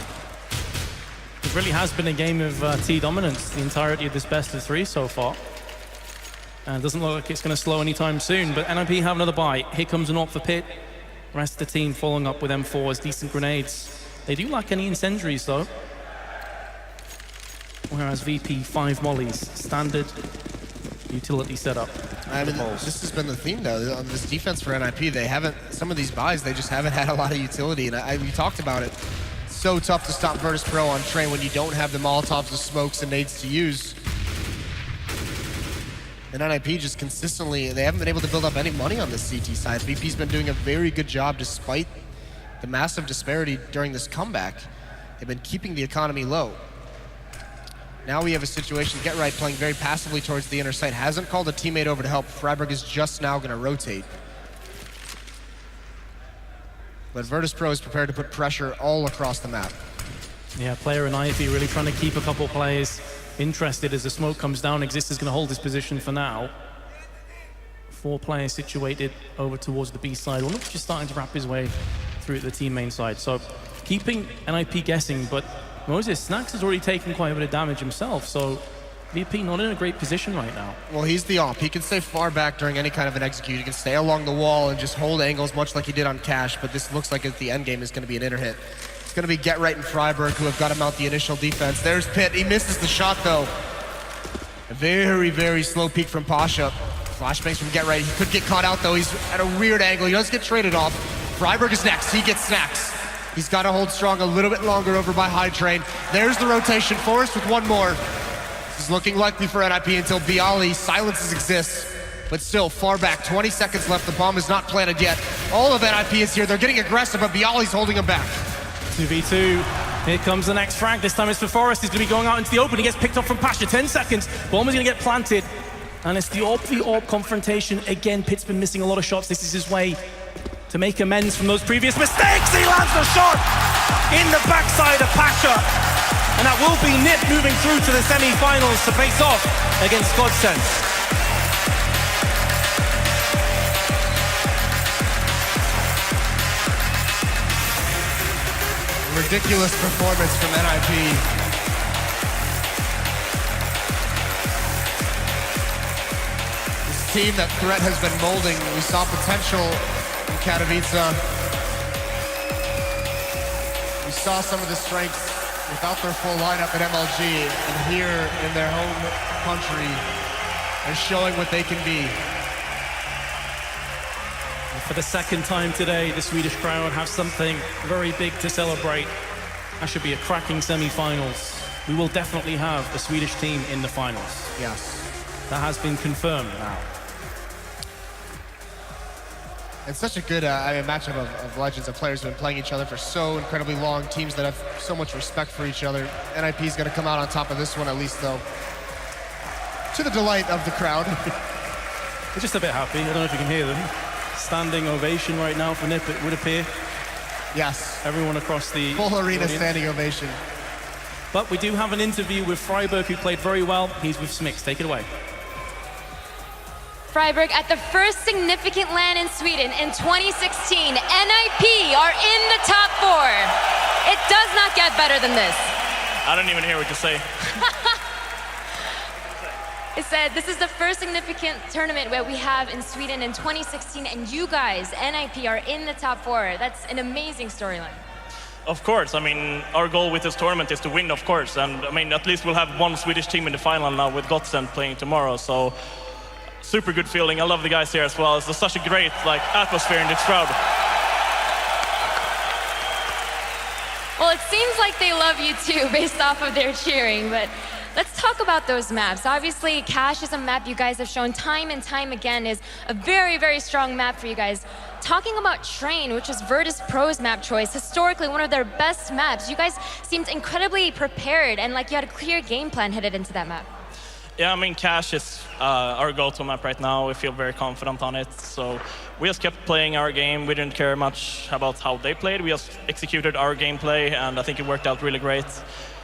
It really has been a game of T dominance the entirety of this best of 3 so far. And it doesn't look like it's going to slow anytime soon, but NiP have another buy. Here comes an AWP for Pit. The rest of the team following up with M4s, decent grenades. They do lack any incendiaries though. Whereas VP 5 mollies, standard utility setup. I mean, this has been the theme though. On this defense for NiP, they haven't, some of these buys, they just haven't had a lot of utility, and we talked about it. It's so tough to stop Virtus.pro on train when you don't have the Molotovs, the smokes, and nades to use. And NiP just consistently, they haven't been able to build up any money on this CT side. VP's been doing a very good job despite the massive disparity during this comeback. They've been keeping the economy low. Now we have a situation, GetRight playing very passively towards the inner site, hasn't called a teammate over to help. Freiburg is just now going to rotate. But Virtus.pro is prepared to put pressure all across the map. Yeah, player and Ivy really trying to keep a couple players interested as the smoke comes down. Exist is going to hold his position for now. 4 players situated over towards the B side. One of which is starting to wrap his way through to the team main side. So keeping NiP guessing, but Moses, Snax has already taken quite a bit of damage himself, so VP not in a great position right now. Well, he's the AWP. He can stay far back during any kind of an execute. He can stay along the wall and just hold angles much like he did on Cash, but this looks like the end game is going to be an inner hit. It's going to be GetRight and Freiburg who have got him out the initial defense. There's Pit. He misses the shot, though. A very, very slow peek from Pasha. Flashbangs from GetRight. He could get caught out, though. He's at a weird angle. He does get traded off. Freiburg is next. He gets Snax. He's got to hold strong a little bit longer over by High Train. There's the rotation. Forrest with one more. This is looking likely for NiP until Bialy silences Exists. But still, far back. 20 seconds left. The bomb is not planted yet. All of NiP is here. They're getting aggressive, but Bialy's holding him back. 2v2. Here comes the next frag. This time it's for Forrest. He's going to be going out into the open. He gets picked up from Pasha. 10 seconds. Bomb is going to get planted. And it's the AWP v AWP confrontation. Again, Pit's been missing a lot of shots. This is his way to make amends from those previous mistakes. He lands the shot in the backside of Pasha. And that will be NiP moving through to the semi-finals to face off against Godsent. Ridiculous performance from NiP. This team that Threat has been molding, we saw potential in Katowice. We saw some of the strengths without their full lineup at MLG, and here in their home country, they're showing what they can be. For the second time today, the Swedish crowd have something very big to celebrate. That should be a cracking semi-finals. We will definitely have the Swedish team in the finals. Yes. That has been confirmed now. It's such a good matchup of legends, of players who have been playing each other for so incredibly long, teams that have so much respect for each other. NiP is going to come out on top of this one, at least, though, to the delight of the crowd. They're just a bit happy. I don't know if you can hear them. Standing ovation right now for NiP, it would appear. Yes. Everyone across the full arena audience. Standing ovation. But we do have an interview with Freiburg, who played very well. He's with Smix. Take it away. Freiburg, at the first significant LAN in Sweden in 2016, NiP are in the top 4. It does not get better than this. I don't even hear what you say. It said this is the first significant tournament where we have in Sweden in 2016, and you guys, NiP, are in the top 4. That's an amazing storyline. Of course, I mean, our goal with this tournament is to win, of course. And I mean, at least we'll have one Swedish team in the final now with Godsent playing tomorrow. So super good feeling. I love the guys here as well. It's such a great atmosphere in this crowd. Well, it seems like they love you too, based off of their cheering, but let's talk about those maps. Obviously, Cache is a map you guys have shown time and time again is a very, very strong map for you guys. Talking about Train, which was Virtus.pro's map choice, historically one of their best maps, you guys seemed incredibly prepared and like you had a clear game plan headed into that map. Yeah, I mean, Cache is our go-to map right now. We feel very confident on it. So we just kept playing our game. We didn't care much about how they played. We just executed our gameplay, and I think it worked out really great.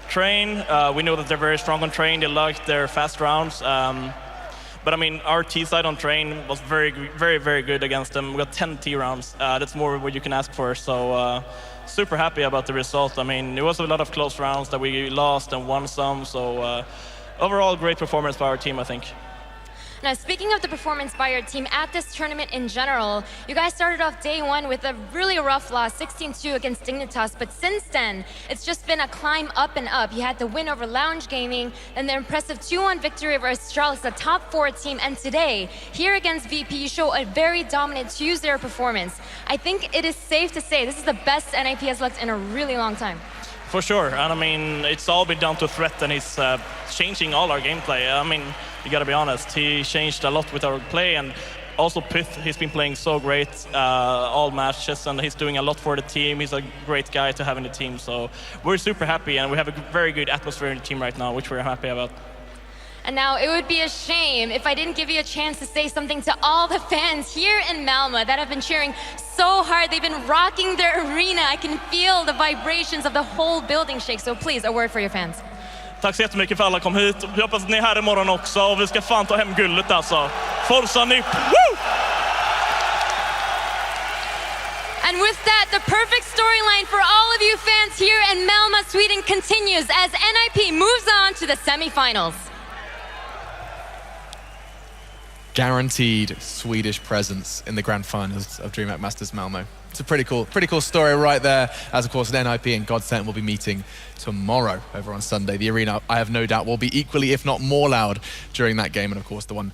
Train, we know that they're very strong on Train. They like their fast rounds. But I mean, our T side on Train was very, very, very good against them. We got 10 T rounds. That's more what you can ask for. So super happy about the result. I mean, it was a lot of close rounds that we lost and won some. So overall, great performance by our team, I think. Now, speaking of the performance by your team at this tournament in general, you guys started off day one with a really rough loss, 16-2 against Dignitas, but since then, it's just been a climb up and up. You had the win over Lounge Gaming, and the impressive 2-1 victory over Astralis, the top 4 team, and today, here against VP, you show a very dominant 2-0 performance. I think it is safe to say this is the best NiP has looked in a really long time. For sure, and I mean, it's all been down to Threat, and he's changing all our gameplay. I mean, you gotta be honest, he changed a lot with our play, and also Pith, he's been playing so great all matches, and he's doing a lot for the team. He's a great guy to have in the team, so we're super happy, and we have a very good atmosphere in the team right now, which we're happy about. And now it would be a shame if I didn't give you a chance to say something to all the fans here in Malmö that have been cheering so hard. They've been rocking their arena. I can feel the vibrations of the whole building shake. So please, a word for your fans. Tack så jättemycket för alla kom hit. Vi hoppas att ni är här imorgon också, och vi ska fan ta hem guldet alltså. Forza NiP! Woo! And with that, the perfect storyline for all of you fans here in Malmö, Sweden continues as NiP moves on to the semifinals. Guaranteed Swedish presence in the grand finals of DreamHack Masters Malmö. It's a pretty cool story right there, as of course NiP and Godsent will be meeting tomorrow over on Sunday. The arena, I have no doubt, will be equally, if not more loud during that game, and of course the one